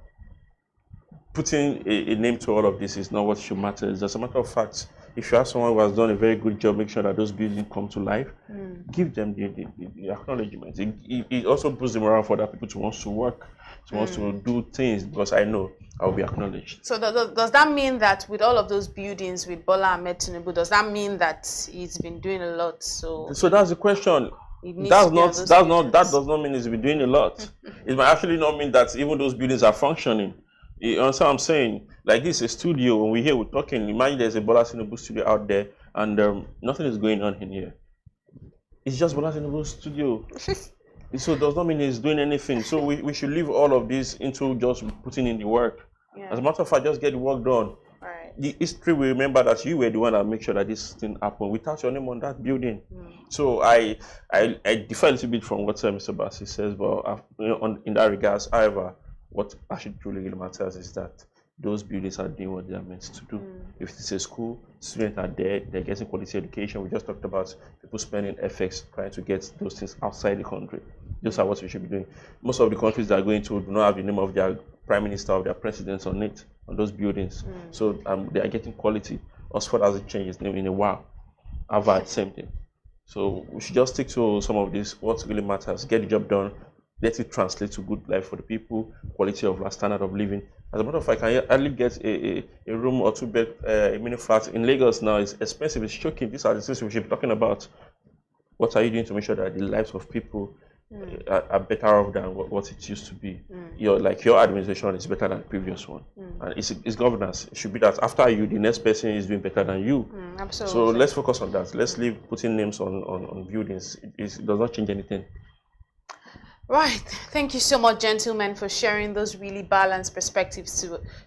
putting a name to all of this is not what should matter. It's just a matter of fact. If you have someone who has done a very good job, make sure that those buildings come to life. Give them the acknowledgement. It also boosts the morale for other people to want to work, to want to do things, because I know I will be acknowledged. So does that mean that with all of those buildings with Bola Ahmed Tinubu, does that mean that he's been doing a lot? So that's the question. That does not mean he's been doing a lot. It might actually not mean that even those buildings are functioning. You understand what I'm saying? Like, this is a studio. When we're talking, imagine there's a Bola Tinubu studio out there, and nothing is going on in here. It's just Bola Tinubu's studio. So it does not mean he's doing anything. So we should leave all of this into just putting in the work. Yeah. As a matter of fact, just get the work done. Right. The history will remember that you were the one that made sure that this thing happened without your name on that building. So I differ a little bit from what Mr. Bassi says, but in that regards, however, what actually truly matters is that those buildings are doing what they are meant to do. If it's a school, students are there, they're getting quality education. We just talked about people spending efforts trying to get those things outside the country. Those are what we should be doing. Most of the countries that are going to do not have the name of their prime minister or their president on it, on those buildings. So they are getting quality. Oxford hasn't changed its name in a while. Harvard, same thing. So we should just stick to some of this, what really matters, get the job done, let it translate to good life for the people, quality of life, standard of living. As a matter of fact, I can hardly get a room or 2-bed, a mini flat in Lagos now. It's expensive, it's shocking. These are the things we should be talking about. What are you doing to make sure that the lives of people are better off than what it used to be? Your administration is better than the previous one. And it's governance. It should be that after you, the next person is doing better than you. Absolutely. So let's focus on that. Let's leave putting names on buildings. It does not change anything. Right. Thank you so much, gentlemen, for sharing those really balanced perspectives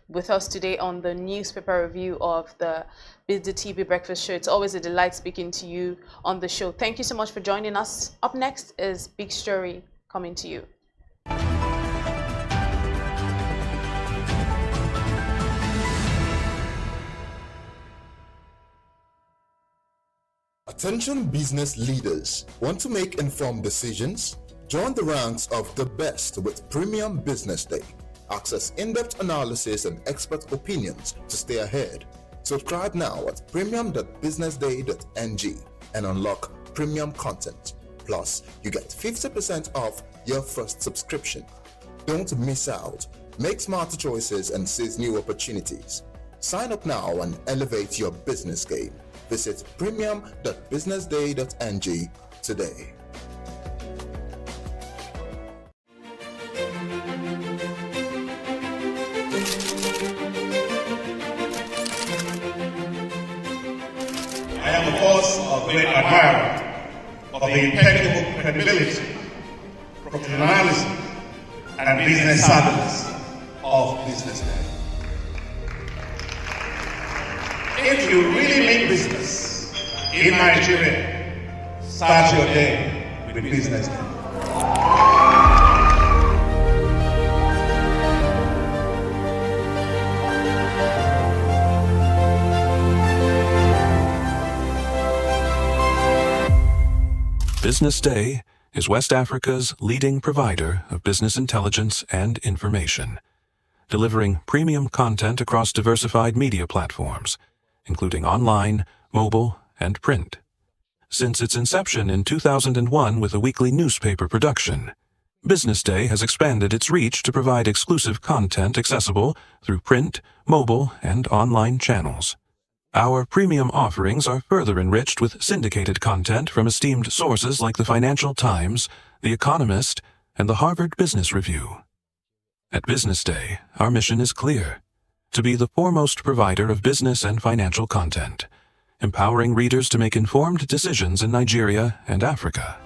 with us today on the newspaper review of the BusinessDay TV Breakfast Show. It's always a delight speaking to you on the show. Thank you so much for joining us. Up next is Big Story coming to you. Attention business leaders. Want to make informed decisions? Join the ranks of the best with Premium Business Day. Access in-depth analysis and expert opinions to stay ahead. Subscribe now at premium.businessday.ng and unlock premium content. Plus, you get 50% off your first subscription. Don't miss out. Make smarter choices and seize new opportunities. Sign up now and elevate your business game. Visit premium.businessday.ng today. I am, of course, a great admirer of the impeccable credibility, professionalism, and business savviness of BusinessDay. If you really mean business in Nigeria, start your day with BusinessDay. BusinessDay is West Africa's leading provider of business intelligence and information, delivering premium content across diversified media platforms, including online, mobile, and print. Since its inception in 2001 with a weekly newspaper production, BusinessDay has expanded its reach to provide exclusive content accessible through print, mobile, and online channels. Our premium offerings are further enriched with syndicated content from esteemed sources like the Financial Times, The Economist, and the Harvard Business Review. At BusinessDay, our mission is clear: to be the foremost provider of business and financial content, empowering readers to make informed decisions in Nigeria and Africa.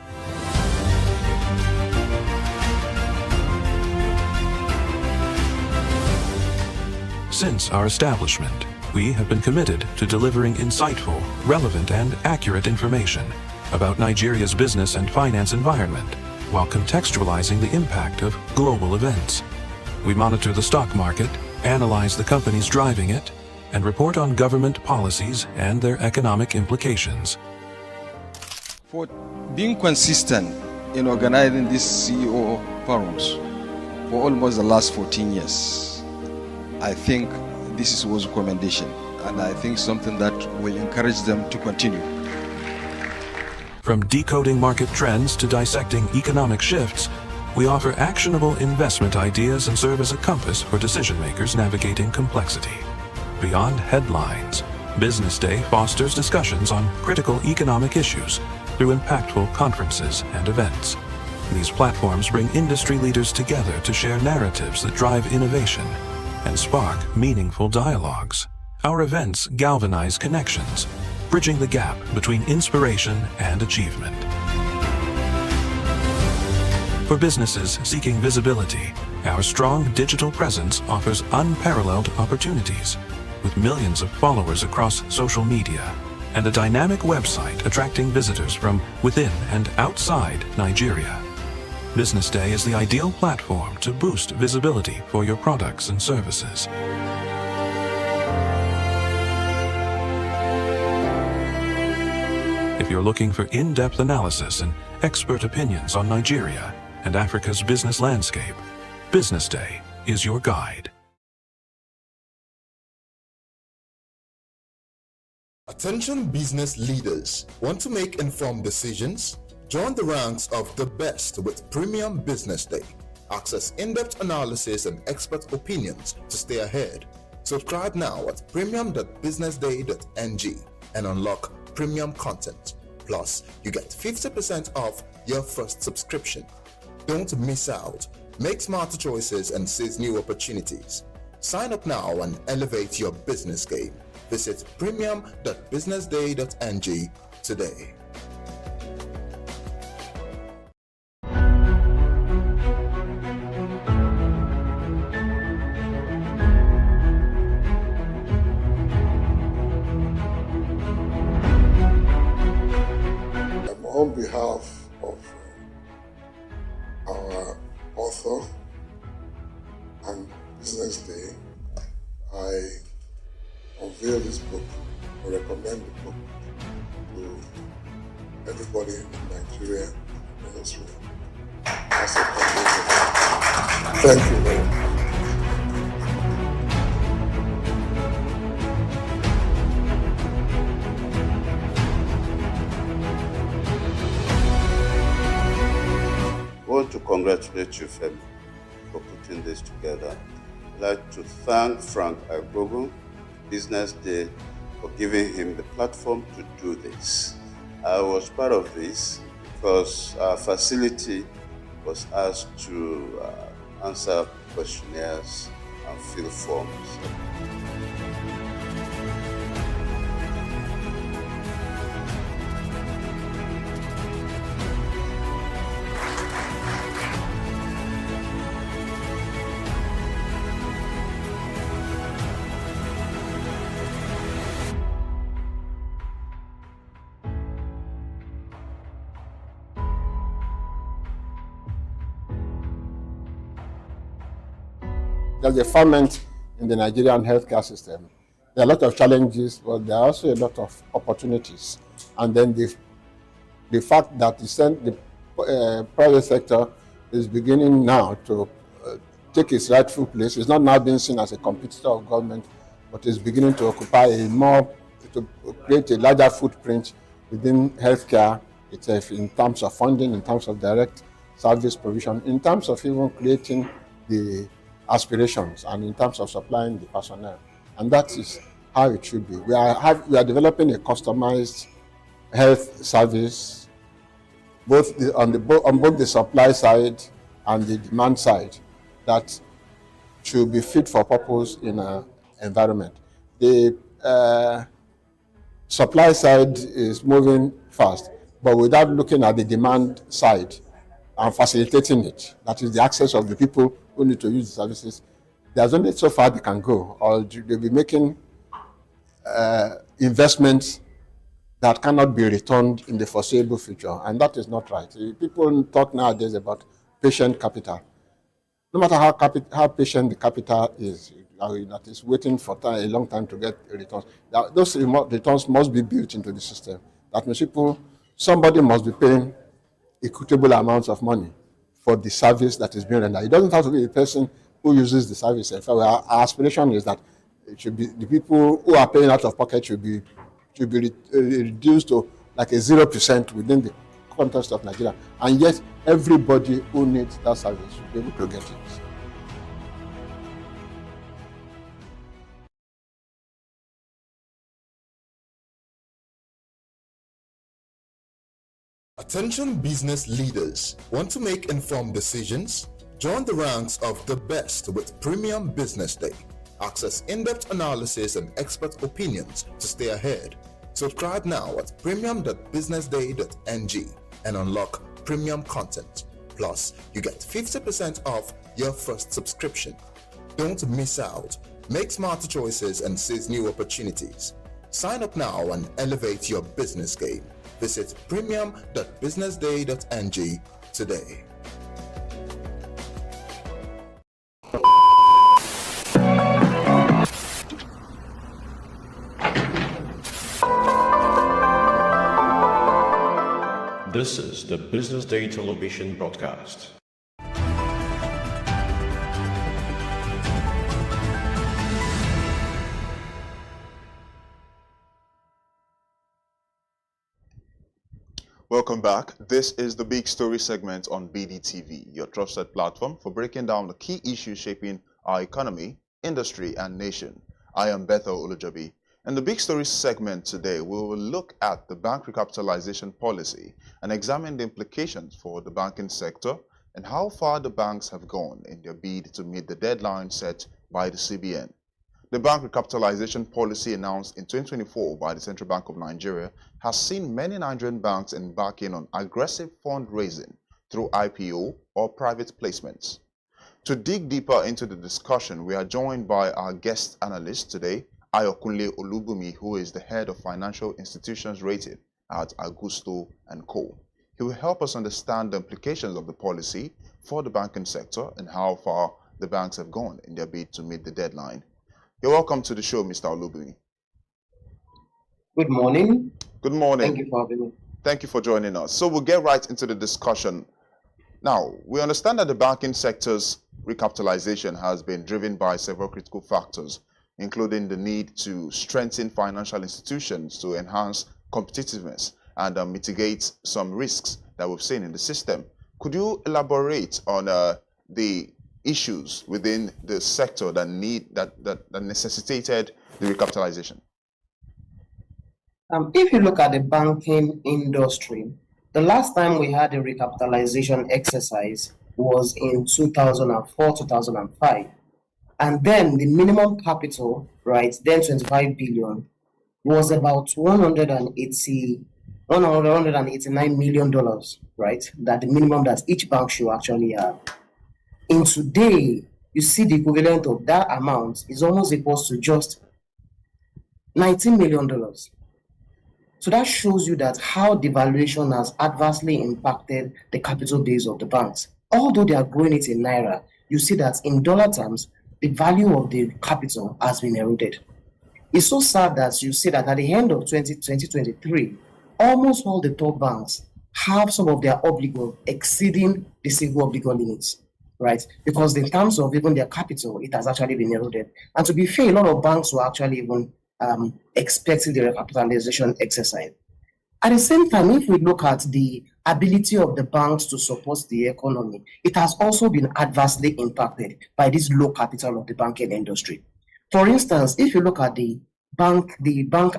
Since our establishment, we have been committed to delivering insightful, relevant, and accurate information about Nigeria's business and finance environment, while contextualizing the impact of global events. We monitor the stock market, analyze the companies driving it, and report on government policies and their economic implications. For being consistent in organizing these CEO forums for almost the last 14 years, I think this was a commendation, and I think something that will encourage them to continue. From decoding market trends to dissecting economic shifts, we offer actionable investment ideas and serve as a compass for decision makers navigating complexity. Beyond headlines, Business Day fosters discussions on critical economic issues through impactful conferences and events. These platforms bring industry leaders together to share narratives that drive innovation and spark meaningful dialogues. Our events galvanize connections, bridging the gap between inspiration and achievement. For businesses seeking visibility, our strong digital presence offers unparalleled opportunities, with millions of followers across social media and a dynamic website attracting visitors from within and outside Nigeria. Business Day is the ideal platform to boost visibility for your products and services. If you're looking for in-depth analysis and expert opinions on Nigeria and Africa's business landscape, Business Day is your guide. Attention business leaders. Want to make informed decisions? Join the ranks of the best with Premium Business Day. Access in-depth analysis and expert opinions to stay ahead. Subscribe now at premium.businessday.ng and unlock premium content. Plus, you get 50% off your first subscription. Don't miss out. Make smarter choices and seize new opportunities. Sign up now and elevate your business game. Visit premium.businessday.ng today. On behalf of our author and Business Day, I unveil this book or recommend the book to everybody in Nigeria and Israel. Thank you very much. I want to congratulate you, Femi, for putting this together. I'd like to thank Frank Agbogun, Business Day, for giving him the platform to do this. I was part of this because our facility was asked to answer questionnaires and fill forms. There's a ferment in the Nigerian healthcare system. There are a lot of challenges, but there are also a lot of opportunities. And then the fact that the private sector is beginning now to take its rightful place. It's not now being seen as a competitor of government, but is beginning to occupy to create a larger footprint within healthcare itself in terms of funding, in terms of direct service provision, in terms of even creating the aspirations and in terms of supplying the personnel. And that is how it should be. We are developing a customized health service on both the supply side and the demand side that should be fit for purpose in an environment. The supply side is moving fast, but without looking at the demand side and facilitating it, that is the access of the people who need to use the services, there's only so far they can go, or they'll be making investments that cannot be returned in the foreseeable future, and that is not right. People talk nowadays about patient capital. No matter how patient the capital is, that is waiting for a long time to get returns, those returns must be built into the system. That means somebody must be paying equitable amounts of money for the service that is being rendered. It doesn't have to be the person who uses the service. In fact, our aspiration is that it should be the people who are paying out of pocket should be reduced to like a 0% within the context of Nigeria, and yet everybody who needs that service should be able to get it. Attention business leaders. Want to make informed decisions? Join the ranks of the best with Premium Business Day. Access in-depth analysis and expert opinions to stay ahead. Subscribe now at premium.businessday.ng and unlock premium content. Plus, you get 50% off your first subscription. Don't miss out. Make smarter choices and seize new opportunities. Sign up now and elevate your business game. Visit premium.businessday.ng today. This is the Business Day television broadcast. Welcome back. This is the Big Story segment on BDTV, your trusted platform for breaking down the key issues shaping our economy, industry, and nation. I am Bethel Olujobi. In the Big Story segment today, we will look at the bank recapitalization policy and examine the implications for the banking sector and how far the banks have gone in their bid to meet the deadline set by the CBN. The bank recapitalization policy announced in 2024 by the Central Bank of Nigeria has seen many Nigerian banks embarking on aggressive fundraising through IPO or private placements. To dig deeper into the discussion, we are joined by our guest analyst today, Ayokunle Olubumi, who is the head of financial institutions rated at Augusto & Co. He will help us understand the implications of the policy for the banking sector and how far the banks have gone in their bid to meet the deadline. You're welcome to the show, Mr. Olubumi. Good morning. Good morning. Thank you for having me. Thank you for joining us. So we'll get right into the discussion. Now, we understand that the banking sector's recapitalization has been driven by several critical factors, including the need to strengthen financial institutions to enhance competitiveness and mitigate some risks that we've seen in the system. Could you elaborate on the issues within the sector that necessitated the recapitalization? If you look at the banking industry, the last time we had a recapitalization exercise was in 2004-2005. And then the minimum capital, right, then 25 billion, was about $189 million, right, that the minimum that each bank should actually have. In today, you see the equivalent of that amount is almost equal to just $19 million. So that shows you that how devaluation has adversely impacted the capital base of the banks. Although they are growing it in Naira, you see that in dollar terms, the value of the capital has been eroded. It's so sad that you see that at the end of 2023, almost all the top banks have some of their obligor exceeding the single obligor limits, right? Because in terms of even their capital, it has actually been eroded. And to be fair, a lot of banks were actually even expecting the recapitalization exercise. At the same time, if we look at the ability of the banks to support the economy, it has also been adversely impacted by this low capital of the banking industry. For instance, if you look at the bank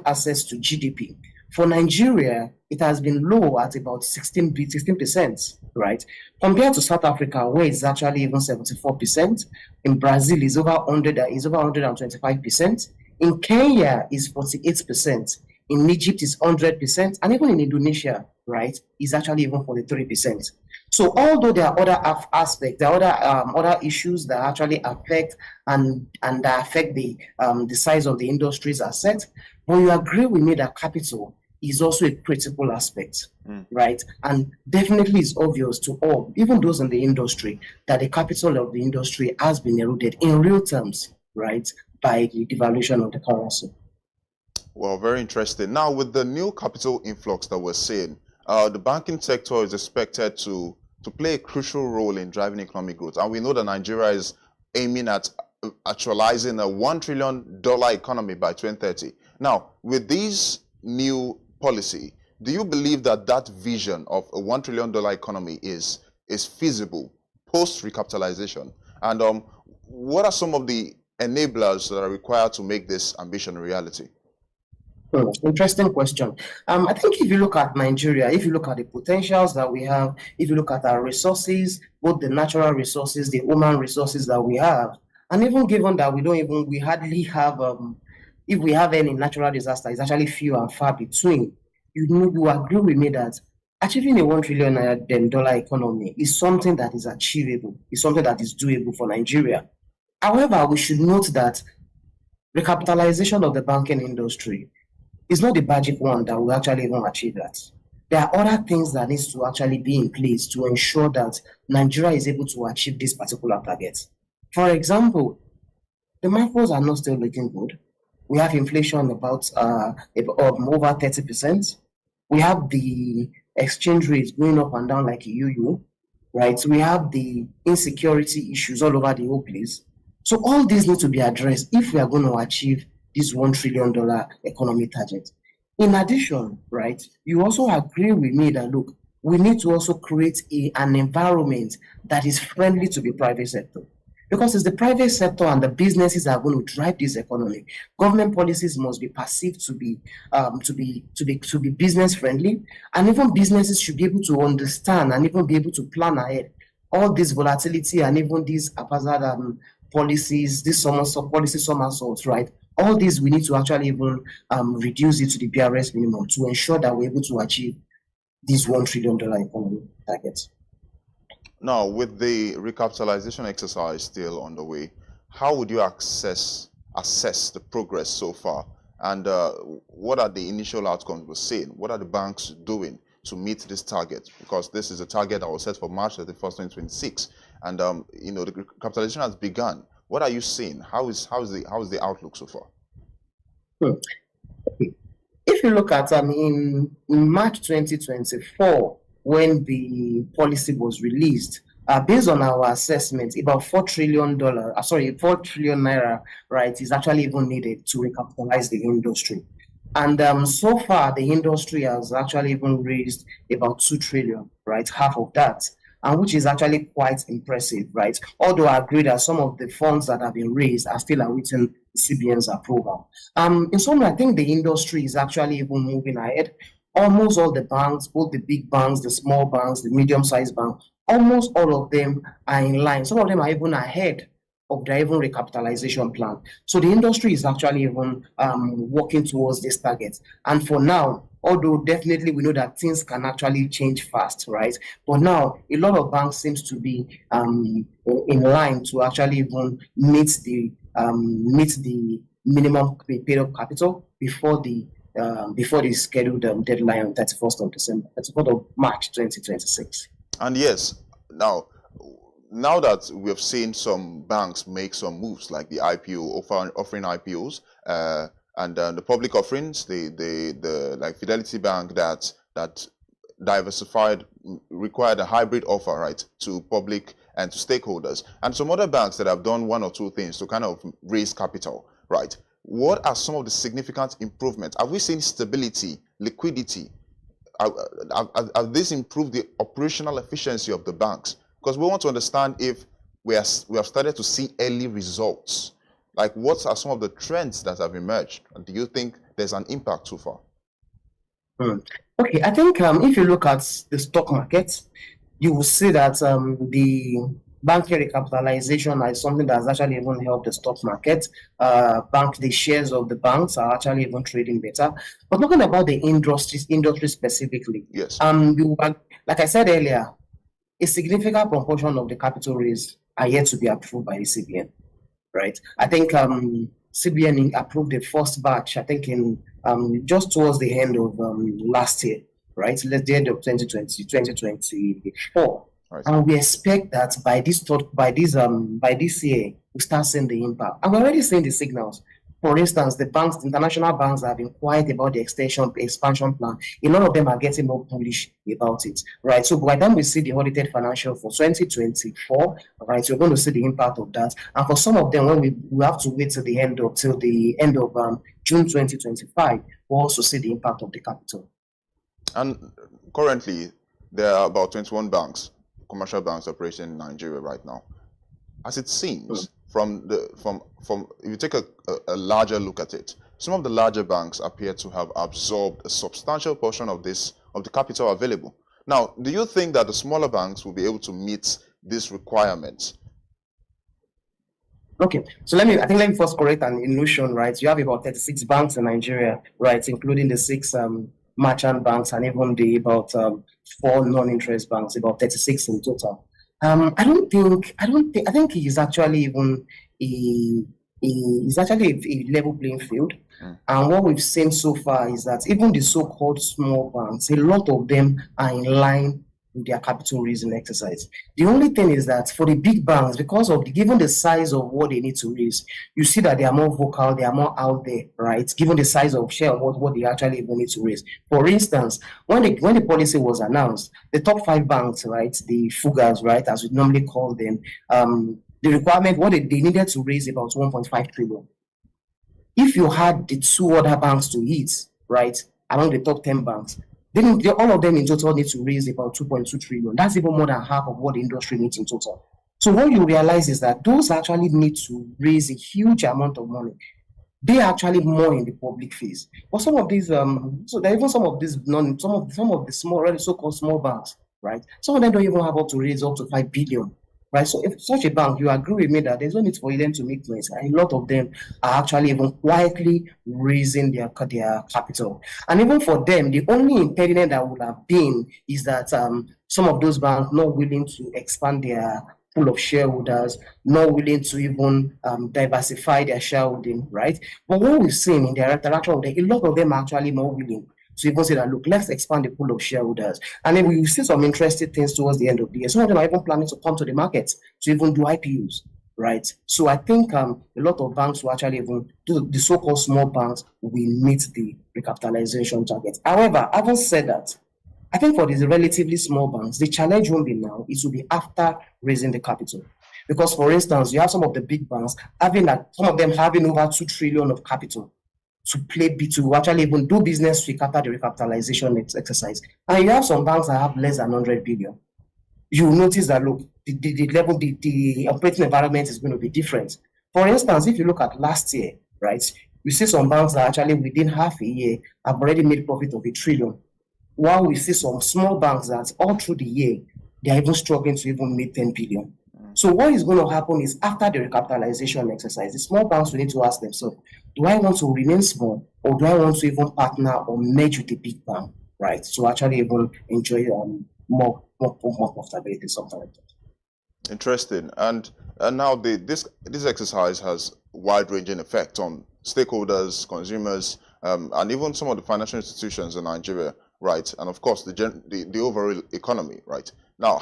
access to GDP, for Nigeria, it has been low at about 16%, right? Compared to South Africa, where it's actually even 74%. In Brazil, is over 125%. In Kenya, is 48%. In Egypt, is 100%. And even in Indonesia, right, is actually even 43%. So although there are other aspects, there are other issues that actually affect and that affect the size of the industry's asset, but you agree with me that capital is also a critical aspect, right? And definitely it's obvious to all, even those in the industry, that the capital of the industry has been eroded in real terms, right, by the devaluation of the currency. Well, very interesting. Now, with the new capital influx that we're seeing, the banking sector is expected to play a crucial role in driving economic growth. And we know that Nigeria is aiming at actualizing a $1 trillion economy by 2030. Now, with this new policy, do you believe that that vision of a $1 trillion economy is feasible post-recapitalization? And what are some of the enablers that are required to make this ambition a reality? Interesting question. I think if you look at Nigeria, if you look at the potentials that we have, if you look at our resources, both the natural resources, the human resources that we have, and even given that we hardly have, if we have any natural disaster, it's actually few and far between. You agree with me that achieving a $1 trillion economy is something that is achievable, is something that is doable for Nigeria. However, we should note that recapitalization of the banking industry is not the magic one that will actually even achieve that. There are other things that needs to actually be in place to ensure that Nigeria is able to achieve this particular target. For example, the macros are not still looking good. We have inflation about over 30%. We have the exchange rates going up and down like a yo-yo, right? We have the insecurity issues all over the whole place. So all these need to be addressed if we are going to achieve this $1 trillion economy target. In addition, right, you also agree with me that, look, we need to also create an environment that is friendly to the private sector. Because it's the private sector and the businesses that are going to drive this economy. Government policies must be perceived to be business friendly, and even businesses should be able to understand and even be able to plan ahead. All this volatility and even these haphazard policies, this policy somersaults, right? All these we need to actually even reduce it to the BRS minimum to ensure that we're able to achieve this $1 trillion economy target. Now, with the recapitalization exercise still on the way, how would you assess the progress so far? And what are the initial outcomes we're seeing? What are the banks doing to meet this target? Because this is a target that was set for March 31st, 2026. And the recapitalization has begun. What are you seeing? How is the outlook so far? If you look at in March 2024, when the policy was released, based on our assessment, about $4 trillion naira, right, is actually even needed to recapitalize the industry. And so far, the industry has actually even raised about 2 trillion, right, half of that, and which is actually quite impressive, right? Although I agree that some of the funds that have been raised are still awaiting CBN's approval. In some way, I think the industry is actually even moving ahead. Almost all the banks, both the big banks, the small banks, the medium-sized banks, almost all of them are in line. Some of them are even ahead of their even recapitalization plan. So the industry is actually even working towards this target. And for now, although definitely we know that things can actually change fast, right? But now a lot of banks seems to be in line to actually even meet the minimum paid-up capital before the scheduled deadline on 31st of March 2026. And yes, now that we have seen some banks make some moves like the IPO, offering IPOs, and the public offerings, the like Fidelity Bank that diversified, required a hybrid offer, right, to public and to stakeholders, and some other banks that have done one or two things to kind of raise capital, right? What are some of the significant improvements? Have we seen stability, liquidity? Have this improved the operational efficiency of the banks? Because we want to understand if we have started to see early results. Like, what are some of the trends that have emerged? And do you think there's an impact so far? Okay, I think if you look at the stock market, you will see that the banking recapitalization is something that has actually even helped the stock market. The shares of the banks are actually even trading better. But talking about the industry specifically, yes, like I said earlier, a significant proportion of the capital raise are yet to be approved by the CBN, right? I think CBN approved the first batch, I think in just towards the end of last year, right? The end of 2024. Right. And we expect that by this year, we start seeing the impact. And we're already seeing the signals. For instance, the banks, international banks have been quiet about the expansion plan. A lot of them are getting more bullish about it, right? So by the time we see the audited financial for 2024, right, we're going to see the impact of that. And for some of them, when we have to wait till the end of June 2025, we'll also see the impact of the capital. And currently, there are about 21 banks, commercial banks operating in Nigeria right now. As it seems, if you take a larger look at it, some of the larger banks appear to have absorbed a substantial portion of the capital available. Now, do you think that the smaller banks will be able to meet these requirements? Okay, so let me first correct an illusion, right? You have about 36 banks in Nigeria, right, including the 6 merchant banks and even the about 4 non-interest banks, about 36 in total. I think it's actually even a level playing field. And what we've seen so far is that even the so-called small banks, a lot of them are in line with their capital raising exercise. The only thing is that for the big banks, because of given the size of what they need to raise, you see that they are more vocal, they are more out there, right? Given the size of share of what they actually even need to raise. For instance, when the policy was announced, the top 5 banks, right, the Fugas, right, as we normally call them, the requirement, they needed to raise about 1.5 trillion. If you had the 2 other banks to hit, right, among the top 10 banks, then all of them in total need to raise about 2.2 trillion. That's even more than half of what the industry needs in total. So what you realize is that those actually need to raise a huge amount of money. They are actually more in the public phase. But some of these, so there are even some of the small, really so-called small banks, right? Some of them don't even have up to raise up to 5 billion. Right, so if such a bank, you agree with me that there's no need for them to make noise, and a lot of them are actually even quietly raising their capital. And even for them, the only impediment that would have been is that some of those banks not willing to expand their pool of shareholders, not willing to even diversify their shareholding, right? But what we've seen in their interaction with them, a lot of them are actually more willing to even say that, look, let's expand the pool of shareholders. And then we will see some interesting things towards the end of the year. Some of them are even planning to come to the market to even do IPOs, right? So I think a lot of banks will actually even do the so-called small banks will meet the recapitalization target. However, having said that, I think for these relatively small banks, the challenge won't be now, it will be after raising the capital. Because for instance, you have some of the big banks some of them having over 2 trillion of capital to actually even do business after the recapitalization exercise. And you have some banks that have less than 100 billion. You will notice that, look, the operating environment is going to be different. For instance, if you look at last year, right, you see some banks that actually within half a year have already made profit of 1 trillion. While we see some small banks that all through the year, they are even struggling to even make 10 billion. So what is going to happen is after the recapitalization exercise, the small banks will need to ask themselves, do I want to remain small or do I want to even partner or merge with the big bank, right? So actually even enjoy more profitability, something like that. Interesting. And now this exercise has wide-ranging effect on stakeholders, consumers, and even some of the financial institutions in Nigeria, right? And of course, the overall economy, right? Now,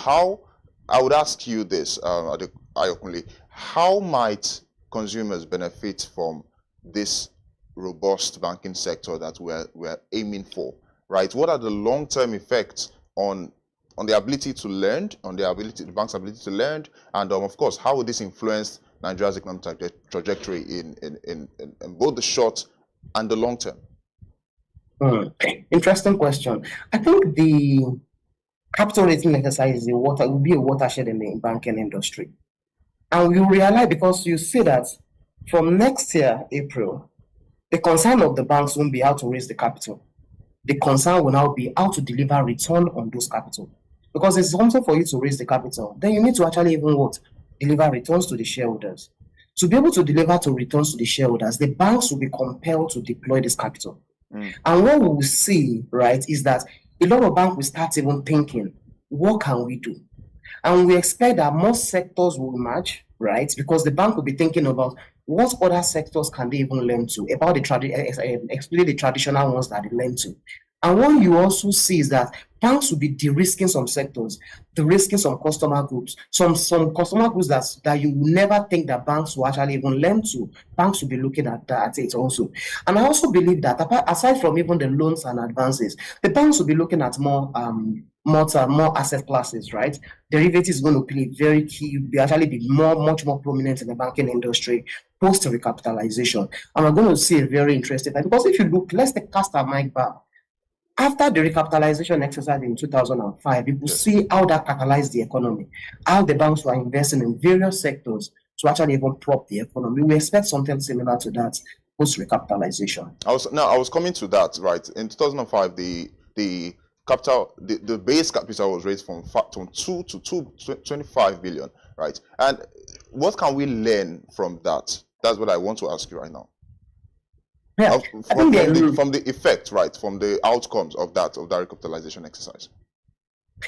I would ask you this, Ayokunle, how might consumers benefit from this robust banking sector that we're aiming for, right? What are the long-term effects on the ability to lend, the bank's ability to lend, and of course, how will this influence Nigeria's economic trajectory in both the short and the long term? Interesting question. I think the capital raising exercise will be a watershed in the banking industry. And you realize, because you see that from next year, April, the concern of the banks won't be how to raise the capital. The concern will now be how to deliver return on those capital. Because it's something for you to raise the capital, then you need to actually even deliver returns to the shareholders. To be able to deliver returns to the shareholders, the banks will be compelled to deploy this capital. And what we will see, right, is that a lot of banks will start even thinking, what can we do? And we expect that more sectors will emerge, right? Because the bank will be thinking about what other sectors can they even lend to, about excluding the traditional ones that they lend to. And what you also see is that banks will be de-risking some sectors, de-risking some customer groups, some customer groups that you will never think that banks will actually even lend to. Banks will be looking at it also. And I also believe that aside from even the loans and advances, the banks will be looking at more asset classes, right? Derivatives is going to play very key, actually be much more prominent in the banking industry post recapitalization. And we're going to see a very interesting thing, because if you look, let's cast our mind back. After the recapitalization exercise in 2005, you will see how that catalyzed the economy, how the banks were investing in various sectors to actually even prop the economy. We expect something similar to that post recapitalization. I was coming to that, right? In 2005, the base capital was raised from 2 to 25 billion, right? And what can we learn from that? That's what I want to ask you right now. Yeah, from the effect, right? From the outcomes of that recapitalization exercise.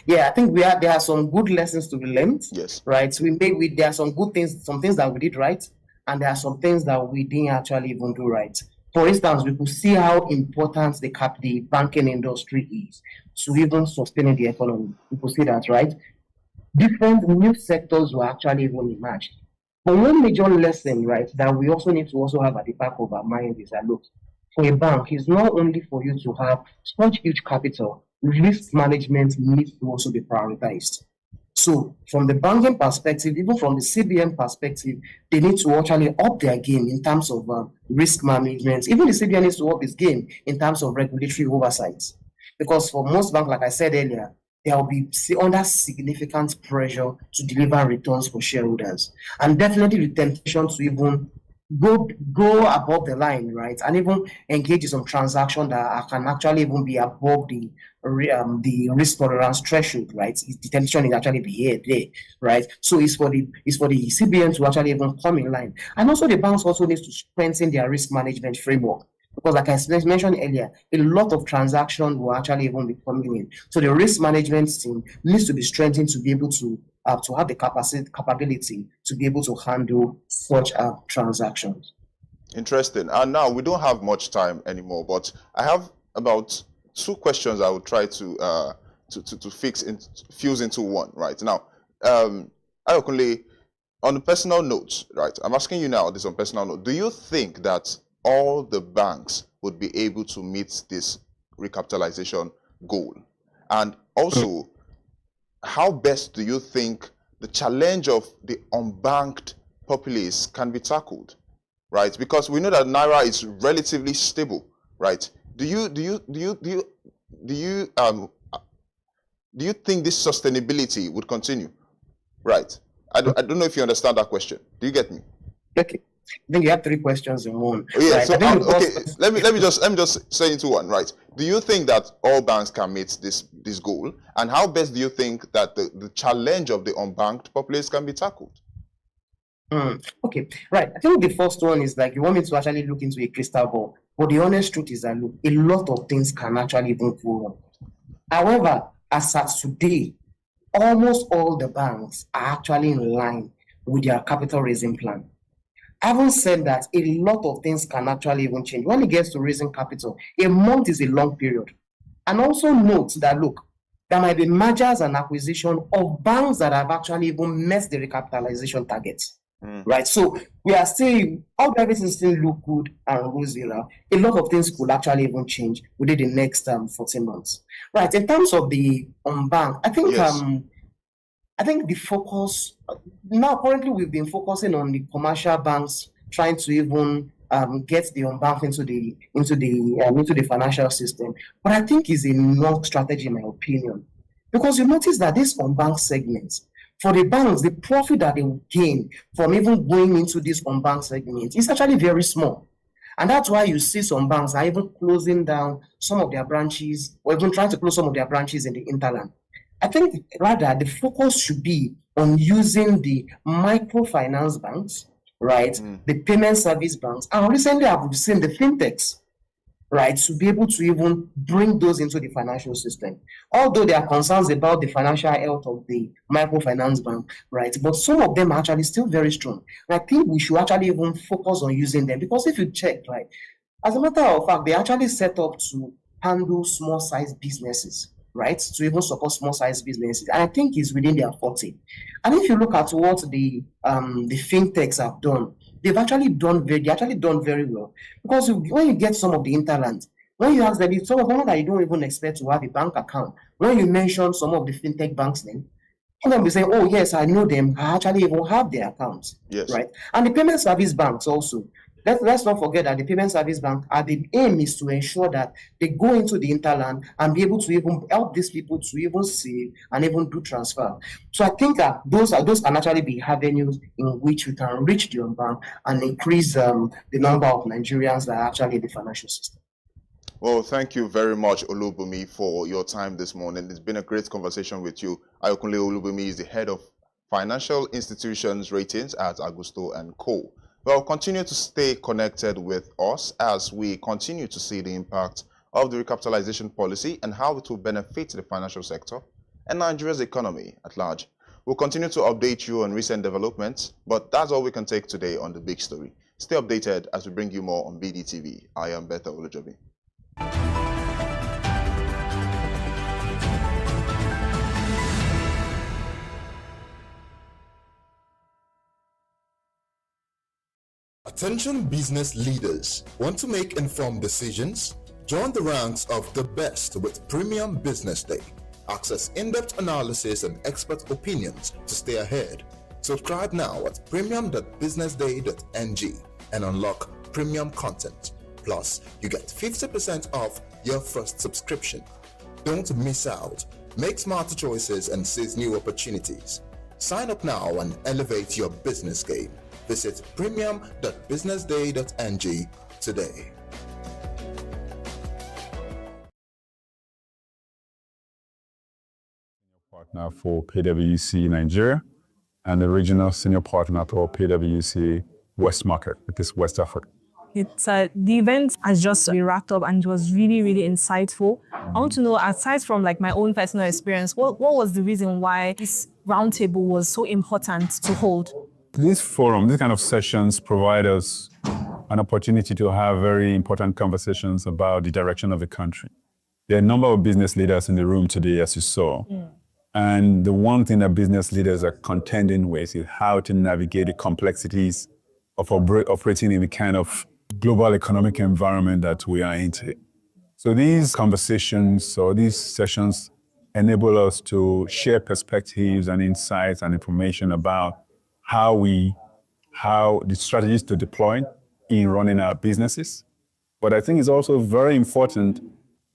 Yeah, I think there are some good lessons to be learned. Yes. Right. So there are some good things, some things that we did right, and there are some things that we didn't actually even do right. For instance, we could see how important the banking industry is to even sustaining the economy. We could see that, right? Different new sectors were actually even emerged. But one major lesson, right, that we also need to also have at the back of our mind is that, look, for a bank, it's not only for you to have such huge capital, risk management needs to also be prioritized. So from the banking perspective, even from the CBN perspective, they need to actually up their game in terms of risk management. Even the CBN needs to up its game in terms of regulatory oversight. Because for most banks, like I said earlier, they will be under significant pressure to deliver returns for shareholders. And definitely the temptation to even go above the line, right? And even engage in some transaction that can actually even be above the risk tolerance threshold, right? The temptation is actually be there, right? So it's for the CBN to actually even come in line. And also the banks also needs to strengthen their risk management framework. Because like I mentioned earlier, a lot of transactions will actually even be coming in. So the risk management team needs to be strengthened to be able to have the capability to be able to handle such transactions. Interesting. And now we don't have much time anymore, but I have about 2 questions I would try to fuse into one. Right now, Ayokunle, on a personal note, right? I'm asking you now this on personal note. Do you think that all the banks would be able to meet this recapitalization goal? And also, how best do you think the challenge of the unbanked populace can be tackled, right? Because we know that Naira is relatively stable, right? Do you think this sustainability would continue, right? I don't know if you understand that question. Do you get me? Okay. I think you have 3 questions in one. Oh, yeah. Right? So okay, let me just say into one, right? Do you think that all banks can meet this goal, and how best do you think that the challenge of the unbanked populace can be tackled? Okay, right. I think the first one is like you want me to actually look into a crystal ball, but the honest truth is that look, a lot of things can actually even go wrong. However, as at today, almost all the banks are actually in line with their capital raising plan. Having said that, a lot of things can actually even change. When it gets to raising capital, a month is a long period. And also note that, look, there might be mergers and acquisition of banks that have actually even met the recapitalization targets, right? So we are saying, how everything still look good and rosy now, a lot of things could actually even change within the next 14 months. Right, in terms of the unbanked, I think Yes. I think the focus now currently we've been focusing on the commercial banks trying to even get the unbanked into the financial system, but I think it's a wrong strategy in my opinion, because you notice that this unbanked segment for the banks, the profit that they will gain from even going into this unbanked segment is actually very small. And that's why you see some banks are even closing down some of their branches or even trying to close some of their branches in the hinterland. I think rather the focus should be on using the microfinance banks, right? The payment service banks, and recently I've seen the fintechs. right, to be able to even bring those into the financial system. Although there are concerns about the financial health of the microfinance bank, right, but some of them are actually still very strong. And I think we should actually even focus on using them, because if you check, right, as a matter of fact, they actually set up to handle small size businesses, right, to even support small size businesses. And I think it's within their forte. And if you look at what the fintechs have done, they actually done very well. Because when you get some of the interlands, when you ask them, it's some of them that you don't even expect to have a bank account. When you mention some of the fintech banks' name, some of them will say, "Oh yes, I know them. I actually even have their accounts." Yes. Right? And the payment service banks also. Let's not forget that the payment service bank, the aim is to ensure that they go into the interland and be able to even help these people to even save and even do transfer. So I think that those can actually be avenues in which we can reach the unbanked and increase the number of Nigerians that are actually in the financial system. Well, thank you very much, Olubumi, for your time this morning. It's been a great conversation with you. Ayokunle Olubumi is the head of Financial Institutions Ratings at Agusto & Co. Well, continue to stay connected with us as we continue to see the impact of the recapitalization policy and how it will benefit the financial sector and Nigeria's economy at large. We'll continue to update you on recent developments, but that's all we can take today on The Big Story. Stay updated as we bring you more on BDTV. I am Betha Olujobi. Attention business leaders. Want to make informed decisions? Join the ranks of the best with Premium Business Day. Access in-depth analysis and expert opinions to stay ahead. Subscribe now at premium.businessday.ng and unlock premium content. Plus, you get 50% off your first subscription. Don't miss out. Make smarter choices and seize new opportunities. Sign up now and elevate your business game. Visit premium.businessday.ng today. Partner for PwC Nigeria and the regional senior partner for PwC West Market, which is West Africa. The event has just been wrapped up and it was really, really insightful. I want to know, aside from like my own personal experience, what was the reason why this roundtable was so important to hold? This forum, these kind of sessions provide us an opportunity to have very important conversations about the direction of the country. There are a number of business leaders in the room today, as you saw. And the one thing that business leaders are contending with is how to navigate the complexities of operating in the kind of global economic environment that we are into. So these conversations or these sessions enable us to share perspectives and insights and information about how the strategies to deploy in running our businesses. But I think it's also very important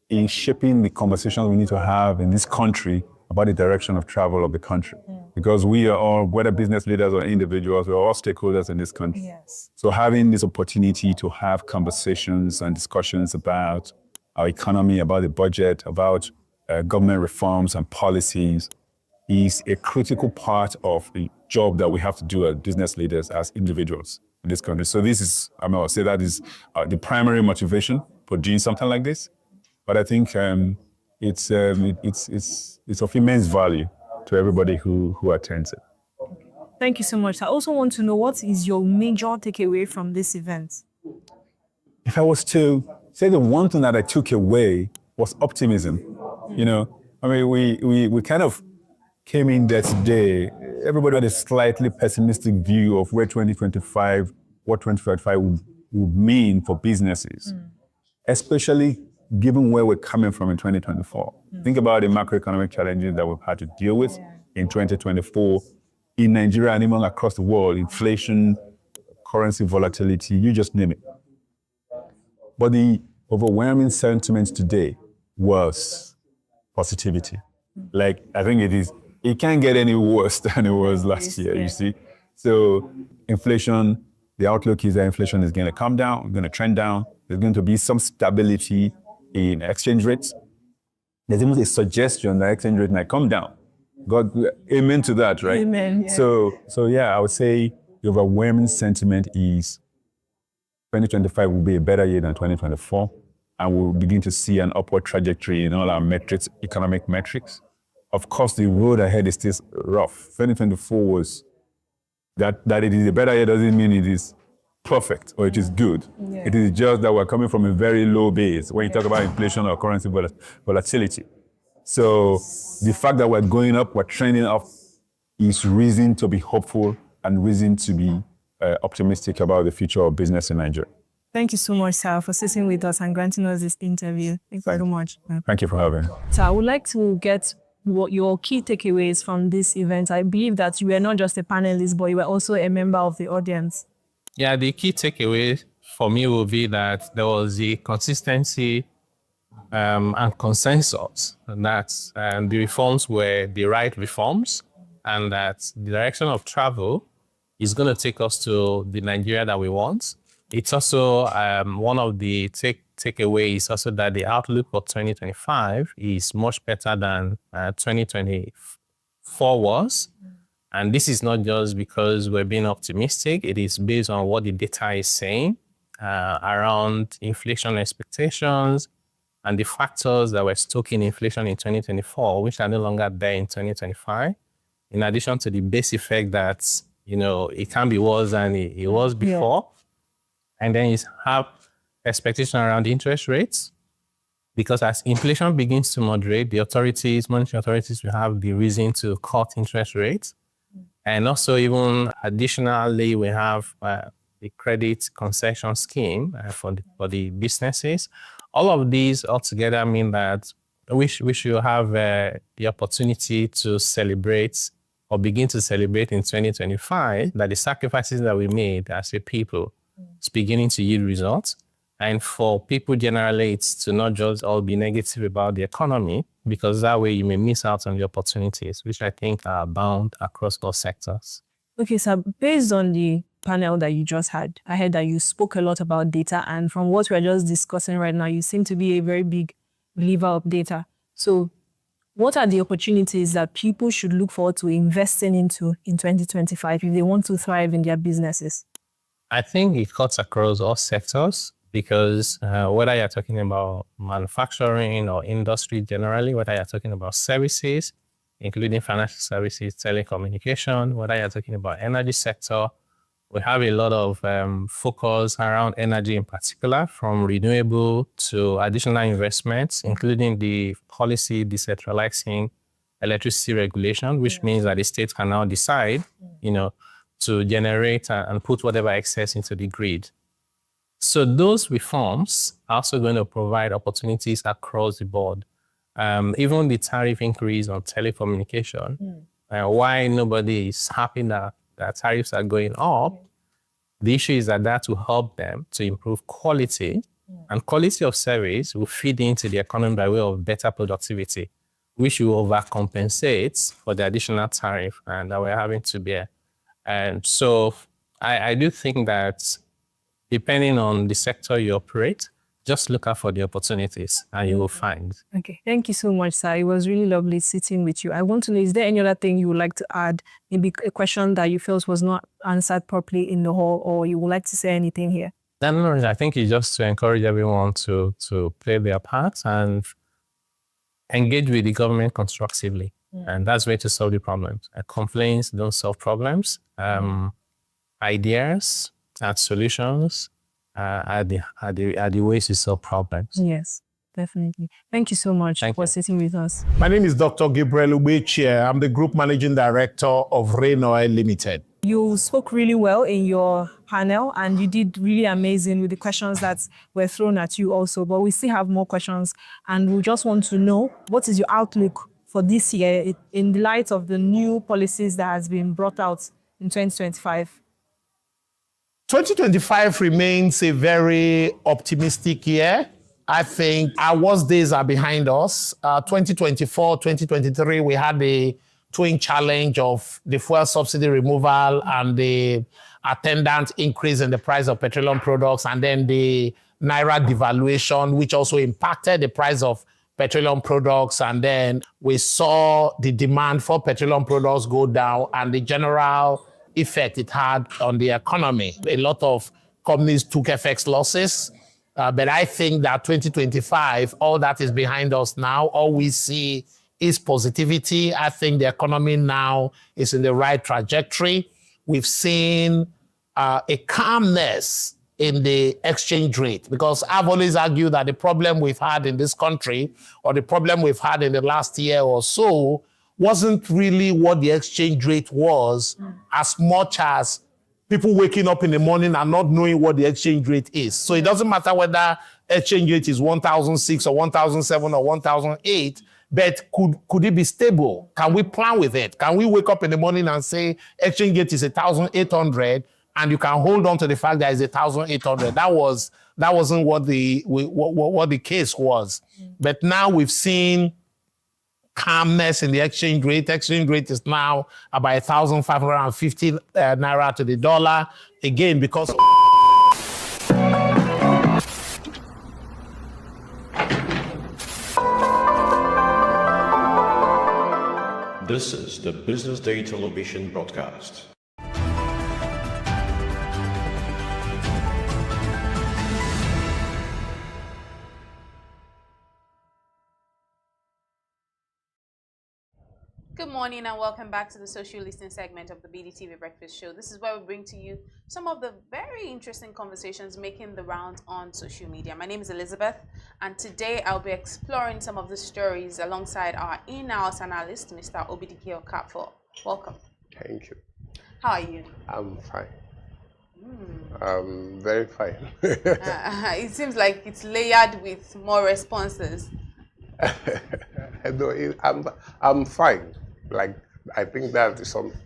in shaping the conversations we need to have in this country about the direction of travel of the country. Because we are all, whether business leaders or individuals, we're all stakeholders in this country. Yes. So having this opportunity to have conversations and discussions about our economy, about the budget, about government reforms and policies is a critical part of the job that we have to do as business leaders, as individuals in this country. So this is, I mean, I'll say that is the primary motivation for doing something like this. But I think it's of immense value to everybody who attends it. Thank you so much. I also want to know, what is your major takeaway from this event? If I was to say the one thing that I took away was optimism. You know, I mean, we kind of came in there today, everybody had a slightly pessimistic view of where 2025, what 2025 would mean for businesses, especially given where we're coming from in 2024. Think about the macroeconomic challenges that we've had to deal with in 2024 in Nigeria and even across the world, inflation, currency volatility, you just name it. But the overwhelming sentiment today was positivity. Like, I think it can't get any worse than it was last year, you see? So inflation, the outlook is that inflation is going to come down, going to trend down. There's going to be some stability in exchange rates. There's even a suggestion that exchange rate might come down. God, amen to that, right? Amen. Yeah. So yeah, I would say the overwhelming sentiment is 2025 will be a better year than 2024. and we'll begin to see an upward trajectory in all our metrics, economic metrics. Of course, the road ahead is still rough. 2024 was that it is a better year doesn't mean it is perfect or it is good. Yeah. It is just that we're coming from a very low base when you talk about inflation or currency volatility. So the fact that we're going up, we're trending up, is reason to be hopeful and reason to be optimistic about the future of business in Nigeria. Thank you so much, sir, for sitting with us and granting us this interview. Thank you so much. Thank you for having me. So I would like to get what your key takeaways from this event. I believe that you were not just a panelist, but you were also a member of the audience. Yeah, the key takeaway for me will be that there was the consistency and consensus that the reforms were the right reforms and that the direction of travel is going to take us to the Nigeria that we want. It's also one of the takeaways also that the outlook for 2025 is much better than 2024 was. And this is not just because we're being optimistic. It is based on what the data is saying around inflation expectations and the factors that were stoking inflation in 2024, which are no longer there in 2025. In addition to the base effect that, it can be worse than it was before. Yeah. And then you have expectation around interest rates, because as inflation begins to moderate, the monetary authorities will have the reason to cut interest rates. And also even additionally, we have the credit concession scheme for the businesses. All of these altogether mean that we should have the opportunity to celebrate or begin to celebrate in 2025 that the sacrifices that we made as a people is beginning to yield results. And for people generally, it's to not just all be negative about the economy, because that way you may miss out on the opportunities, which I think are abound across all sectors. Okay, so based on the panel that you just had, I heard that you spoke a lot about data, and from what we're just discussing right now, you seem to be a very big believer of data. So what are the opportunities that people should look forward to investing into in 2025 if they want to thrive in their businesses? I think it cuts across all sectors, because whether you're talking about manufacturing or industry generally, whether you're talking about services, including financial services, telecommunication, whether you're talking about energy sector, we have a lot of focus around energy in particular, from renewable to additional investments, including the policy decentralizing electricity regulation, which means that the state can now decide, to generate and put whatever excess into the grid. So those reforms are also going to provide opportunities across the board. Even the tariff increase on telecommunication, why nobody is happy that tariffs are going up, the issue is that will help them to improve quality, and quality of service will feed into the economy by way of better productivity, which will overcompensate for the additional tariff and that we're having to bear. And so I do think that depending on the sector you operate, just look out for the opportunities and you will find. Okay, thank you so much, sir. It was really lovely sitting with you. I want to know, is there any other thing you would like to add? Maybe a question that you felt was not answered properly in the hall, or you would like to say anything here? No, I think it's just to encourage everyone to play their part and engage with the government constructively. And that's the way to solve the problems. Complaints don't solve problems. Ideas and solutions are the ways to solve problems. Yes, definitely. Thank you so much for sitting with us. My name is Dr. Gabriel Ubeche. I'm the Group Managing Director of Rain Oil Limited. You spoke really well in your panel, and you did really amazing with the questions that were thrown at you also. But we still have more questions, and we just want to know, what is your outlook for this year in the light of the new policies that has been brought out in 2025? 2025 remains a very optimistic year. I think our worst days are behind us. 2024, 2023, we had the twin challenge of the fuel subsidy removal and the attendant increase in the price of petroleum products, and then the Naira devaluation, which also impacted the price of petroleum products. And then we saw the demand for petroleum products go down and the general effect it had on the economy. A lot of companies took FX losses. But I think that 2025, all that is behind us now. All we see is positivity. I think the economy now is in the right trajectory. We've seen a calmness in the exchange rate, because I've always argued that the problem we've had in this country, or the problem we've had in the last year or so, wasn't really what the exchange rate was, as much as people waking up in the morning and not knowing what the exchange rate is. So it doesn't matter whether exchange rate is 1,006 or 1,007 or 1,008, but could it be stable? Can we plan with it? Can we wake up in the morning and say exchange rate is 1,800, and you can hold on to the fact that it's 1,800? That wasn't what the case was. But now we've seen calmness in the exchange rate. Exchange rate is now about 1,550 naira to the dollar. Again, because This is the Business Day television broadcast. Good morning and welcome back to the social listening segment of the BDTV Breakfast Show. This is where we bring to you some of the very interesting conversations making the rounds on social media. My name is Elizabeth, and today I'll be exploring some of the stories alongside our in-house analyst, Mr. Obidike Okafor. Welcome. Thank you. How are you? I'm fine. I'm very fine. It seems like it's layered with more responses. No, I'm fine. Like, I think that is something.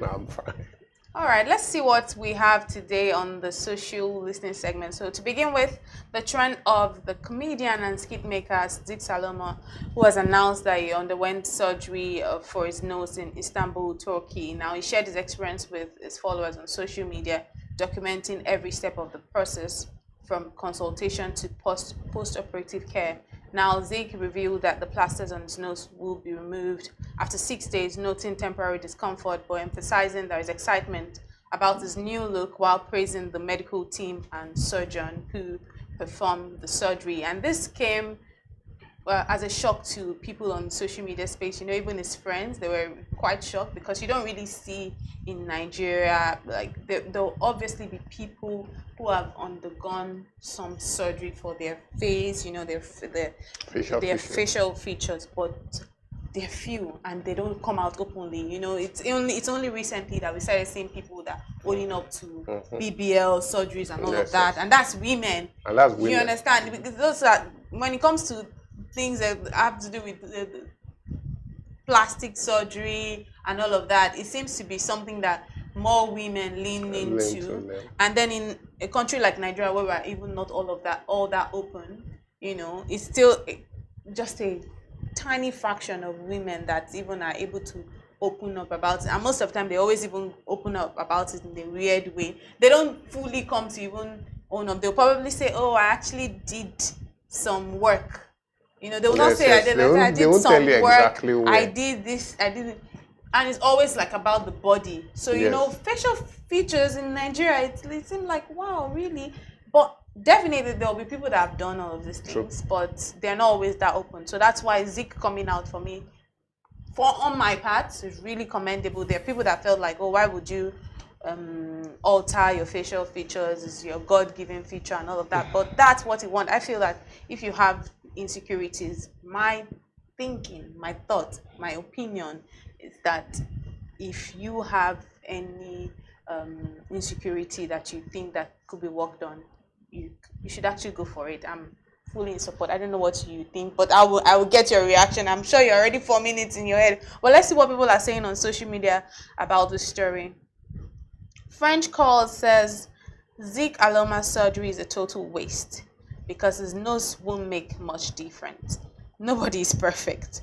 I'm fine. All right, let's see what we have today on the social listening segment. So to begin with, the trend of the comedian and skit maker Zik Saloma, who has announced that he underwent surgery for his nose in Istanbul, Turkey. Now, he shared his experience with his followers on social media, documenting every step of the process from consultation to post-operative care. Now, Zik revealed that the plasters on his nose will be removed after 6 days, noting temporary discomfort, but emphasizing there is excitement about his new look while praising the medical team and surgeon who performed the surgery. And this came as a shock to people on social media space. You know, even his friends, they were quite shocked, because you don't really see in Nigeria, like there'll obviously be people who have undergone some surgery for their face, you know, their facial features, but they're few and they don't come out openly. You know, it's only recently that we started seeing people that owning up to BBL surgeries and all of that, and that's women. And that's women. You understand? Because those are, when it comes to things that have to do with plastic surgery and all of that, it seems to be something that more women lean into. And then in a country like Nigeria, where we're even not all that open, you know, it's still just a tiny fraction of women that even are able to open up about it. And most of the time, they always even open up about it in a weird way. They don't fully come to even own up. They'll probably say, "Oh, I actually did some work." You know, they will not say, "I did some work, exactly I did this, I did it." And it's always like about the body. So, you know, facial features in Nigeria, it seems like, wow, really? But definitely there will be people that have done all of these things, but they're not always that open. So that's why Zik coming out for me, on my part, is really commendable. There are people that felt like, oh, why would you alter your facial features? It's your God-given feature and all of that. But that's what you want. I feel that if you have insecurities, my thinking, my thought, my opinion is that if you have any insecurity that you think that could be worked on, you should actually go for it. I'm fully in support. I don't know what you think, but I will get your reaction. I'm sure you're already forming it in your head. Well, let's see what people are saying on social media about this story. French Call says Zik Aloma's surgery is a total waste because his nose won't make much difference. Nobody is perfect.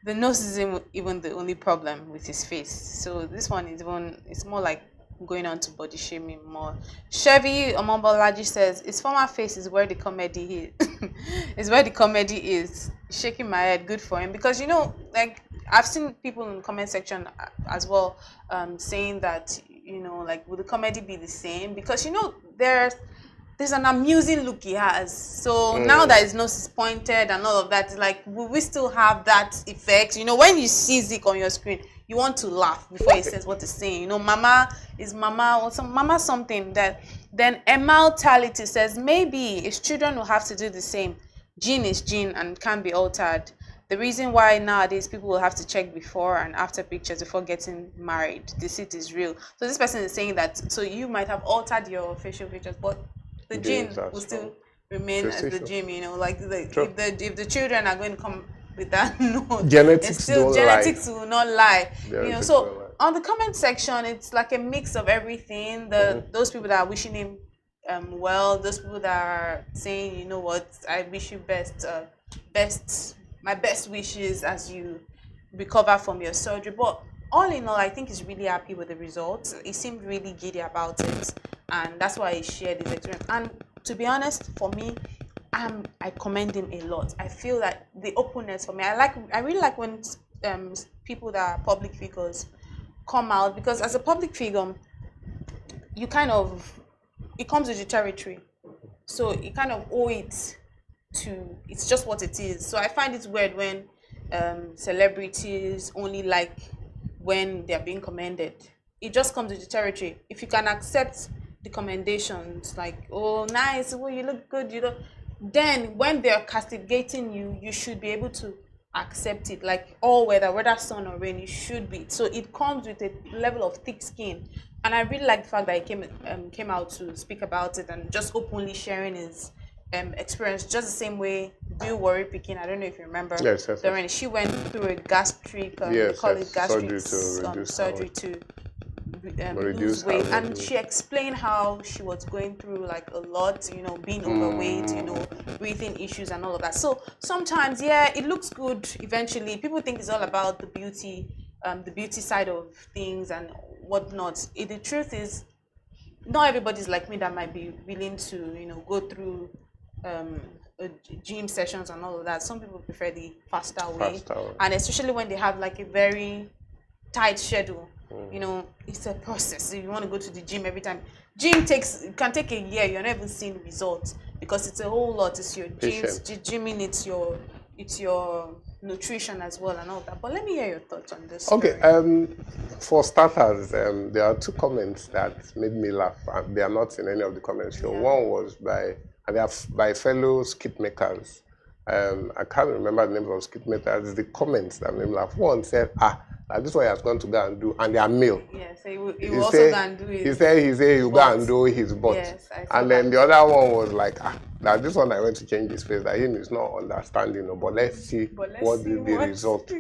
The nose isn't even the only problem with his face. So this one is it's more like going on to body shaming more. Chevy Omombolaji says his former face is where the comedy is. Is where the comedy is. Shaking my head, good for him. Because, you know, like, I've seen people in the comment section as well saying that, you know, like, will the comedy be the same? Because, you know, there's there's an amusing look he has. So now that his nose is pointed and all of that, it's like, will we still have that effect? You know, when you see Zik on your screen, you want to laugh before he says what he's saying. You know, mama is mama or some mama something that. Then immortality says maybe his children will have to do the same. Gene is gene and can't be altered. The reason why nowadays people will have to check before and after pictures before getting married. Deceit is real. So this person is saying that, so you might have altered your facial features, but the gene will still remain as the gene, you know, like if the children are going to come with that note, genetics will not lie. You know, so on the comment section, it's like a mix of everything. Those people that are wishing him well, those people that are saying, you know what, I wish you my best wishes as you recover from your surgery. But all in all, I think he's really happy with the results. He seemed really giddy about it, and that's why he shared his experience. And to be honest, for me, I commend him a lot. I feel that the openness for me, I really like when people that are public figures come out, because as a public figure, you kind of, it comes with the territory, so you kind of owe it to, it's just what it is. So I find it weird when celebrities only like when they're being commended. It just comes with the territory. If you can accept the commendations, like, oh nice, oh you look good, you know, then when they're castigating you, you should be able to accept it, like all weather, whether sun or rain, you should be. So it comes with a level of thick skin, and I really like the fact that he came out to speak about it and just openly sharing his experience, just the same way Bill Worry Pekin, I don't know if you remember, Doreen, she went through a gastric, they call it gastric surgery to lose weight, and she explained how she was going through like a lot, you know, being overweight, you know, breathing issues and all of that. So sometimes, yeah, it looks good eventually. People think it's all about the beauty side of things and whatnot. The truth is, not everybody's like me that might be willing to, you know, go through gym sessions and all of that. Some people prefer the faster way, and especially when they have like a very tight schedule. You know, it's a process. If you want to go to the gym every time, gym can take a year. You're not even seeing results because it's a whole lot. It's your gymming, it's your nutrition as well and all that. But let me hear your thoughts on this. Okay, for starters, there are two comments that made me laugh, and they are not in any of the comments here. One was by fellow skit makers. I can't remember the name of skit makers. The comments that made me laugh. One said, this is what he has gone to go and do, and they are male. Yes, he will also go and do it. He said he'll go and do his butt. Yes, and then the other one was like, now this one I went to change his face, that him is not understanding, but let's see what the result.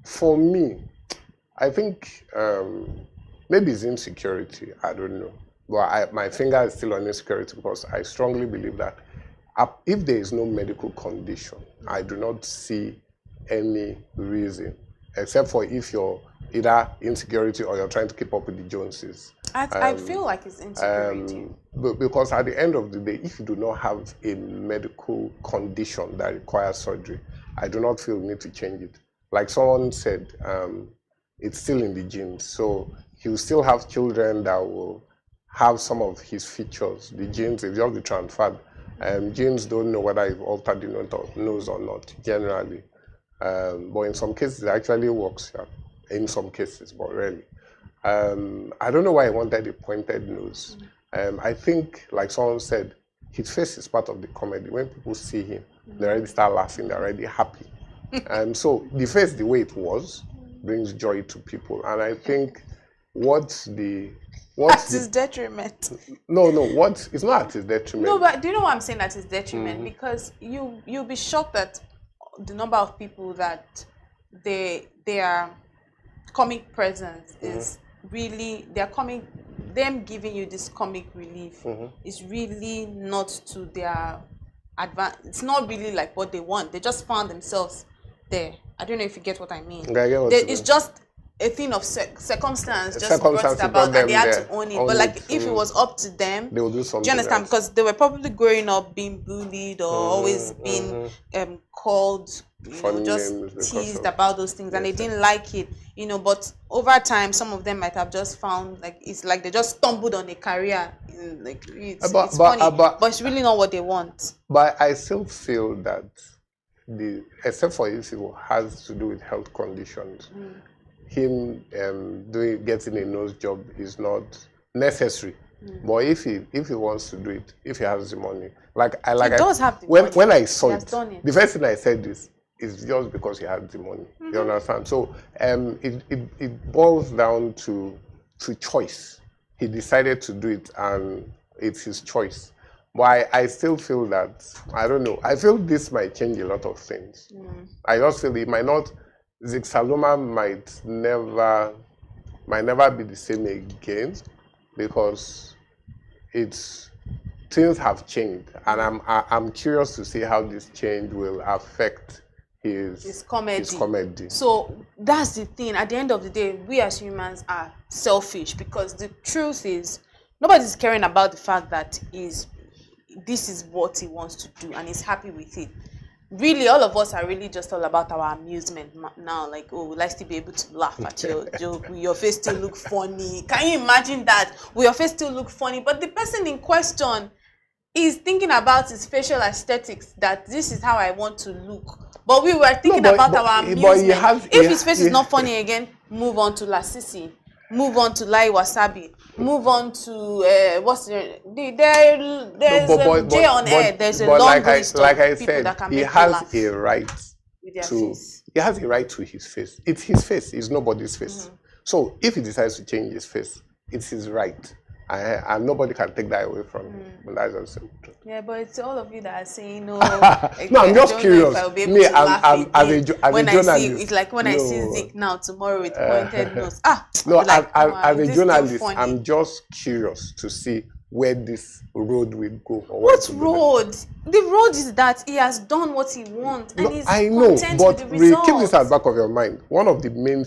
For me, I think maybe it's insecurity, I don't know. But my finger is still on insecurity because I strongly believe that if there is no medical condition, I do not see any reason, except for if you're either insecurity or you're trying to keep up with the Joneses. I feel like it's insecurity. Because at the end of the day, if you do not have a medical condition that requires surgery, I do not feel you need to change it. Like someone said, it's still in the genes. So he will still have children that will have some of his features. The genes, if just be transferred. Genes don't know whether you've altered the nose or not, generally. But in some cases, it actually works, in some cases, but rarely. I don't know why he wanted a pointed nose. I think, like someone said, his face is part of the comedy. When people see him, they already start laughing, they're already happy. So the face, the way it was, brings joy to people. And I think at his detriment. No, it's not at his detriment. No, but do you know why I'm saying at his detriment? Because you'll be shocked at the number of people that their comic presence is really, them giving you this comic relief is really not to their advantage. It's not really like what they want. They just found themselves there. I don't know if you get what I mean. It's just a thing of circumstance just brought it about, and they had to own it. But like, if it was up to them, they would do something. Do you understand? Else. Because they were probably growing up being bullied or always being called, just teased about those things, and they didn't like it, But over time, some of them might have just found, like, it's like they just stumbled on a career like it's funny, but it's really not what they want. But I still feel that except for if it has to do with health conditions, him getting a nose job is not necessary. But if he wants to do it, if he has the money, when I saw it, the first thing I said is just because he has the money. You understand? So it boils down to choice. He decided to do it, and it's his choice. But I still feel that, I don't know, I feel this might change a lot of things. I just feel it might not, Zik Saloma might never be the same again, because things have changed, and I'm curious to see how this change will affect his comedy. So that's the thing. At the end of the day, we as humans are selfish, because the truth is nobody's caring about the fact that this is what he wants to do and he's happy with it. Really, all of us are really just all about our amusement now. Like, oh, will I still be able to laugh at your joke? Will your face still look funny? Can you imagine that? Will your face still look funny? But the person in question is thinking about his facial aesthetics, that this is how I want to look. But we were thinking about our amusement. If his face is not funny again, move on to Lasisi. Move on to Lai Wasabi. Move on to there's J on air. There's a long list of people that can make you laugh. He has a right to his face. It's his face. It's nobody's face. So if he decides to change his face, it's his right. And nobody can take that away from him. But that's also true. Yeah, but it's all of you that are saying no. No, I'm just curious. Me, as a journalist. It's like when I see Zik now tomorrow with pointed nose. No, as a journalist, I'm just curious to see where this road will go. What road? The road is that he has done what he wants, and he's I know, content but with the results. keep this at the back of your mind. One of the main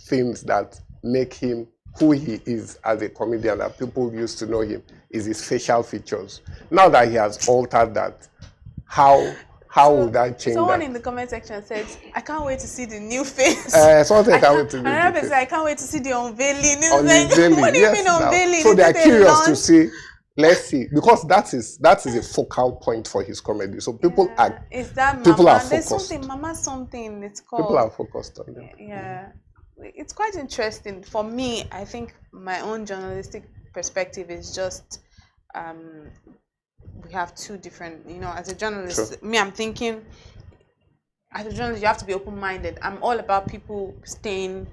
things that make him who he is as a comedian, that people used to know him, is his facial features. Now that he has altered that, how will that change? Someone in the comment section said, "I can't wait to see the new face." Someone can't wait to see the new another face. person, "I can't wait to see the unveiling." Unveiling, what do you mean unveiling? So they are curious to see. Let's see, because that is a focal point for his comedy. So people are focused. There's something, Mama something. It's called. People are focused on them. Yeah. It's quite interesting. For me, I think my own journalistic perspective is just we have two different, as a journalist, me, I'm thinking, as a journalist, you have to be open-minded. I'm all about people staying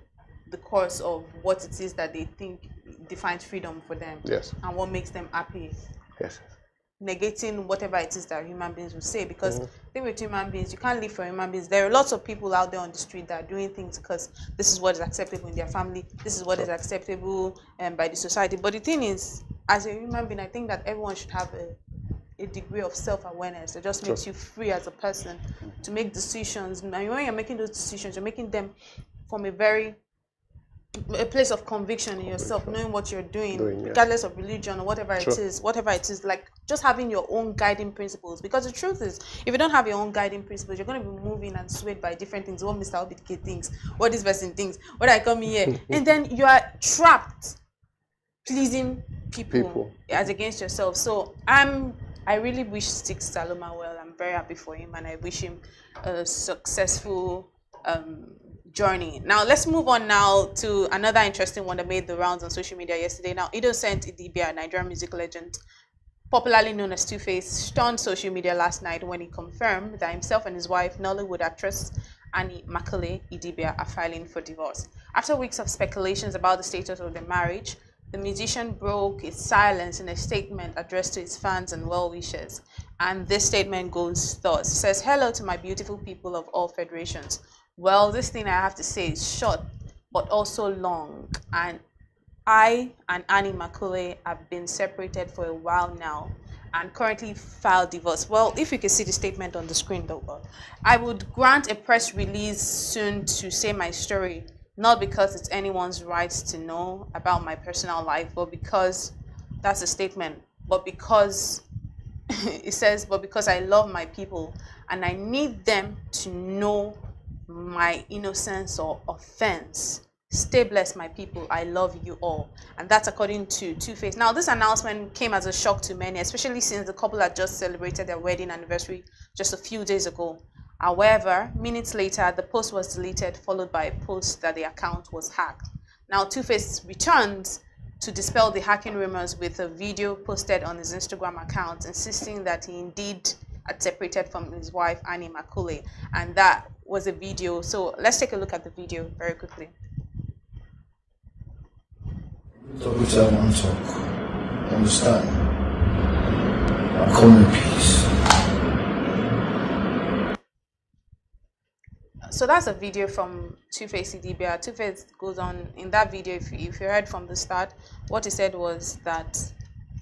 the course of what it is that they think defines freedom for them. Yes. And what makes them happy. Yes. Negating whatever it is that human beings will say, because I think with human beings, you can't live for human beings. There are lots of people out there on the street that are doing things because this is what is acceptable in their family, this is what is acceptable by the society. But the thing is, as a human being, I think that everyone should have a degree of self-awareness. It just makes you free as a person to make decisions. And when you're making those decisions, you're making them from a place of conviction in yourself, knowing what you're doing, regardless of religion or whatever it is, like just having your own guiding principles. Because the truth is, if you don't have your own guiding principles, you're going to be moving and swayed by different things. What Mr. Obitke thinks, what this person thinks, what I come here, and then you are trapped pleasing people as against yourself. So I really wish Zik Saloma well. I'm very happy for him, and I wish him a successful journey. Now let's move on now to another interesting one that made the rounds on social media yesterday. Now, Innocent Idibia, Nigerian music legend, popularly known as Two-Face, stunned social media last night when he confirmed that himself and his wife, Nollywood actress Annie Makule Idibia, are filing for divorce. After weeks of speculations about the status of their marriage, the musician broke his silence in a statement addressed to his fans and well-wishers. And this statement goes thus. It says, "Hello to my beautiful people of all federations. Well, this thing I have to say is short, but also long. And I and Annie Makule have been separated for a while now and currently filed divorce." Well, if you can see the statement on the screen, though, "I would grant a press release soon to say my story, not because it's anyone's right to know about my personal life, but because," that's a statement, "but because," it says, "but because I love my people and I need them to know my innocence or offense Stay blessed, my people. I love you all. And that's according to Two-Face. Now, this announcement came as a shock to many, especially since the couple had just celebrated their wedding anniversary just a few days ago. However, minutes later, the post was deleted, followed by a post that the account was hacked. Now, Two-Face returns to dispel the hacking rumors with a video posted on his Instagram account, insisting that he indeed had separated from his wife, Annie Makule. And that was a video. So let's take a look at the video very quickly. Talk which I want to talk. Understand? I come in peace. So that's a video from Two-Face Idibia. Two-Face goes on in that video. If you heard from the start, what he said was that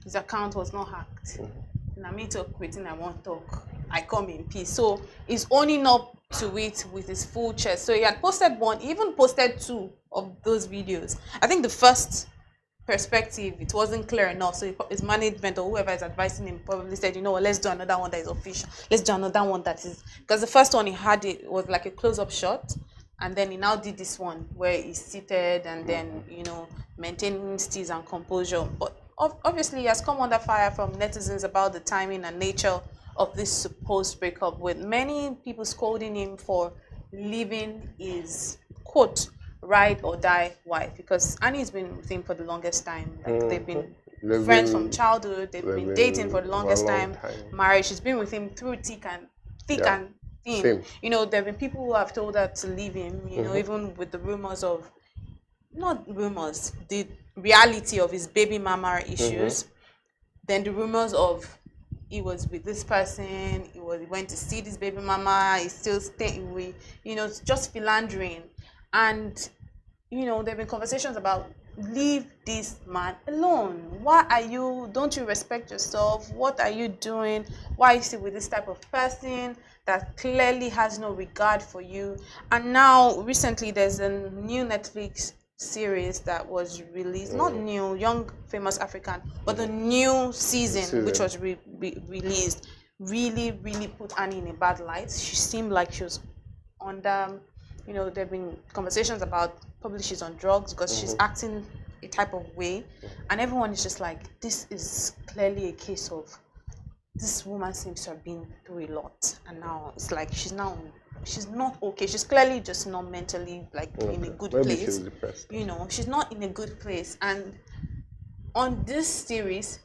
his account was not hacked. Now me talk waiting, I won't talk. I come in peace. So he's owning up to it with his full chest. So he had posted one, even posted 2 of those videos. I think the first perspective, it wasn't clear enough, so his management or whoever is advising him probably said, you know what, let's do another one that is official, let's do another one that is, because the first one he had, it was like a close-up shot, and then he now did this one where he's seated and then, you know, maintaining steeze and composure. But obviously he has come under fire from netizens about the timing and nature of this supposed breakup, with many people scolding him for leaving his, quote, ride or die wife, because Annie's been with him for the longest time. Like they've been friends from childhood, they've been dating for the longest time. Marriage, she's been with him through thick and thin. You know, there have been people who have told her to leave him, you know, even with the rumors of, not rumors, the reality of his baby mama issues, then the rumors of he was with this person, he went to see this baby mama, he's still staying with, you know, just philandering. And, you know, there have been conversations about, leave this man alone. Why are you, don't you respect yourself? What are you doing? Why are you still with this type of person that clearly has no regard for you? And now, recently, there's a new Netflix series that was released, not new, Young Famous African, but the new season, which was released, really put Annie in a bad light. She seemed like she was under, you know, there have been conversations about probably she's on drugs because she's acting a type of way, and everyone is just like, this is clearly a case of this woman seems to have been through a lot, and now it's like she's not okay. She's clearly just not mentally like in a good place. She's depressed. You know, she's not in a good place. And on this series,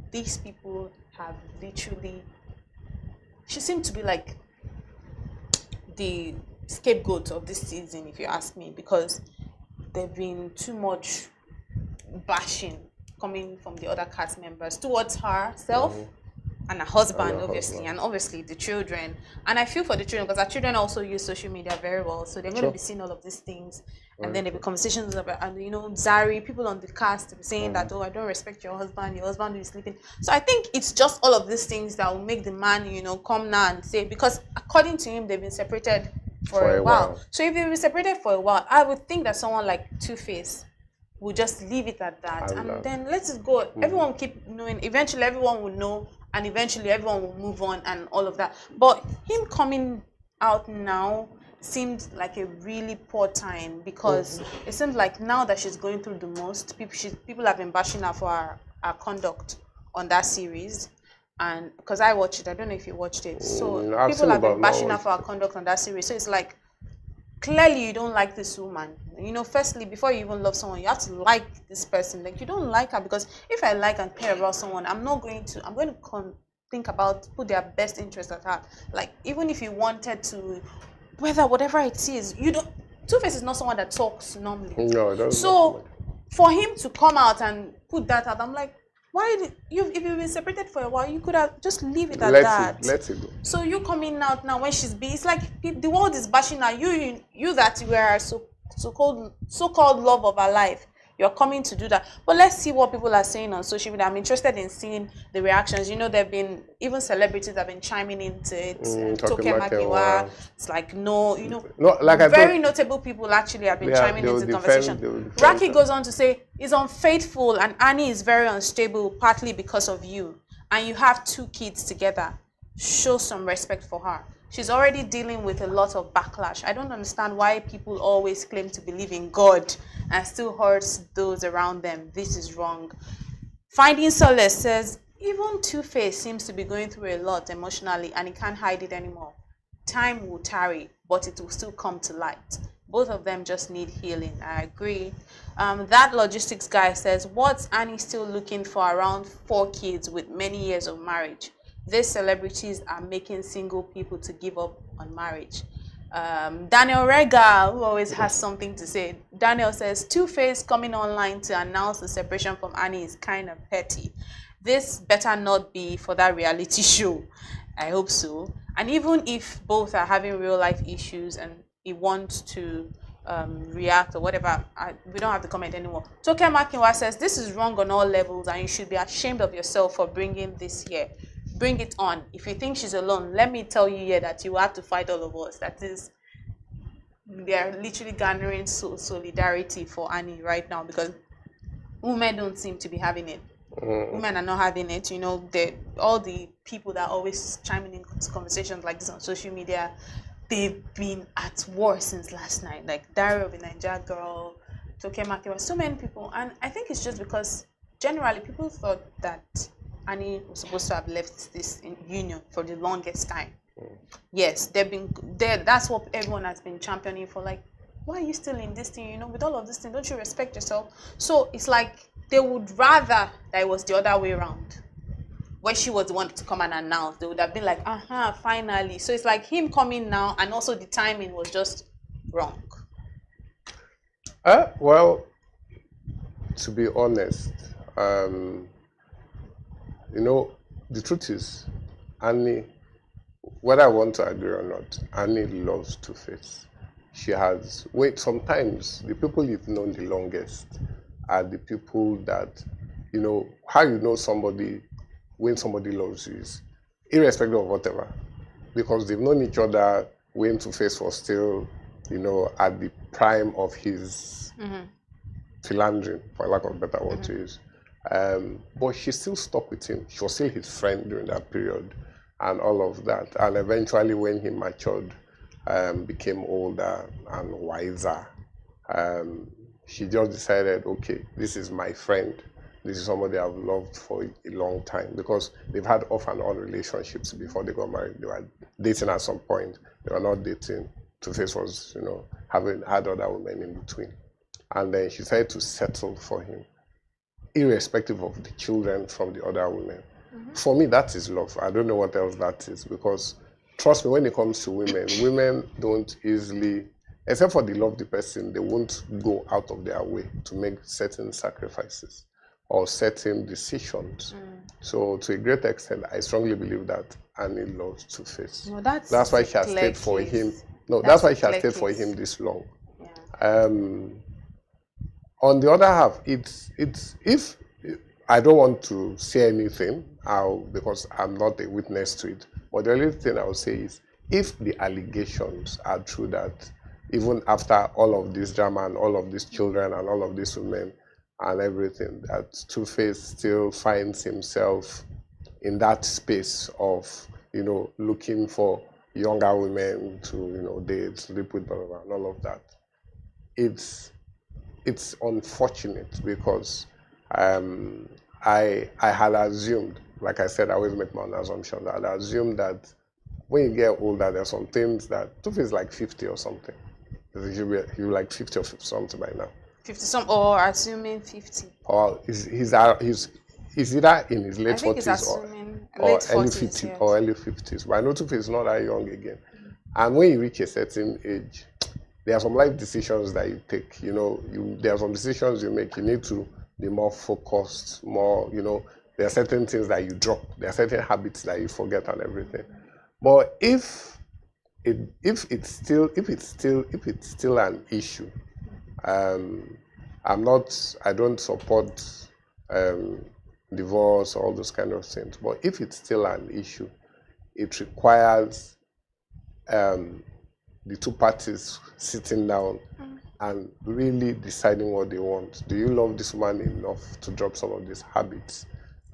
these people have literally, she seemed to be like the scapegoat of this season, if you ask me, because there've been too much bashing coming from the other cast members towards herself and her husband, and obviously the children. And I feel for the children, because our children also use social media very well, so they're going to be seeing all of these things, and then there'll be conversations about, and you know, Zari, people on the cast saying that, oh, I don't respect your husband will be sleeping. So I think it's just all of these things that will make the man, you know, come now and say, because according to him, they've been separated for a while. So if they've been separated for a while, I would think that someone like Two-Face will just leave it at that, and then let it go. Everyone will keep knowing. Eventually, everyone will know, and eventually, everyone will move on and all of that. But him coming out now seemed like a really poor time, because it seems like now that she's going through the most, people have been bashing her for her conduct on that series. And because I watched it, I don't know if you watched it. So people have been bashing her for her conduct on that series. So it's like, clearly you don't like this woman. You know, firstly, before you even love someone, you have to like this person. Like, you don't like her, because if I like and care about someone, I'm going to think about, put their best interest at heart. Like, even if you wanted to, whatever it is, you don't. Two-Face is not someone that talks normally. No, that's so for him to come out and put that out, I'm like, why if you've been separated for a while, you could have just leave it at that. Let it go. So you coming out now when she's it's like the world is bashing her. You that you were so-called love of her life. You're coming to do that. But let's see what people are saying on social media. I'm interested in seeing the reactions. You know, there've been even celebrities have been chiming into it. Toke Makiwa. It's like very notable people actually have been chiming into the conversation. Raki goes on to say, "He's unfaithful and Annie is very unstable, partly because of you. And you have 2 kids together. Show some respect for her." She's already dealing with a lot of backlash. I don't understand why people always claim to believe in God and still hurt those around them. This is wrong. Finding Solace says, even Two-Face seems to be going through a lot emotionally and he can't hide it anymore. Time will tarry, but it will still come to light. Both of them just need healing. I agree. That logistics guy says, what's Annie still looking for around 4 kids with many years of marriage? These celebrities are making single people to give up on marriage. Daniel Rega, who always has something to say. Daniel says, Two-Face coming online to announce the separation from Annie is kind of petty. This better not be for that reality show. I hope so. And even if both are having real life issues and he wants to react or whatever, we don't have to comment anymore. Toke Makinwa says, this is wrong on all levels and you should be ashamed of yourself for bringing this here. Bring it on. If you think she's alone, let me tell you here that you have to fight all of us. That is, they are literally garnering solidarity for Annie right now because women don't seem to be having it. Women are not having it. You know, all the people that are always chiming in conversations like this on social media, they've been at war since last night. Like Dario, the Nigeria girl, Toke Makinwa, so many people. And I think it's just because generally people thought that Annie was supposed to have left this union for the longest time. Yes, they've been there. That's what everyone has been championing for. Like, why are you still in this thing? You know, with all of this thing, don't you respect yourself? So it's like they would rather that it was the other way around. When she was the one to come and announce, they would have been like, finally. So it's like him coming now, and also the timing was just wrong. Well, to be honest, you know, the truth is, Annie, whether I want to agree or not, Annie loves Two-Face. She has, sometimes the people you've known the longest are the people that, you know, how you know somebody, when somebody loves you is irrespective of whatever, because they've known each other when Two-Face was still, you know, at the prime of his philandering, for lack of a better word to use. But she still stuck with him. She was still his friend during that period and all of that. And eventually when he matured, became older and wiser, she just decided, okay, this is my friend. This is somebody I've loved for a long time, because they've had off and on relationships before they got married. They were dating at some point. They were not dating. Two-Face was, you know, having had other women in between. And then she decided to settle for him, irrespective of the children from the other women. For me, that is love. I don't know what else that is, because trust me, when it comes to women, women don't easily, except for they love the person, they won't go out of their way to make certain sacrifices or certain decisions. So to a great extent, I strongly believe that Annie loves Two-Face. No, that's why she has stayed for him. No, that's why she has stayed for him this long. On the other half, it's if I don't want to say anything, because I'm not a witness to it. But the only thing I will say is, if the allegations are true that even after all of this drama and all of these children and all of these women and everything, that Two-Face still finds himself in that space of, you know, looking for younger women to, you know, date, sleep with, blah, blah, blah, and all of that. It's unfortunate, because I had assumed, like I said, I always make my own assumptions. I had assumed that when you get older, there's some things that Two-Face is like 50 or something. You're like 50 or something by now. 50 some, or assuming 50. Or he's either in his late 40s or early 50s, yes. Or early 50s. But I know Two-Face is not that young again. And when you reach a certain age, there are some life decisions that you take. You know, there are some decisions you make. You need to be more focused, more, you know, there are certain things that you drop. There are certain habits that you forget and everything. But if it's still an issue, I don't support divorce, all those kind of things. But if it's still an issue, it requires the two parties sitting down and really deciding what they want. Do you love this woman enough to drop some of these habits?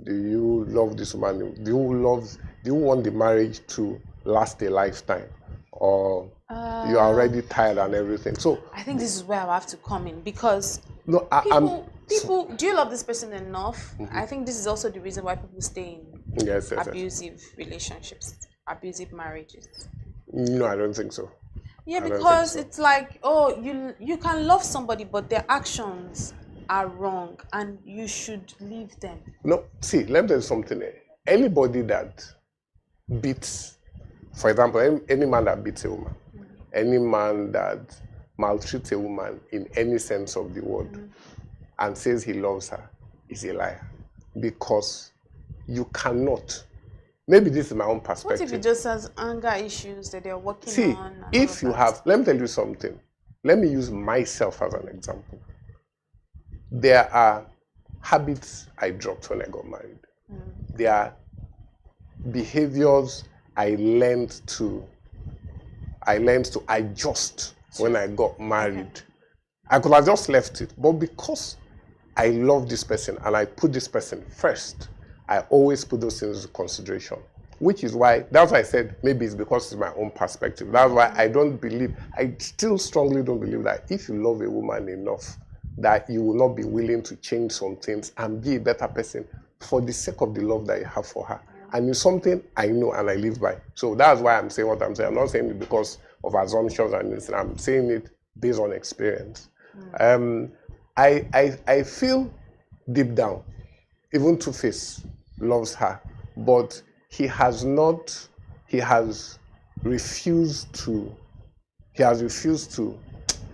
Do you love this woman? Do you want the marriage to last a lifetime, or you're already tired and everything. So I think this is where I have to come in, because no, people, do you love this person enough? I think this is also the reason why people stay in abusive relationships, abusive marriages. No, I don't think so. Yeah, because it's like, oh, you can love somebody, but their actions are wrong, and you should leave them. No, see, let me tell you something. Anybody that beats, for example, any man that beats a woman, any man that maltreats a woman in any sense of the word, and says he loves her, is a liar. Because you cannot. Maybe this is my own perspective. What if he just has anger issues that they're working on? See, if you have, let me tell you something. Let me use myself as an example. There are habits I dropped when I got married. There are behaviors I learned to adjust when I got married. I could have just left it, but because I love this person and I put this person first, I always put those things into consideration. Which is why, that's why I said maybe it's because it's my own perspective. That's why I still strongly don't believe that if you love a woman enough, that you will not be willing to change some things and be a better person for the sake of the love that you have for her. And it's something I know and I live by. So that's why I'm saying what I'm saying. I'm not saying it because of assumptions and this. I'm saying it based on experience. I feel deep down, even Two-Face loves her, but he has refused to,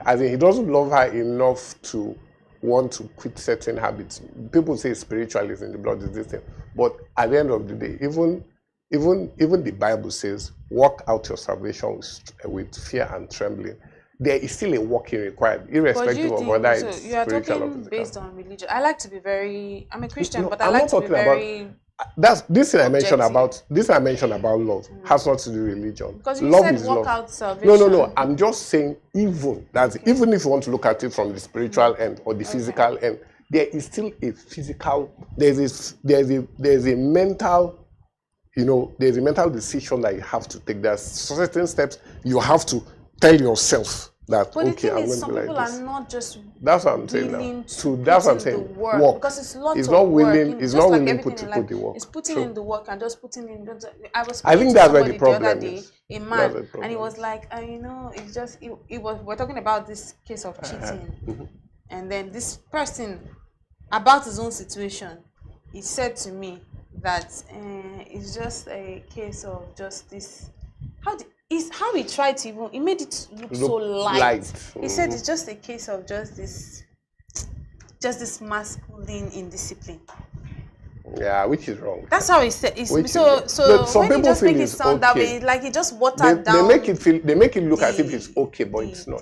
I mean, he doesn't love her enough to want to quit certain habits. People say spiritualism in the blood is this thing, but at the end of the day, even the Bible says, work out your salvation with fear and trembling. There is still a working required, irrespective of whether it's spiritual or physical. You are talking based on religion. I like to be very, I'm a Christian, but I like to be very... This I mentioned about love has not to do with religion. Because you love said is work love. out salvation. No. I'm just saying even if you want to look at it from the spiritual end or the physical end, there is still a physical. There's a mental, there's a mental decision that you have to take. There's certain steps you have to tell yourself that but okay, I'm going to be like this. Some people are not just that's what I'm saying now. So that's what I'm saying. Work. Because it's lots it's of not work. willing. It's not willing to put the work. It's putting in the work and just putting in. I think that's where the problem is. A man, and he was like, it's just it was. We're talking about this case of cheating, and then this person, about his own situation, he said to me that it's just a case of just this. How he tried to even, he made it look so light. He said it's just a case of just this masculine indiscipline. Yeah, which is wrong. That's how he said. So when you just make it sound that way, like he just watered down. They make it look as if it's okay, but it's not.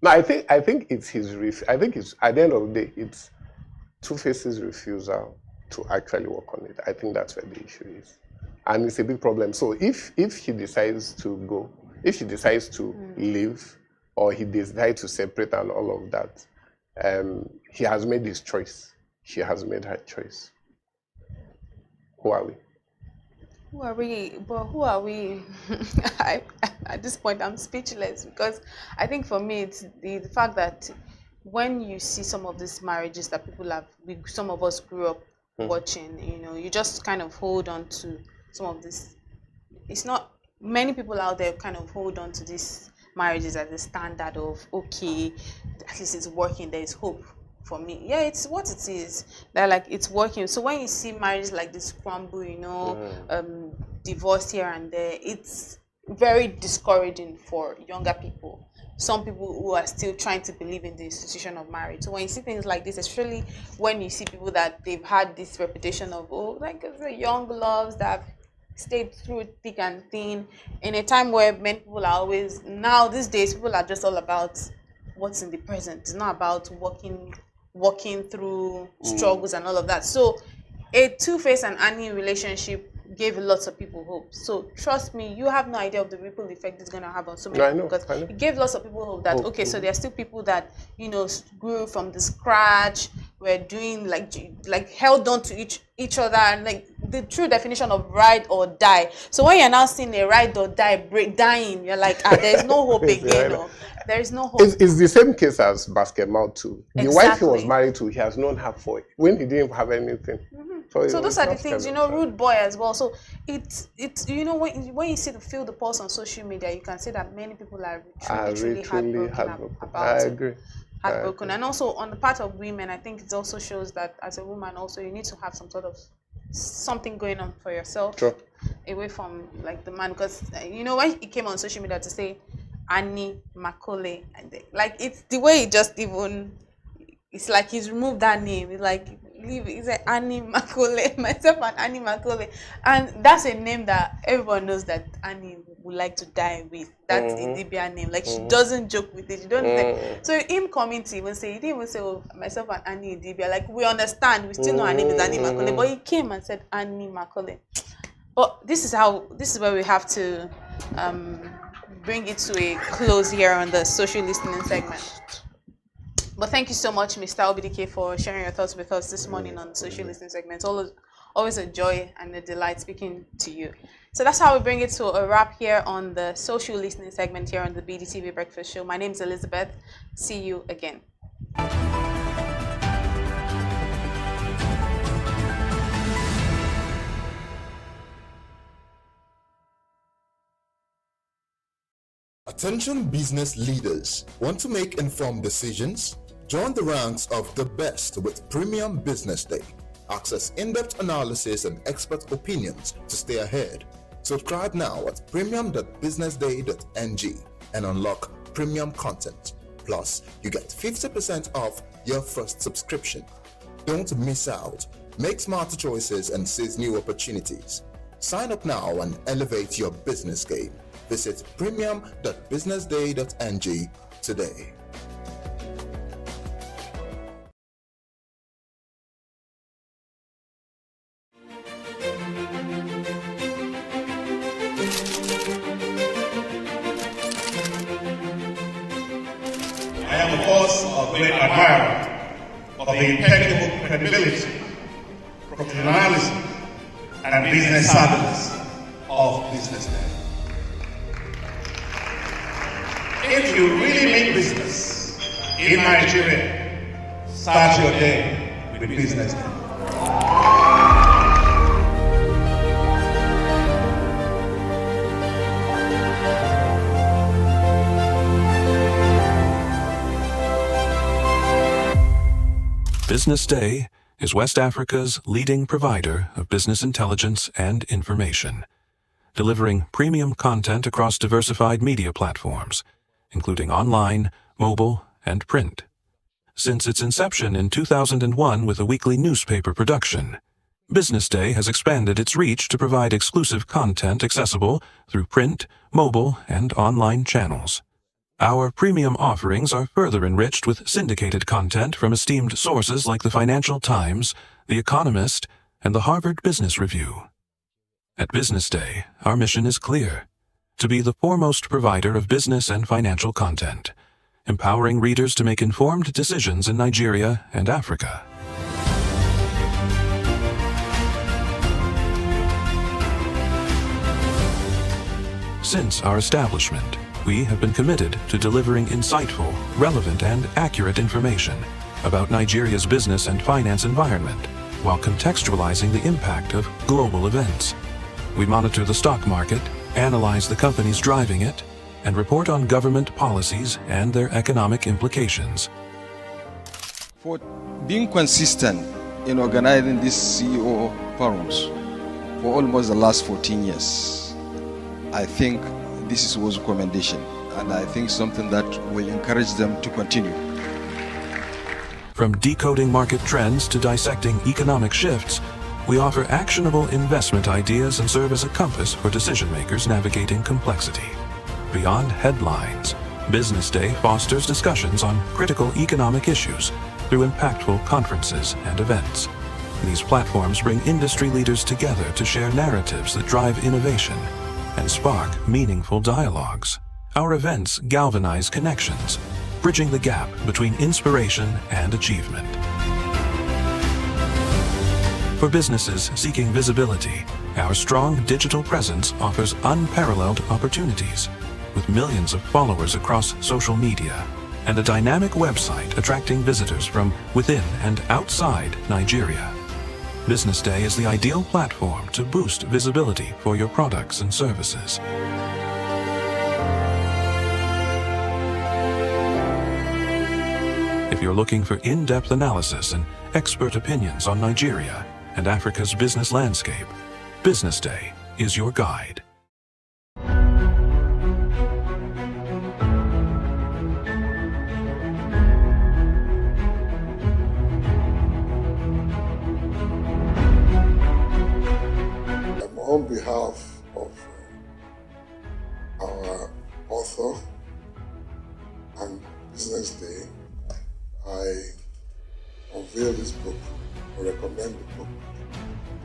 No, I think it's his I think it's at the end of the day, it's Two-Face's refusal to actually work on it. I think that's where the issue is. And it's a big problem. So if he decides to go, if she decides to leave, or he decides to separate and all of that, he has made his choice. She has made her choice. Who are we? Who are we? But who are we? At this point, I'm speechless, because I think for me, it's the fact that when you see some of these marriages that some of us grew up watching, you just kind of hold on to some of this. It's not many people out there kind of hold on to these marriages as a standard of, okay, at least it's working, there is hope for me. Yeah, it's what it is. They're like, it's working. So when you see marriages like this crumble, divorce here and there, it's very discouraging for younger people. Some people who are still trying to believe in the institution of marriage. So when you see things like this, especially when you see people that they've had this reputation of, young loves that have stayed through thick and thin, in a time where many people are always, now these days, people are just all about what's in the present. It's not about walking through struggles and all of that. So a Two-Face and Annie relationship gave lots of people hope. So trust me, you have no idea of the ripple effect it's going to have on so many people, because it gave lots of people hope that so there are still people that grew from the scratch, were doing like held on to each other, and like the true definition of ride or die. So when you're now seeing a ride or die dying, you're like, there's no hope again. No. There is no hope. It's the same case as Basketball too. The Exactly. wife he was married to, he has known her for when he didn't have anything. So those are the things, rude boy as well. So it's when you feel the pulse on social media, you can see that many people are truly heartbroken about I agree. Heartbroken. And also on the part of women, I think it also shows that as a woman also you need to have some sort of something going on for yourself. True. Away from like the man, because when he came on social media to say Annie Macaulay, like it's the way he just it's like he's removed that name. It's like he's like Annie Macaulay, myself and Annie Macaulay, and that's a name that everyone knows that Annie would like to die with. That's a Libyan name. Like she doesn't joke with it. She don't. So him coming to even say, he didn't even say, "Oh, myself and Annie in Libya." Like we understand, we still know her name is Annie Macaulay, but he came and said Annie Macaulay. But this is where we have to bring it to a close here on the social listening segment. But thank you so much, Mr. OBDK, for sharing your thoughts with us this morning on the social listening segment. It's always a joy and a delight speaking to you. So that's how we bring it to a wrap here on the social listening segment here on the BDTV Breakfast Show. My name is Elizabeth. See you again. Attention business leaders. Want to make informed decisions? Join the ranks of the best with Premium Business Day. Access in-depth analysis and expert opinions to stay ahead. Subscribe now at premium.businessday.ng and unlock premium content. Plus, you get 50% off your first subscription. Don't miss out. Make smarter choices and seize new opportunities. Sign up now and elevate your business game. Visit premium.businessday.ng today. I am, of course, a great admirer of the impeccable credibility, professionalism, and business savviness of BusinessDay. If you really mean business in Nigeria, start your day with BusinessDay. BusinessDay is West Africa's leading provider of business intelligence and information, delivering premium content across diversified media platforms, including online, mobile, and print. Since its inception in 2001 with a weekly newspaper production, BusinessDay has expanded its reach to provide exclusive content accessible through print, mobile, and online channels. Our premium offerings are further enriched with syndicated content from esteemed sources like the Financial Times, The Economist, and the Harvard Business Review. At BusinessDay, our mission is clear: to be the foremost provider of business and financial content, empowering readers to make informed decisions in Nigeria and Africa. Since our establishment, we have been committed to delivering insightful, relevant, and accurate information about Nigeria's business and finance environment, while contextualizing the impact of global events. We monitor the stock market, analyze the companies driving it, and report on government policies and their economic implications. For being consistent in organizing these CEO forums for almost the last 14 years, I think this is a recommendation, and I think something that will encourage them to continue. From decoding market trends to dissecting economic shifts, we offer actionable investment ideas and serve as a compass for decision makers navigating complexity. Beyond headlines, BusinessDay fosters discussions on critical economic issues through impactful conferences and events. These platforms bring industry leaders together to share narratives that drive innovation and spark meaningful dialogues. Our events galvanize connections, bridging the gap between inspiration and achievement. For businesses seeking visibility, our strong digital presence offers unparalleled opportunities, with millions of followers across social media and a dynamic website attracting visitors from within and outside Nigeria. BusinessDay is the ideal platform to boost visibility for your products and services. If you're looking for in-depth analysis and expert opinions on Nigeria and Africa's business landscape, BusinessDay is your guide. On behalf of our author and Business Day, I unveil this book or recommend the book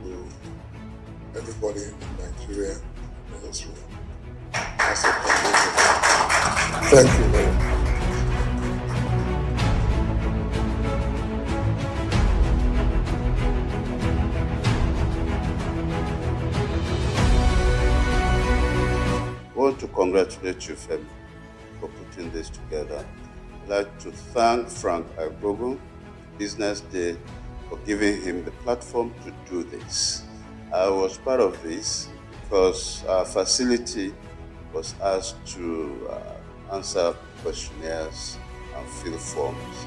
to everybody in Nigeria and Israel. As a foundation. Thank you very much. I want to congratulate you, Femi, for putting this together. I'd like to thank Frank Agbogun, Business Day, for giving him the platform to do this. I was part of this because our facility was asked to answer questionnaires and fill forms.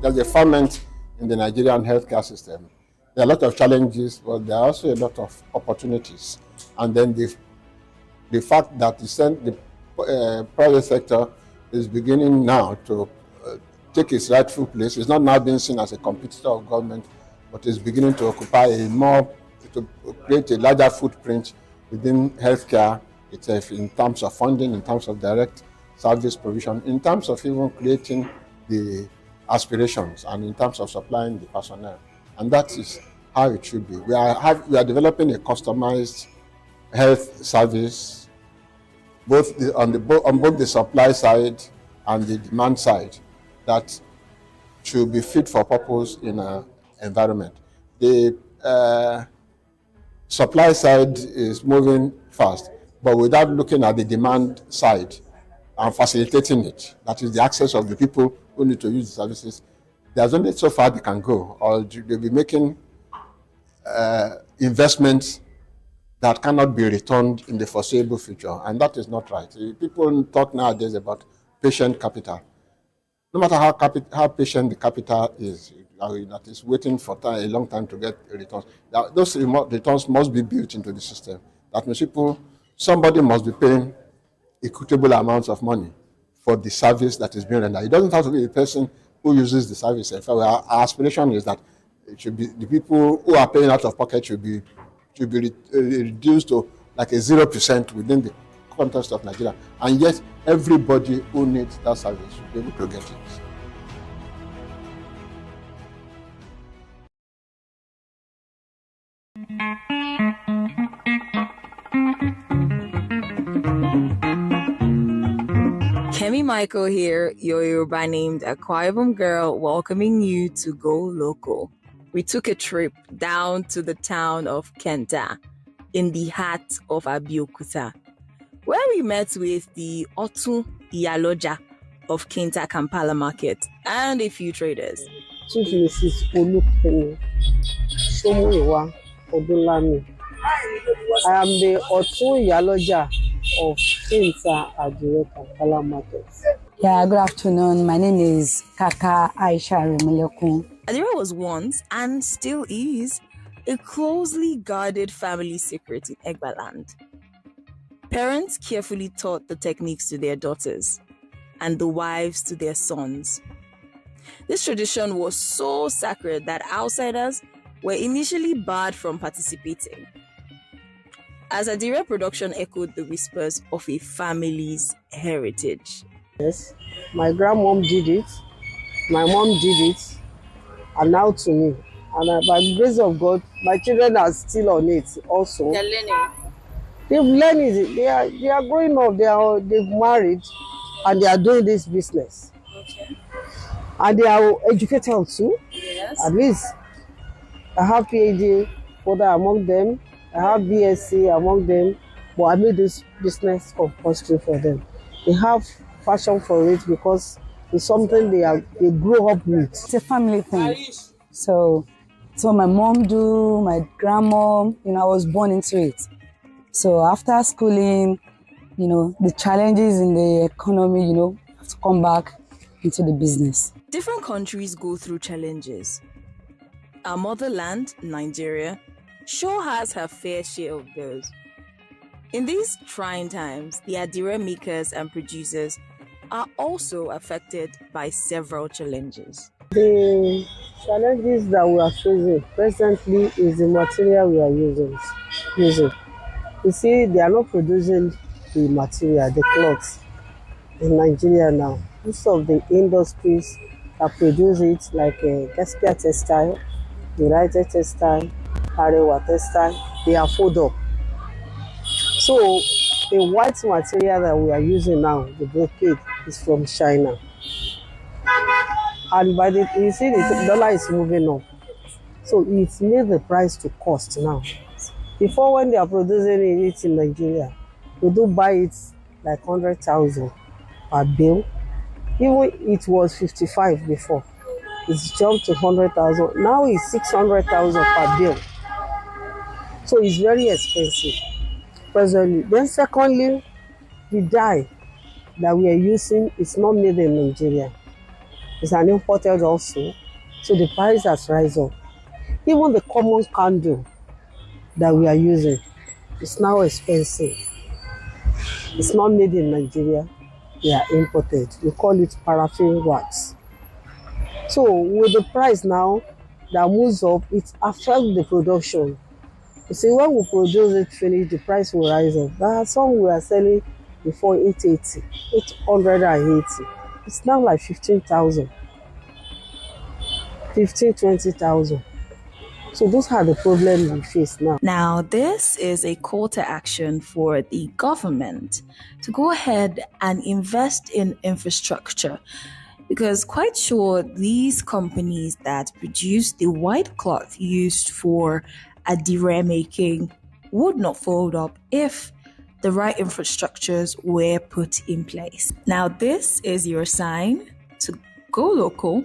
There's a ferment in the Nigerian healthcare system. There are a lot of challenges, but there are also a lot of opportunities. And then the fact that the private sector is beginning now to take its rightful place. It's not now being seen as a competitor of government, but is beginning to occupy to create a larger footprint within healthcare itself in terms of funding, in terms of direct service provision, in terms of even creating the aspirations and in terms of supplying the personnel. And that is how it should be. We are developing a customized health service on both the supply side and the demand side that should be fit for purpose in an environment. The supply side is moving fast, but without looking at the demand side and facilitating it, that is the access of the people who need to use the services, there's only so far they can go, or they'll be making investments that cannot be returned in the foreseeable future, and that is not right. People talk nowadays about patient capital. No matter how patient the capital is, that is waiting for a long time to get returns, those returns must be built into the system. That means somebody must be paying equitable amounts of money for the service that is being rendered. It doesn't have to be the person who uses the service. In fact, our aspiration is that it should be the people who are paying out of pocket should be reduced to like a 0% within the context of Nigeria. And yet, everybody who needs that service should be able to get it. Kemi Michael here, your Yoruba named Akwa Ibom girl, welcoming you to Go Local. We took a trip down to the town of Kenta in the heart of Abeokuta, where we met with the Otun Iyaloja of Kenta Kampala Market and a few traders. Chief Mrs. Olukeni Somuyiwa Odunlami. I am the Otun Iyaloja of Kenta Ajire Kampala Market. Yeah, good afternoon. My name is Kaka Aisha Remilekun. Adira was once, and still is, a closely guarded family secret in Egbaland. Parents carefully taught the techniques to their daughters, and the wives to their sons. This tradition was so sacred that outsiders were initially barred from participating. as Adire production echoed the whispers of a family's heritage. Yes, my grandmom did it, my mom did it, and now to me. And by the grace of God, my children are still on it also. They're learning. They've learned it. They are growing up. They've married, and they are doing this business. Okay. And they are educated too. Yes. At least I have PhD holder among them. I have BSc among them. But I made this business compulsory for them. They have passion for it because it's something they grew up with. It's a family thing. So my mom do, my grandmom, I was born into it. So after schooling, the challenges in the economy, have to come back into the business. Different countries go through challenges. Our motherland, Nigeria, sure has her fair share of those. In these trying times, the Adire makers and producers are also affected by several challenges. The challenges that we are facing presently is the material we are using. You see, they are not producing the material, the cloths in Nigeria now. Most of the industries that produce it, like Gaspia Textile, United Textile, Arewa Textile, they are fold up. So the white material that we are using now, the brocade, is from China. And you see the dollar is moving up. So it's made the price to cost now. Before, when they are producing it in Nigeria, we do buy it like 100,000 per bill. Even it was 55 before. It's jumped to 100,000. Now it's 600,000 per bill. So it's very expensive presently. Then secondly, the dye that we are using is not made in Nigeria. It's an imported also. So the price has risen up. Even the common candle that we are using is now expensive. It's not made in Nigeria. They are imported. We call it paraffin wax. So with the price now that moves up, it affects the production. You see, when we produce it finish, the price will rise up. There are some we are selling before 880, 880. It's now like 15,000, 20,000. So those are the problems we face now. Now, this is a call to action for the government to go ahead and invest in infrastructure, because quite sure these companies that produce the white cloth used for Adire making would not fold up if the right infrastructures were put in place. Now, this is your sign to go local,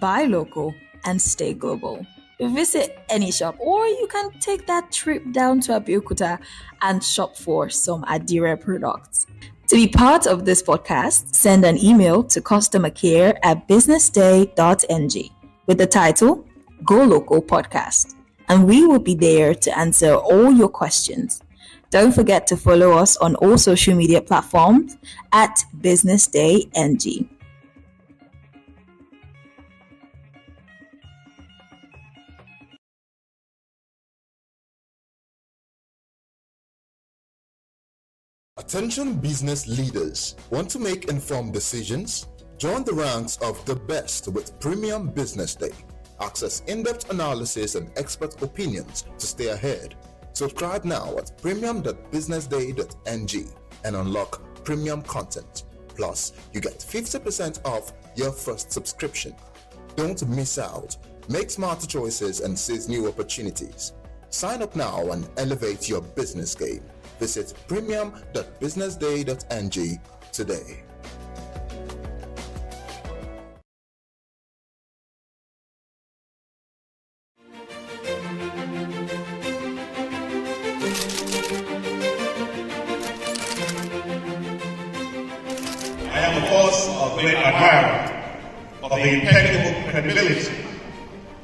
buy local, and stay global. Visit any shop, or you can take that trip down to Abeokuta and shop for some Adire products. To be part of this podcast, send an email to customercare@businessday.ng with the title Go Local Podcast, and we will be there to answer all your questions. Don't forget to follow us on all social media platforms at BusinessDayNG. Attention business leaders. Want to make informed decisions? Join the ranks of the best with Premium Business Day. Access in-depth analysis and expert opinions to stay ahead. Subscribe now at premium.businessday.ng and unlock premium content. Plus, you get 50% off your first subscription. Don't miss out. Make smarter choices and seize new opportunities. Sign up now and elevate your business game. Visit premium.businessday.ng today. I am, of course, a great admirer of the impeccable credibility,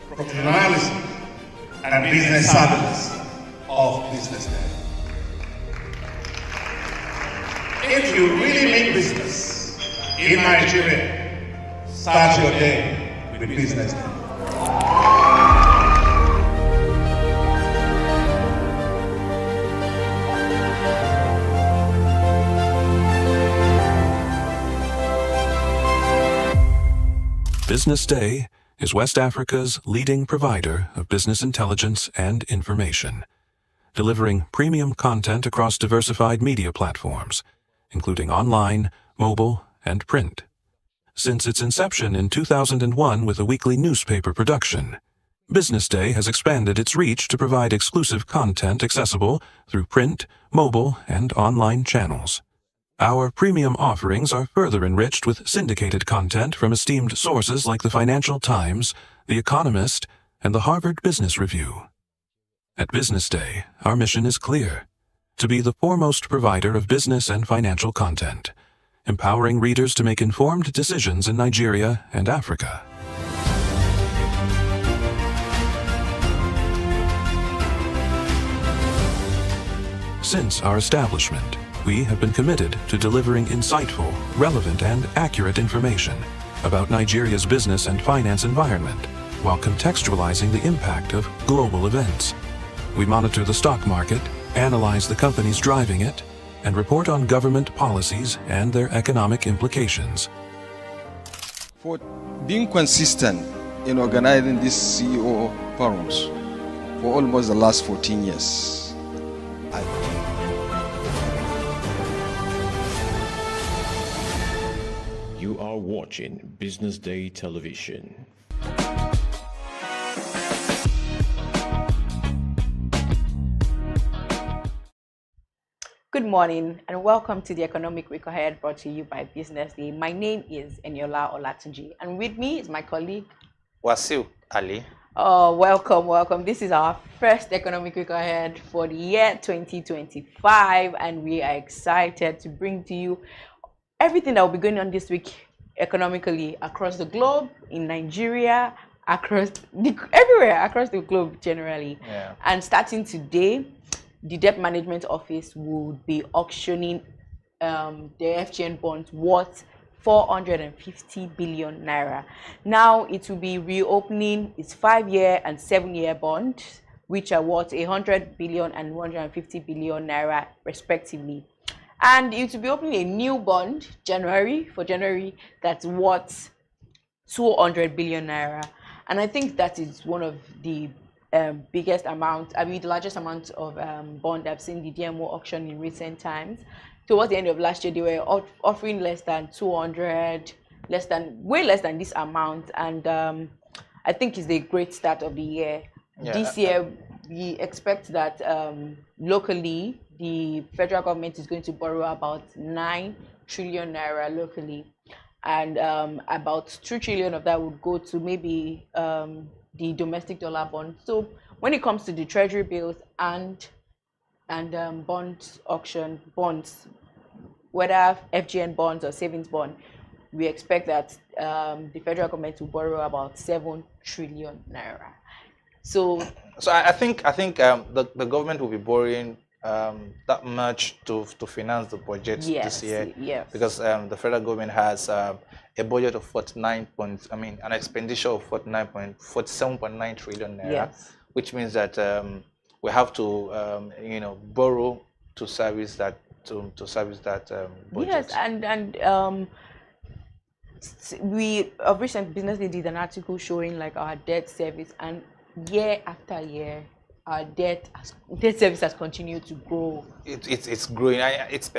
professionalism, and business savviness of BusinessDay. If you really mean business in Nigeria, start your day with BusinessDay. Business Day is West Africa's leading provider of business intelligence and information, delivering premium content across diversified media platforms, including online, mobile, and print. Since its inception in 2001 with a weekly newspaper production, Business Day has expanded its reach to provide exclusive content accessible through print, mobile, and online channels. Our premium offerings are further enriched with syndicated content from esteemed sources like the Financial Times, The Economist, and the Harvard Business Review. At Business Day, our mission is clear: to be the foremost provider of business and financial content, empowering readers to make informed decisions in Nigeria and Africa. Since our establishment, we have been committed to delivering insightful, relevant, and accurate information about Nigeria's business and finance environment while contextualizing the impact of global events. We monitor the stock market, analyze the companies driving it, and report on government policies and their economic implications. For being consistent in organizing these CEO forums for almost the last 14 years, You are watching Business Day Television. Good morning and welcome to the Economic Week Ahead brought to you by Business Day. My name is Eniola Olatunji and with me is my colleague Wasil Ali. Oh, welcome. This is our first Economic Week Ahead for the year 2025 and we are excited to bring to you everything that will be going on this week economically across the globe, in Nigeria, everywhere across the globe generally. Yeah. And starting today, the Debt Management Office will be auctioning the FGN bonds worth 450 billion naira. Now it will be reopening its 5-year and 7-year bonds, which are worth 100 billion and 150 billion naira respectively. And it will be opening a new bond for January that's worth 200 billion naira. And I think that is one of the biggest amount, the largest amount of bond I've seen the DMO auction in recent times. Towards the end of last year, they were offering less than 200, way less than this amount. And I think it's a great start of the year. Yeah. This year, we expect that locally, the federal government is going to borrow about 9 trillion naira locally. And about 2 trillion of that would go to maybe the domestic dollar bond. So when it comes to the treasury bills and bond auction bonds, whether FGN bonds or savings bond, we expect that the federal government will borrow about 7 trillion naira. So I think the government will be borrowing that much to finance the budget this year. Yes. Because the federal government has a budget of an expenditure of 47.9 trillion naira, yes. Which means that we have to borrow to service that budget. Yes, and we of recent Business Day did an article showing like our debt service, and year after year our debt service has continued to grow. It's growing. It's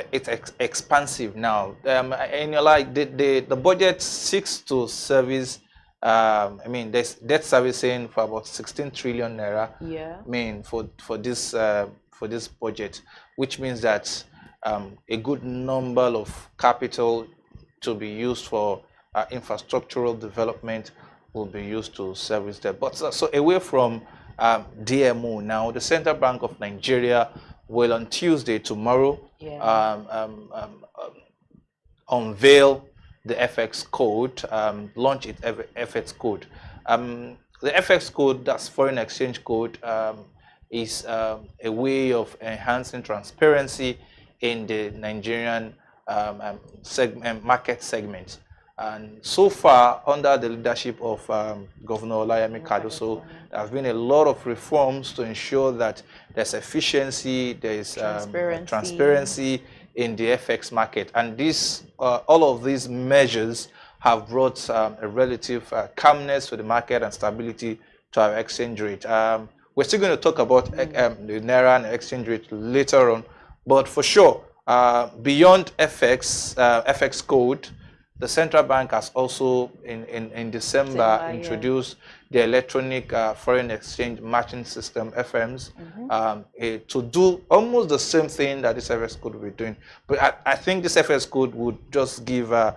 expansive now. And like the budget seeks to service. There's debt servicing for about 16 trillion naira. Yeah. For this budget, which means that a good number of capital to be used for infrastructural development will be used to service that. But so away from DMO now, the Central Bank of Nigeria will on Tuesday, tomorrow, unveil the FX code, launch its FX code. The FX code, that's foreign exchange code, is a way of enhancing transparency in the Nigerian market segment. And so far, under the leadership of Governor Olayemi Cardoso, there have been a lot of reforms to ensure that there's efficiency, there's transparency in the FX market. And all of these measures have brought a relative calmness to the market and stability to our exchange rate. We're still going to talk about the Naira and exchange rate later on, but for sure, beyond FX code, the central bank has also in December introduced the electronic foreign exchange matching system (FMS) to do almost the same thing that this FX code will be doing. But I think this FX code would just give a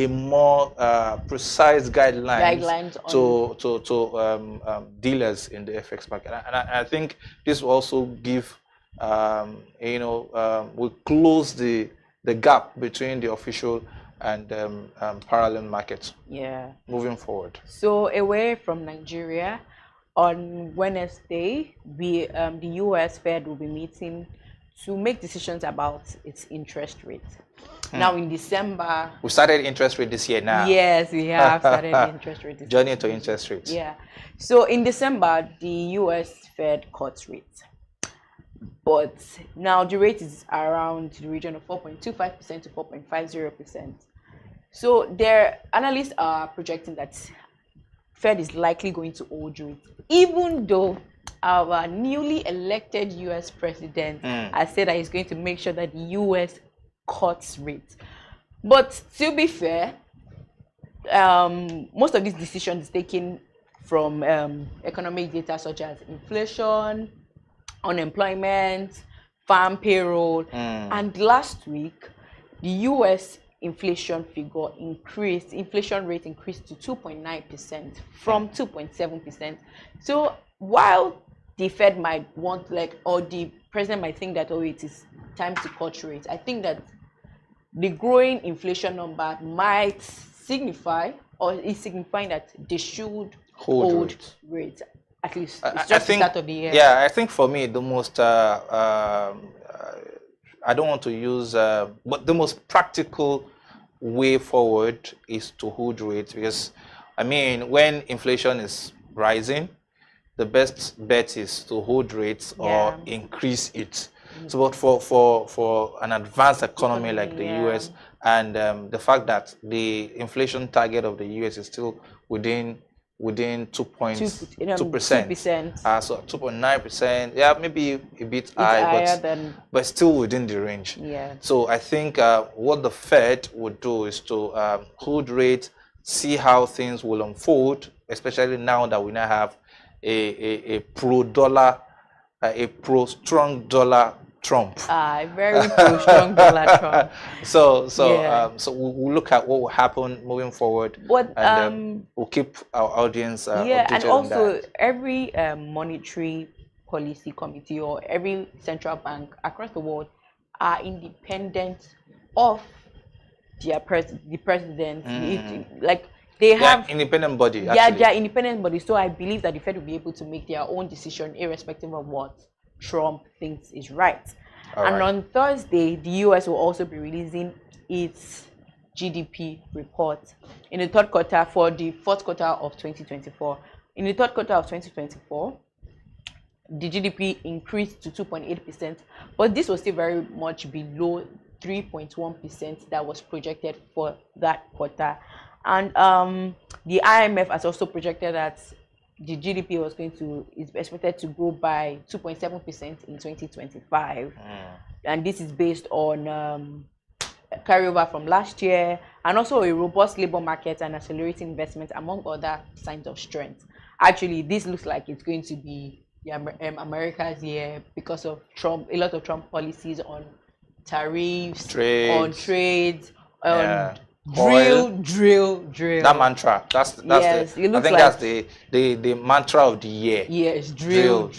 more precise guidelines to dealers in the FX market, and I think this will also give will close the gap between the official and parallel markets. Yeah. Moving forward. So away from Nigeria, on Wednesday, the U.S. Fed will be meeting to make decisions about its interest rate. Now in December, we started interest rate this year now. Yes, we have started interest rate this Journey to interest rates. Yeah. So in December, the U.S. Fed cuts rates. But now the rate is around the region of 4.25% to 4.50%. So their analysts are projecting that Fed is likely going to hold rates, even though our newly elected U.S. president has said that he's going to make sure that the U.S. cuts rates. But to be fair, most of these decisions is taken from economic data such as inflation, unemployment, farm payroll, and last week the U.S. inflation rate increased to 2.9% from 2.7%. So while the Fed might want, or the president might think that, it is time to cut rates, I think that the growing inflation number might signify, or is signifying, that they should hold rates. At least it's just the start of the year. Yeah, I think for me the most I don't want to use but the most practical way forward is to hold rates, because I mean, when inflation is rising, the best bet is to hold rates or increase it. So, but for an advanced economy like the US, and the fact that the inflation target of the US is still within 2.2%, so 2.9%, yeah, maybe a bit high, but still within the range. Yeah. So I think what the Fed would do is to hold rate, see how things will unfold, especially now that we now have a pro-dollar, a pro-strong dollar Trump. Very pro-strong dollar Trump. So we'll look at what will happen moving forward, but and we'll keep our audience updated and also on that. every monetary policy committee or every central bank across the world are independent of the president. They have independent body. Yeah, they are independent bodies. So I believe that the Fed will be able to make their own decision irrespective of what Trump thinks is right. On Thursday, the US will also be releasing its GDP report in the third quarter for the fourth quarter of 2024. In the third quarter of 2024, the GDP increased to 2.8%, but this was still very much below 3.1% that was projected for that quarter. And the IMF has also projected that the GDP is expected to grow by 2.7% in 2025, and this is based on carryover from last year, and also a robust labor market and accelerating investment, among other signs of strength. Actually, this looks like it's going to be America's year because of Trump. A lot of Trump policies on tariffs, on trades, on drill. That mantra. That's I think that's the mantra of the year. Yes, drill.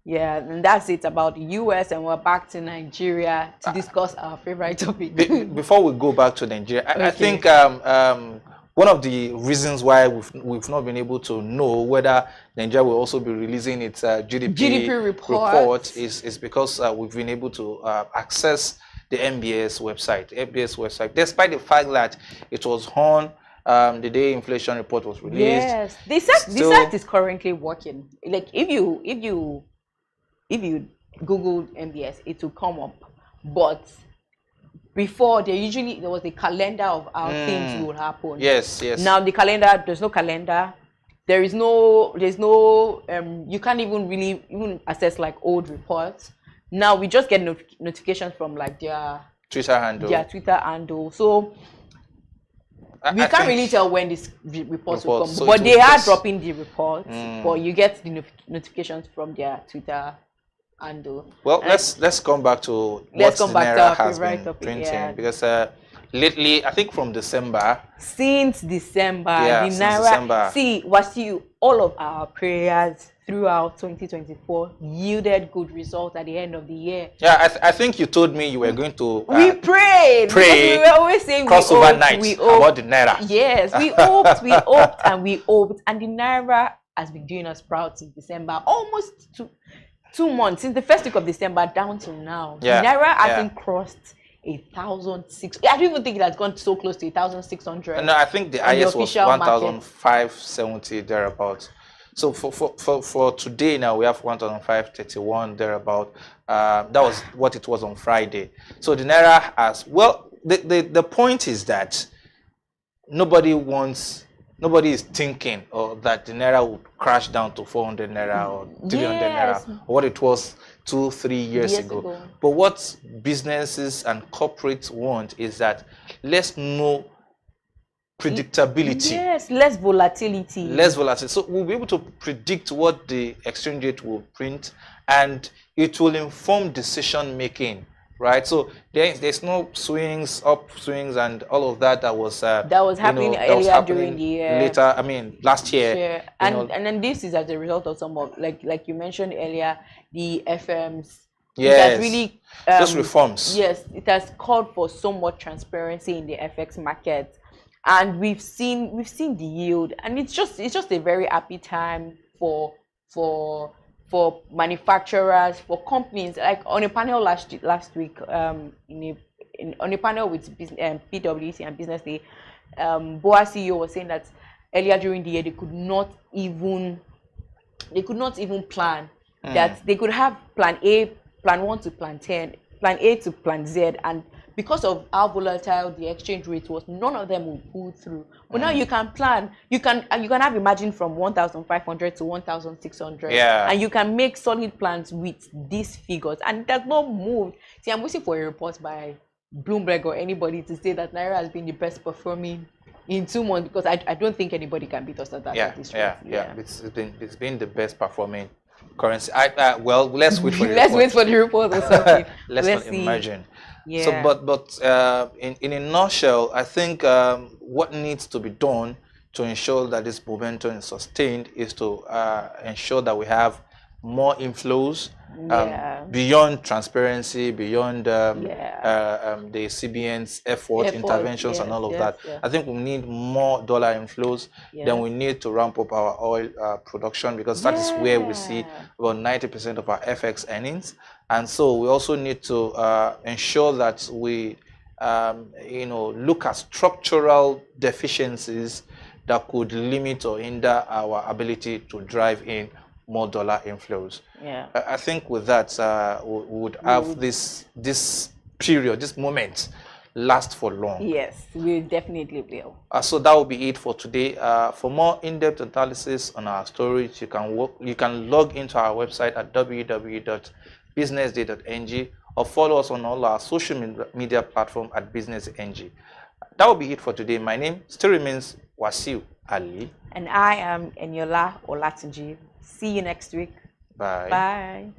Yeah, and that's it about the US, and we're back to Nigeria to discuss our favorite topic. Before we go back to Nigeria, I think one of the reasons why we've not been able to know whether Nigeria will also be releasing its GDP report is because we've been able to access the MBS website, despite the fact that it was on the day inflation report was released. Yes, the site is currently working. Like if you Google MBS, it will come up. But before there was a calendar of how things would happen. Yes, yes. Now the calendar, there's no calendar. There's no, you can't even really even access like old reports. Now we just get notifications from like their Twitter handle. So we can't really tell when this reports will come. So but they are dropping the reports, but you get the notifications from their Twitter handle. Well, let's come back to what the Naira has been printing, because lately, I think from December. Since December, yeah, the Naira. See, Wasiu, all of our prayers throughout 2024 yielded good results at the end of the year. Yeah, I think you told me you were going to. We prayed. Pray. We were always saying crossover night about the Naira. Yes, we hoped, we hoped, and we hoped, and the Naira has been doing us proud since December, almost 2 months since the first week of December down to now. Yeah. Naira hasn't crossed 1,600. I don't even think it has gone so close to 1,600. No, I think the highest was 1,570 thereabouts. So for today now we have 1,531 thereabout. That was what it was on Friday. So the Naira has, well, the point is that nobody is thinking that the Naira would crash down to 400 Naira or 300 Naira, or what it was 2-3 years ago. But what businesses and corporates want is that let's know predictability. Yes, less volatility. Less volatility. So we'll be able to predict what the exchange rate will print, and it will inform decision making. Right, so there's no swings, upswings, and all of that was happening earlier during the year. Later, I mean, last year. And then this is as a result of some of like you mentioned earlier, the FMs. Yes, really those reforms. Yes, it has called for so much transparency in the FX market, and we've seen the yield, and it's just a very happy time for manufacturers, for companies. Like on a panel last week, on a panel with PwC and BusinessDay, BOA CEO was saying that earlier during the year they could not even plan that they could have plan A, plan 1 to plan 10, plan A to plan Z, and because of how volatile the exchange rate was, none of them will pull through. But now you can plan. You can have a margin from 1,500 to 1,600. Yeah. And you can make solid plans with these figures, and it has not moved. See, I'm waiting for a report by Bloomberg or anybody to say that Naira has been the best performing in 2 months, because I don't think anybody can beat us at that. Yeah. It's been the best performing currency. Well, let's wait for the let's report. wait for the report or something. let's not imagine. Yeah. So, but in a nutshell, I think what needs to be done to ensure that this momentum is sustained is to ensure that we have more inflows beyond transparency, beyond the CBN's interventions and all of that. I think we need more dollar inflows. Then we need to ramp up our oil production, because that is where we see about 90% of our FX earnings. And so we also need to ensure that we look at structural deficiencies that could limit or hinder our ability to drive in more dollar inflows. I think with that, we would have this period, this moment, last for long. Yes, we definitely will. So that will be it for today. For more in-depth analysis on our stories, you can log into our website at www.businessday.ng or follow us on all our social media platforms at BusinessNG. That will be it for today. My name still remains Wasiu Ali. And I am Eniola Olatunji. See you next week. Bye. Bye.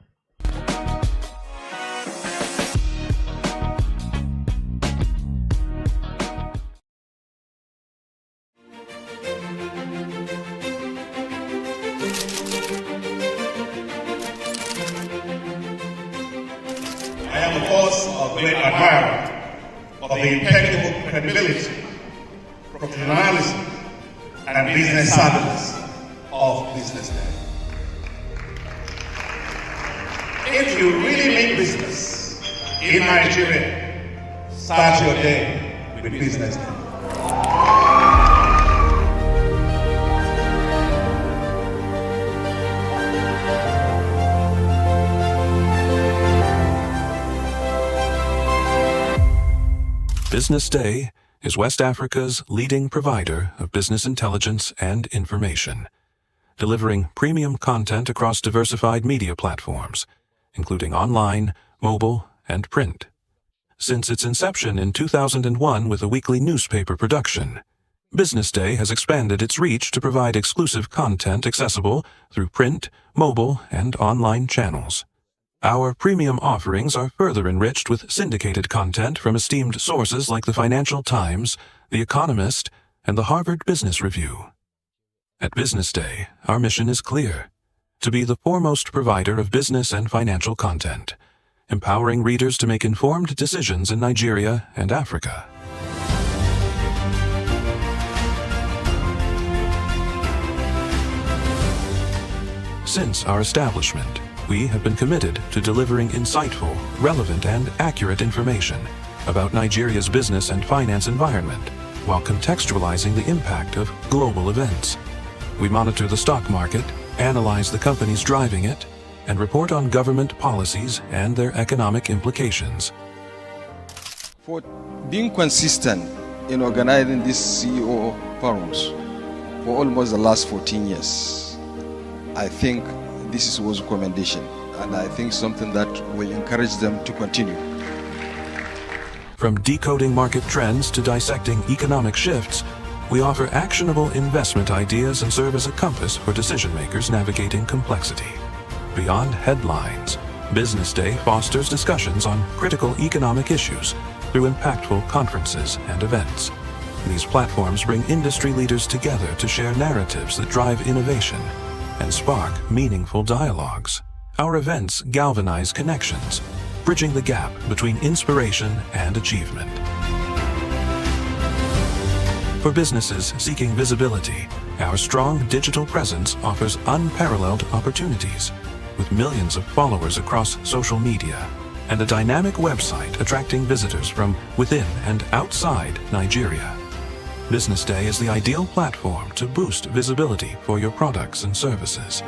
I am, of course, a great admirer of the impeccable credibility, professionalism, and business savviness of BusinessDay. If you really mean business in Nigeria, start your day with BusinessDay. Business Day is West Africa's leading provider of business intelligence and information, delivering premium content across diversified media platforms, including online, mobile, and print. Since its inception in 2001 with a weekly newspaper production, Business Day has expanded its reach to provide exclusive content accessible through print, mobile, and online channels. Our premium offerings are further enriched with syndicated content from esteemed sources like the Financial Times, The Economist, and the Harvard Business Review. At Business Day, our mission is clear: to be the foremost provider of business and financial content, empowering readers to make informed decisions in Nigeria and Africa. Since our establishment, we have been committed to delivering insightful, relevant, and accurate information about Nigeria's business and finance environment while contextualizing the impact of global events. We monitor the stock market, analyze the companies driving it, and report on government policies and their economic implications. For being consistent in organizing these CEO forums for almost the last 14 years, I think this was a commendation, and I think something that will encourage them to continue. From decoding market trends to dissecting economic shifts, we offer actionable investment ideas and serve as a compass for decision makers navigating complexity. Beyond headlines, Business Day fosters discussions on critical economic issues through impactful conferences and events. These platforms bring industry leaders together to share narratives that drive innovation and spark meaningful dialogues. Our events galvanize connections, bridging the gap between inspiration and achievement. For businesses seeking visibility, our strong digital presence offers unparalleled opportunities, with millions of followers across social media and a dynamic website attracting visitors from within and outside Nigeria. Business Day is the ideal platform to boost visibility for your products and services.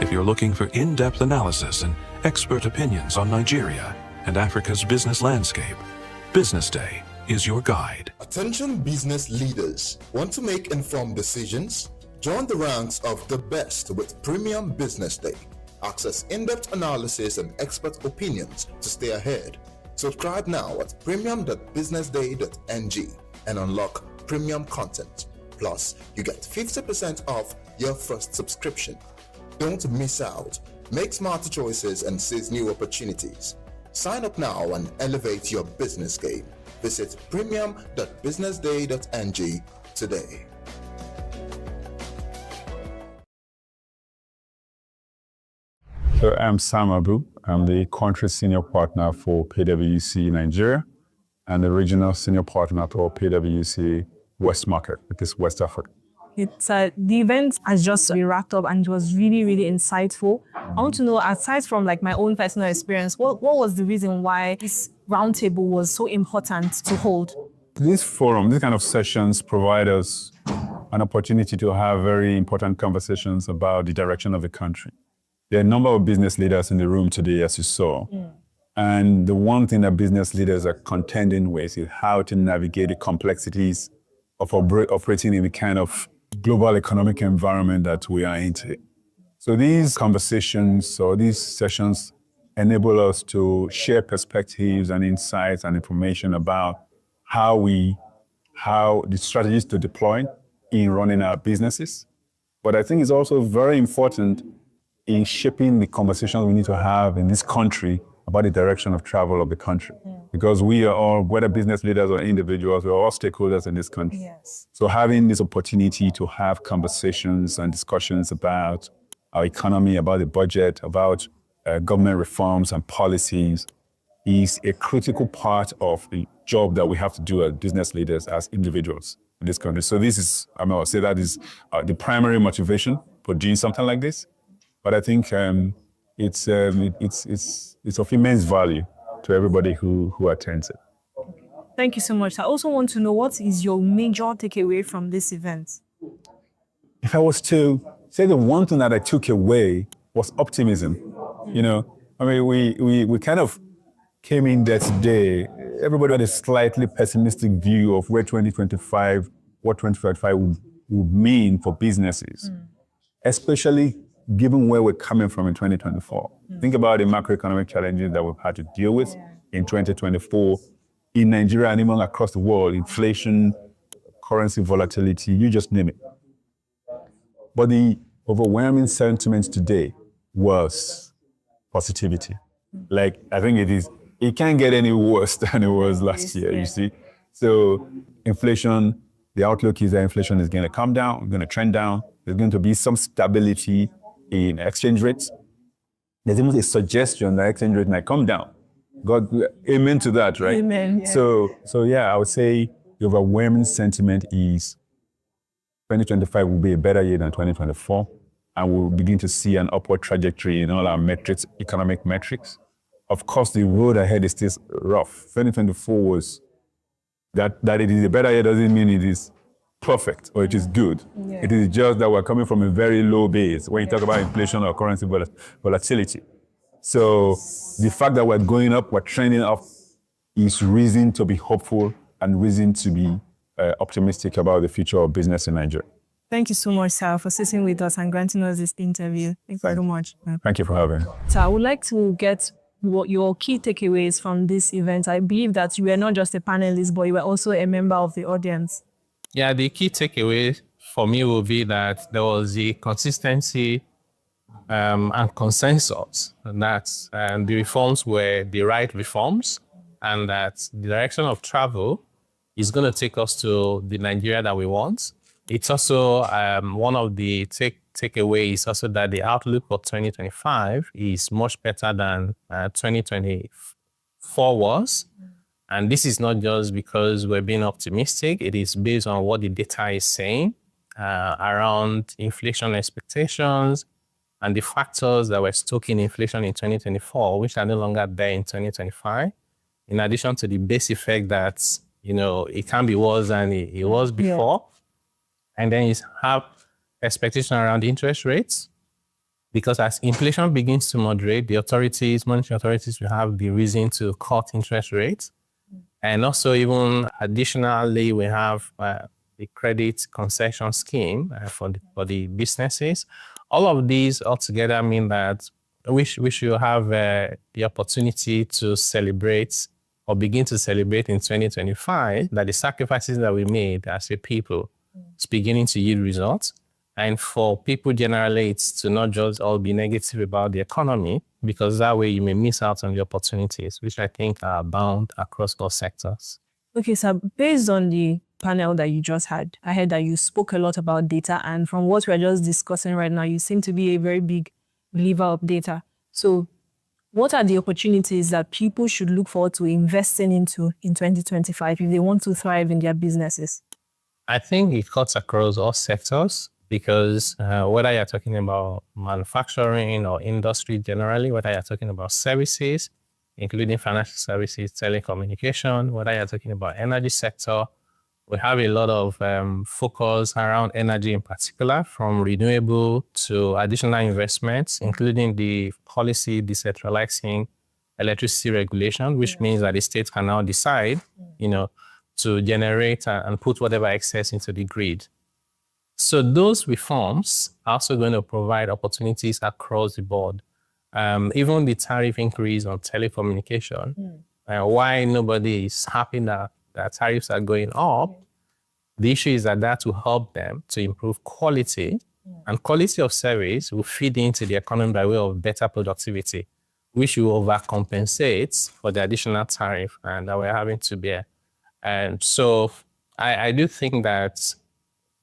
If you're looking for in-depth analysis and expert opinions on Nigeria and Africa's business landscape, Business Day is your guide. Attention business leaders. Want to make informed decisions? Join the ranks of the best with Premium Business Day. Access in-depth analysis and expert opinions to stay ahead. Subscribe now at premium.businessday.ng and unlock premium content. Plus, you get 50% off your first subscription. Don't miss out. Make smarter choices and seize new opportunities. Sign up now and elevate your business game. Visit premium.businessday.ng today. So I'm Sam Abu. I'm the country senior partner for PwC Nigeria and the regional senior partner for PwC West Market, which is West Africa. The event has just been wrapped up and it was really, really insightful. I want to know, aside from my own personal experience, what was the reason why this roundtable was so important to hold? This forum, these kind of sessions provide us an opportunity to have very important conversations about the direction of the country. There are a number of business leaders in the room today, as you saw. And the one thing that business leaders are contending with is how to navigate the complexities of operating in the kind of global economic environment that we are into. So these conversations or these sessions enable us to share perspectives and insights and information about how the strategies to deploy in running our businesses. But I think it's also very important in shaping the conversations we need to have in this country about the direction of travel of the country. Because we are all, whether business leaders or individuals, we're all stakeholders in this country. Yes. So having this opportunity to have conversations and discussions about our economy, about the budget, about government reforms and policies is a critical part of the job that we have to do as business leaders, as individuals in this country. So this is, I would say that is the primary motivation for doing something like this. But I think it's of immense value to everybody who attends it. Thank you so much. I also want to know, what is your major takeaway from this event? If I was to say the one thing that I took away was optimism. You know, I mean, we kind of came in there today. Everybody had a slightly pessimistic view of where 2025, what 2025 would mean for businesses, especially given where we're coming from in 2024. Think about the macroeconomic challenges that we've had to deal with in 2024 in Nigeria and even across the world, inflation, currency volatility, you just name it. But the overwhelming sentiment today was positivity. Like, I think it can't get any worse than it was last year, you see? So inflation, the outlook is that inflation is going to come down, going to trend down. There's going to be some stability in exchange rates. There's even a suggestion that exchange rate might come down. God, amen to that, right? Amen. Yeah. So yeah, I would say the overwhelming sentiment is 2025 will be a better year than 2024, and we'll begin to see an upward trajectory in all our metrics, economic metrics. Of course, the road ahead is still rough. 2024 was that it is a better year doesn't mean it is perfect or it is good. Yeah. It is just that we're coming from a very low base when you talk about inflation or currency volatility. So the fact that we're going up, we're trending up, is reason to be hopeful and reason to be optimistic about the future of business in Nigeria. Thank you so much, sir, for sitting with us and granting us this interview. Thank you so much. Thank you for having me. So I would like to get what your key takeaways from this event. I believe that you were not just a panelist, but you were also a member of the audience. Yeah, the key takeaway for me will be that there was the consistency and consensus that the reforms were the right reforms and that the direction of travel is going to take us to the Nigeria that we want. It's also one of the takeaways also that the outlook for 2025 is much better than 2024 was. And this is not just because we're being optimistic. It is based on what the data is saying around inflation expectations and the factors that were stoking inflation in 2024, which are no longer there in 2025. In addition to the base effect that, it can be worse than it was before. Yeah. And then you have expectation around interest rates, because as inflation begins to moderate, the monetary authorities will have the reason to cut interest rates. And also even additionally, we have the credit concession scheme for the businesses. All of these altogether mean that we should have the opportunity to celebrate or begin to celebrate in 2025 that the sacrifices that we made as a people is beginning to yield results. And for people generally, it's to not just all be negative about the economy, because that way you may miss out on the opportunities, which I think are abound across all sectors. Okay, so based on the panel that you just had, I heard that you spoke a lot about data, and from what we're just discussing right now, you seem to be a very big believer of data. So what are the opportunities that people should look forward to investing into in 2025 if they want to thrive in their businesses? I think it cuts across all sectors, because whether you're talking about manufacturing or industry generally, whether you're talking about services, including financial services, telecommunication, whether you're talking about energy sector, we have a lot of focus around energy in particular, from renewable to additional investments, including the policy decentralizing electricity regulation, which means that the state can now decide, to generate and put whatever excess into the grid. So those reforms are also going to provide opportunities across the board. Even the tariff increase on telecommunication, why nobody is happy that tariffs are going up, the issue is that will help them to improve quality, and quality of service will feed into the economy by way of better productivity, which will overcompensate for the additional tariff and that we're having to bear. And so I do think that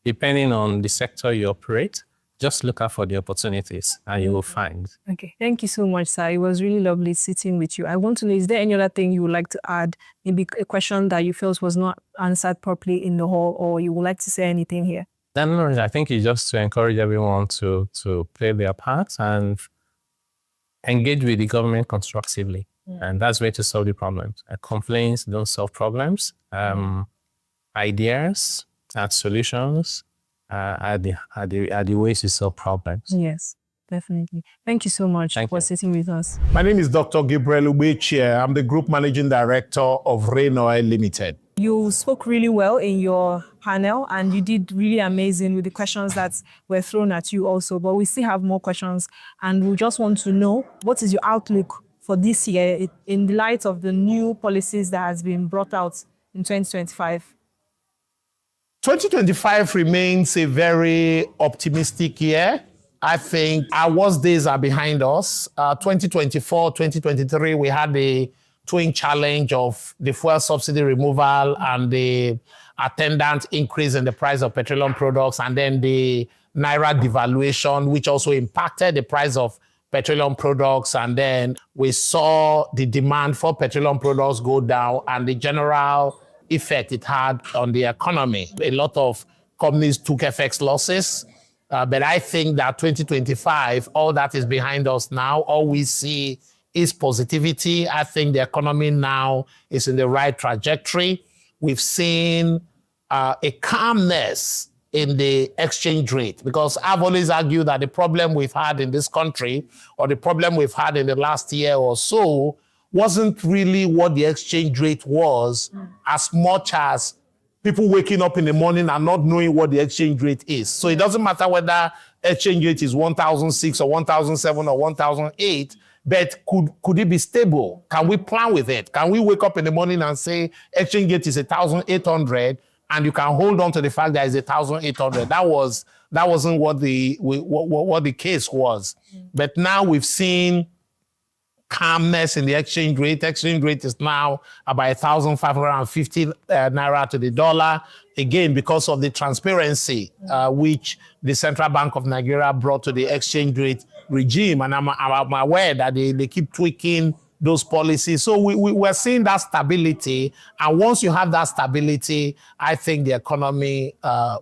depending on the sector you operate, just look out for the opportunities and you will find. Okay, thank you so much, sir. It was really lovely sitting with you. I want to know, is there any other thing you would like to add? Maybe a question that you felt was not answered properly in the hall, or you would like to say anything here? No, I think it's just to encourage everyone to play their part and engage with the government constructively. And that's way to solve the problems. Complaints don't solve problems. Ideas and solutions are the ways to solve problems. Yes. Definitely. Thank you so much for sitting with us. My name is Dr. Gabriel Ubeche. I'm the Group Managing Director of Rain Oil Limited. You spoke really well in your panel and you did really amazing with the questions that were thrown at you also, but we still have more questions and we just want to know what is your outlook for this year in the light of the new policies that has been brought out in 2025? 2025 remains a very optimistic year. I think our worst days are behind us. 2024, 2023, we had the twin challenge of the fuel subsidy removal and the attendant increase in the price of petroleum products, and then the Naira devaluation, which also impacted the price of petroleum products. And then we saw the demand for petroleum products go down and the general effect it had on the economy. A lot of companies took FX losses. But I think that 2025, all that is behind us now. All we see is positivity. I think the economy now is in the right trajectory. We've seen a calmness in the exchange rate, because I've always argued that the problem we've had in this country, or the problem we've had in the last year or so, wasn't really what the exchange rate was, as much as people waking up in the morning and not knowing what the exchange rate is. So it doesn't matter whether exchange rate is 1,006 or 1,007 or 1,008, but could it be stable? Can we plan with it? Can we wake up in the morning and say exchange rate is 1,800 and you can hold on to the fact that it's 1,800? That wasn't what the case was. But now we've seen calmness in the exchange rate. Exchange rate is now about 1,550 naira to the dollar. Again, because of the transparency which the Central Bank of Nigeria brought to the exchange rate regime. And I'm aware that they keep tweaking those policies. So we're seeing that stability. And once you have that stability, I think the economy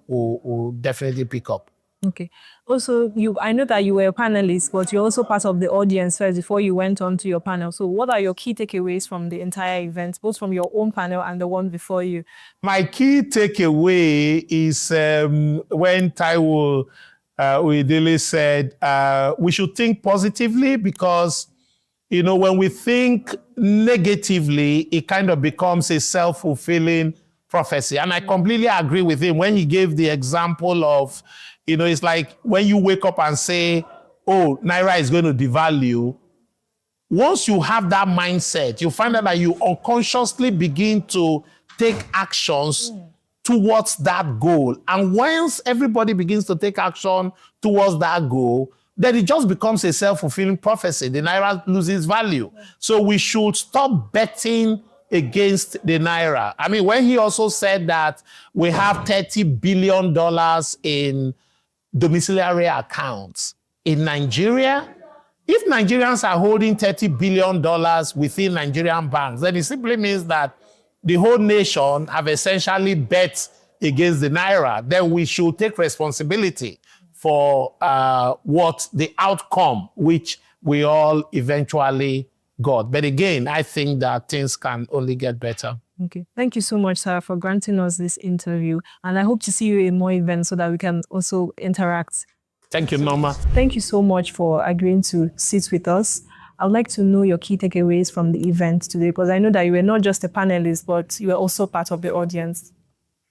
will definitely pick up. Okay. Also, I know that you were a panelist, but you're also part of the audience first before you went on to your panel. So what are your key takeaways from the entire event, both from your own panel and the one before you? My key takeaway is when Taiwo Uidele said we should think positively, because, when we think negatively, it kind of becomes a self-fulfilling prophecy. And I completely agree with him when he gave the example of, it's like when you wake up and say, oh, Naira is going to devalue. Once you have that mindset, you find out that you unconsciously begin to take actions towards that goal. And once everybody begins to take action towards that goal, then it just becomes a self-fulfilling prophecy. The Naira loses value. So we should stop betting against the Naira. I mean, when he also said that we have $30 billion in domiciliary accounts in Nigeria, if Nigerians are holding $30 billion within Nigerian banks, then it simply means that the whole nation have essentially bet against the Naira. Then we should take responsibility for what the outcome, which we all eventually got. But again, I think that things can only get better. Okay. Thank you so much, Sarah, for granting us this interview. And I hope to see you in more events so that we can also interact. Thank you, Norma. Thank you so much for agreeing to sit with us. I would like to know your key takeaways from the event today, because I know that you were not just a panelist, but you were also part of the audience.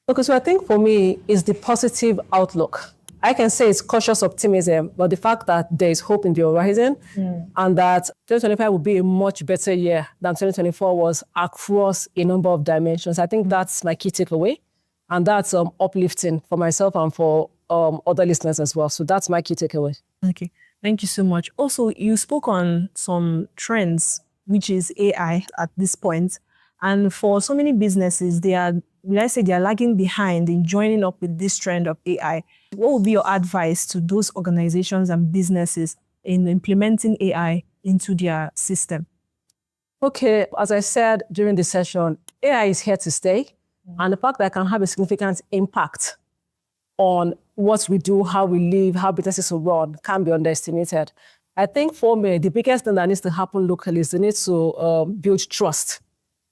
Okay, so I think for me, it's the positive outlook. I can say it's cautious optimism, but the fact that there is hope in the horizon and that 2025 will be a much better year than 2024 was across a number of dimensions. I think that's my key takeaway, and that's uplifting for myself and for other listeners as well. So that's my key takeaway. Okay, thank you so much. Also, you spoke on some trends, which is AI at this point. And for so many businesses, they are lagging behind in joining up with this trend of AI. What would be your advice to those organizations and businesses in implementing AI into their system? Okay, as I said during the session, AI is here to stay. And the fact that it can have a significant impact on what we do, how we live, how businesses will run, can't be underestimated. I think for me, the biggest thing that needs to happen locally is they need to build trust,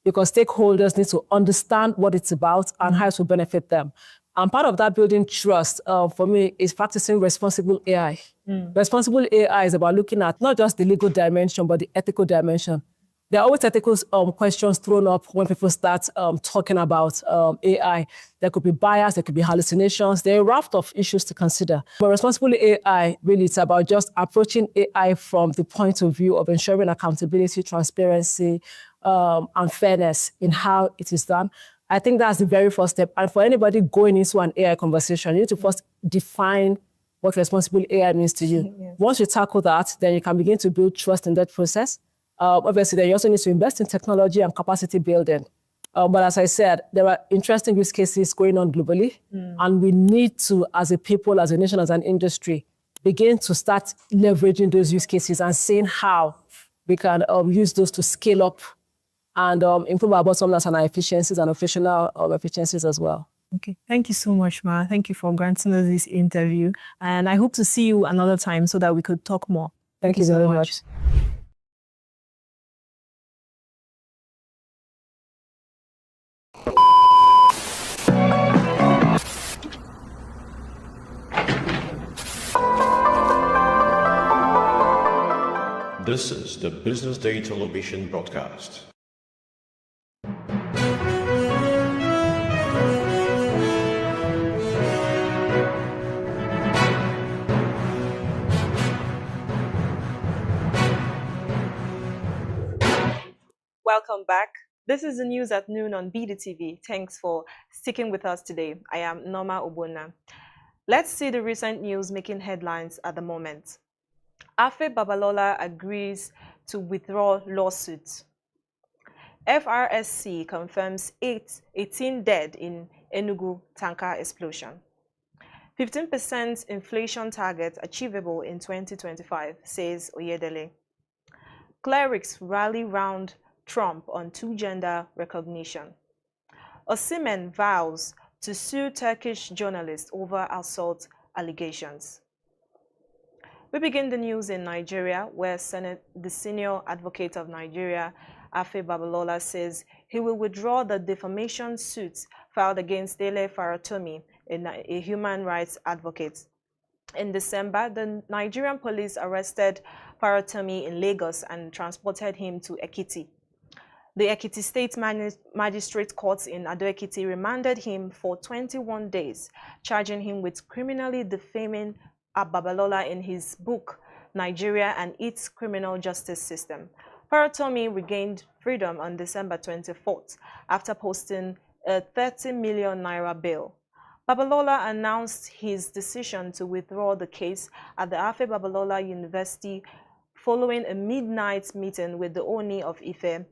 because stakeholders need to understand what it's about and how it will benefit them. And part of that building trust, for me, is practicing responsible AI. Responsible AI is about looking at not just the legal dimension, but the ethical dimension. There are always ethical questions thrown up when people start talking about AI. There could be bias, there could be hallucinations. There are a raft of issues to consider. But responsible AI, really, it's about just approaching AI from the point of view of ensuring accountability, transparency, and fairness in how it is done. I think that's the very first step. And for anybody going into an AI conversation, you need to first define what responsible AI means to you. Yes. Once you tackle that, then you can begin to build trust in that process. Obviously, then you also need to invest in technology and capacity building. But as I said, there are interesting use cases going on globally, and we need to, as a people, as a nation, as an industry, begin to start leveraging those use cases and seeing how we can use those to scale up and improve our bottom lines and our efficiencies and operational efficiencies as well. Okay, thank you so much, Ma. Thank you for granting us this interview. And I hope to see you another time so that we could talk more. Thank you very much. This is the Business Day television broadcast. Welcome back. This is the news at noon on BDTV. Thanks for sticking with us today. I am Norma Obona. Let's see the recent news making headlines at the moment. Afe Babalola agrees to withdraw lawsuit. FRSC confirms 18 dead in Enugu tanker explosion. 15% inflation target achievable in 2025, says Oyedele. Clerics rally round Trump on two-gender recognition. Osimhen vows to sue Turkish journalist over assault allegations. We begin the news in Nigeria, where the senior advocate of Nigeria, Afe Babalola, says he will withdraw the defamation suit filed against Dele Faratomi, a human rights advocate. In December, the Nigerian police arrested Faratomi in Lagos and transported him to Ekiti. The Ekiti State Magistrate Court in Ado-Ekiti remanded him for 21 days, charging him with criminally defaming Babalola in his book, Nigeria and Its Criminal Justice System. Faratomi regained freedom on December 24th after posting a 30 million naira bail. Babalola announced his decision to withdraw the case at the Afe Babalola University following a midnight meeting with the Oni of Ife,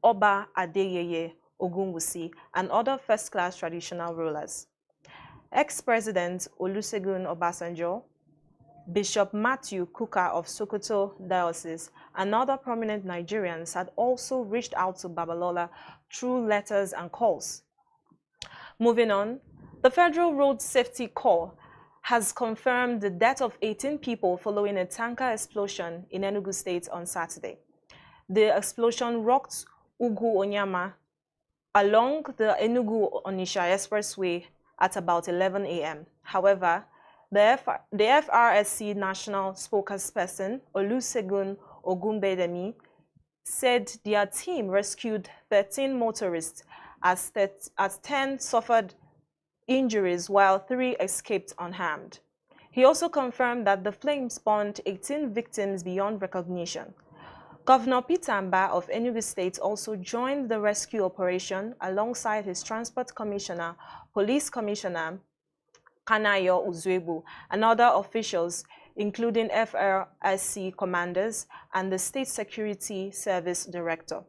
Oba Adeyeye Ogunwusi, and other first-class traditional rulers. Ex-President Olusegun Obasanjo, Bishop Matthew Kuka of Sokoto Diocese, and other prominent Nigerians had also reached out to Babalola through letters and calls. Moving on, the Federal Road Safety Corps has confirmed the death of 18 people following a tanker explosion in Enugu State on Saturday. The explosion rocked Ugu Onyama along the Enugu-Onitsha Expressway at about 11 a.m. However, the FRSC national spokesperson, Olusegun Ogunbedemi, said their team rescued 13 motorists as 10 suffered injuries while 3 escaped unharmed. He also confirmed that the flames spawned 18 victims beyond recognition. Governor Peter Amba of Enugu State also joined the rescue operation alongside his Transport Commissioner, Police Commissioner, Kanayo Uzuebu, and other officials, including FRSC commanders and the State Security Service Director.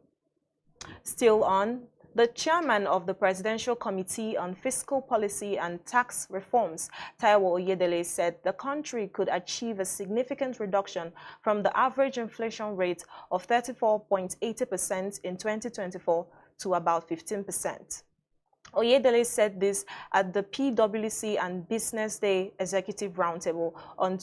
Still on, the chairman of the Presidential Committee on Fiscal Policy and Tax Reforms, Taiwo Oyedele, said the country could achieve a significant reduction from the average inflation rate of 34.80% in 2024 to about 15%. Oyedele said this at the PwC and Business Day Executive Roundtable on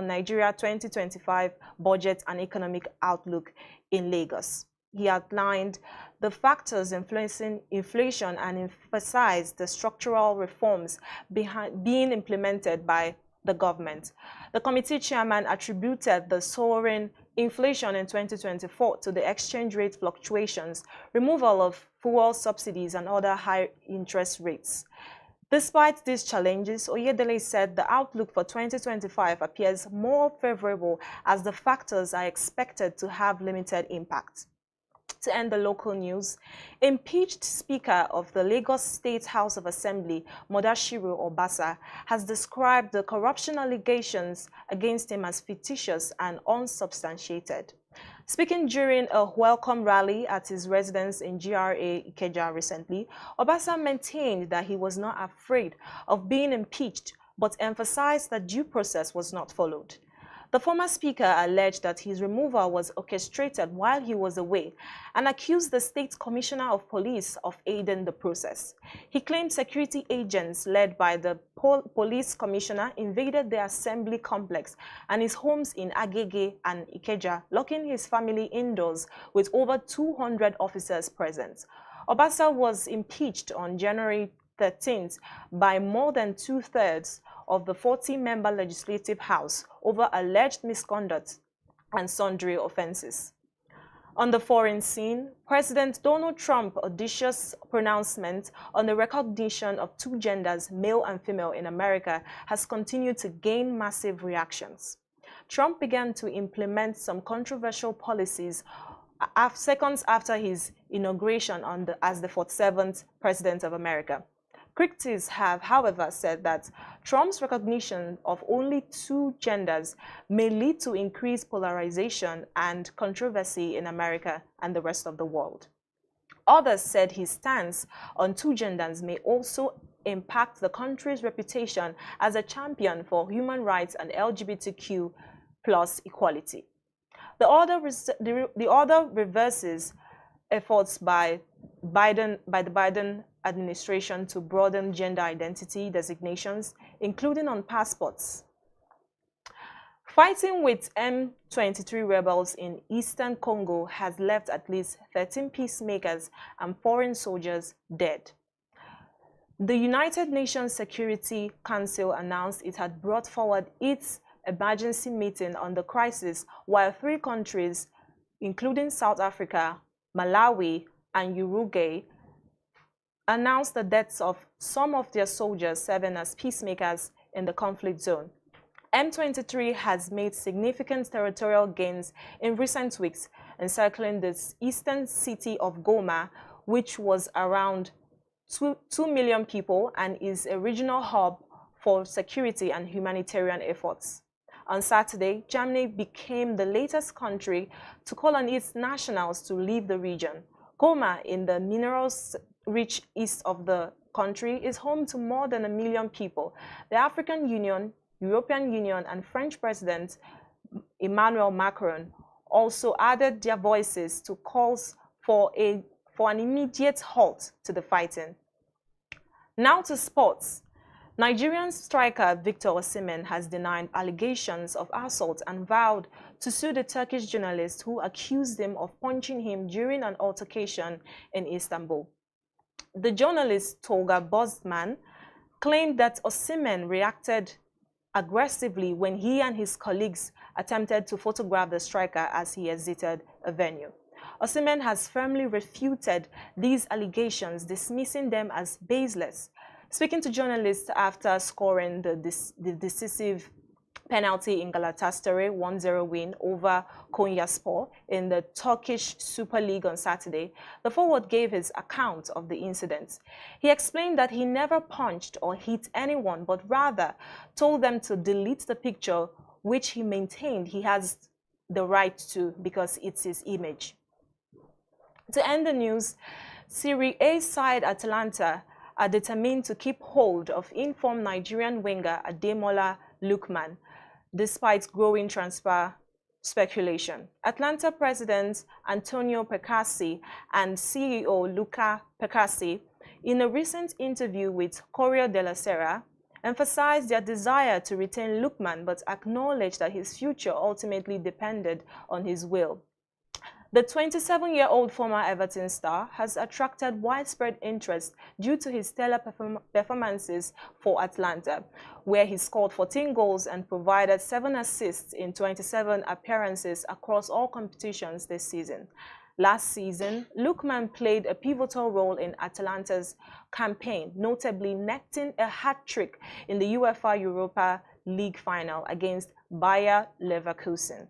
Nigeria 2025 Budget and Economic Outlook in Lagos. He outlined the factors influencing inflation and emphasized the structural reforms being implemented by the government. The committee chairman attributed the soaring inflation in 2024 to the exchange rate fluctuations, removal of fuel subsidies, and other high interest rates. Despite these challenges, Oyedele said the outlook for 2025 appears more favorable as the factors are expected to have limited impact. To end the local news, impeached Speaker of the Lagos State House of Assembly, Modashiru Obasa, has described the corruption allegations against him as fictitious and unsubstantiated. Speaking during a welcome rally at his residence in GRA Ikeja recently, Obasa maintained that he was not afraid of being impeached, but emphasized that due process was not followed. The former speaker alleged that his removal was orchestrated while he was away and accused the state commissioner of police of aiding the process. He claimed security agents led by the police commissioner invaded the assembly complex and his homes in Agege and Ikeja, locking his family indoors with over 200 officers present. Obasa was impeached on January 13th by more than two-thirds of the 40-member Legislative House over alleged misconduct and sundry offenses. On the foreign scene, President Donald Trump's audacious pronouncement on the recognition of two genders, male and female, in America has continued to gain massive reactions. Trump began to implement some controversial policies seconds after his inauguration as the 47th President of America. Critics have, however, said that Trump's recognition of only two genders may lead to increased polarization and controversy in America and the rest of the world. Others said his stance on two genders may also impact the country's reputation as a champion for human rights and LGBTQ+ equality. The order reverses efforts by the Biden administration to broaden gender identity designations, including on passports. Fighting with M23 rebels in eastern Congo has left at least 13 peacemakers and foreign soldiers dead. The United Nations Security Council announced it had brought forward its emergency meeting on the crisis, while 3 countries, including South Africa, Malawi, and Uruguay, announced the deaths of some of their soldiers serving as peacemakers in the conflict zone. M23 has made significant territorial gains in recent weeks, encircling the eastern city of Goma, which was around 2 million people and is a regional hub for security and humanitarian efforts. On Saturday, Germany became the latest country to call on its nationals to leave the region. Goma, in the minerals-rich east of the country, is home to more than 1 million people. The African Union, European Union, and French President Emmanuel Macron also added their voices to calls for an immediate halt to the fighting. Now to sports. Nigerian striker Victor Osimhen has denied allegations of assault and vowed to sue the Turkish journalist who accused him of punching him during an altercation in Istanbul. The journalist Tolga Bozman claimed that Osimhen reacted aggressively when he and his colleagues attempted to photograph the striker as he exited a venue. Osimhen has firmly refuted these allegations, dismissing them as baseless. Speaking to journalists after scoring the decisive penalty in Galatasaray 1-0 win over Konyaspor in the Turkish Super League on Saturday, the forward gave his account of the incident. He explained that he never punched or hit anyone, but rather told them to delete the picture, which he maintained he has the right to because it's his image. To end the news, Serie A side Atalanta are determined to keep hold of informed Nigerian winger Ademola Lookman, despite growing transfer speculation. Atlanta President Antonio Percassi and CEO Luca Percassi, in a recent interview with Corriere della Sera, emphasized their desire to retain Lookman, but acknowledged that his future ultimately depended on his will. The 27-year-old former Everton star has attracted widespread interest due to his stellar performances for Atlanta, where he scored 14 goals and provided 7 assists in 27 appearances across all competitions this season. Last season, Lookman played a pivotal role in Atalanta's campaign, notably netting a hat-trick in the UEFA Europa League final against Bayer Leverkusen.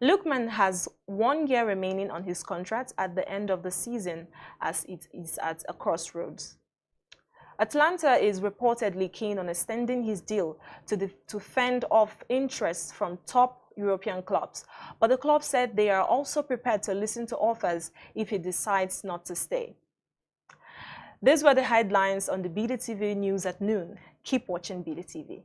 Lookman has 1 year remaining on his contract at the end of the season, as it is at a crossroads. Atlanta is reportedly keen on extending his deal to fend off interest from top European clubs, but the club said they are also prepared to listen to offers if he decides not to stay. These were the headlines on the BDTV News at noon. Keep watching BDTV.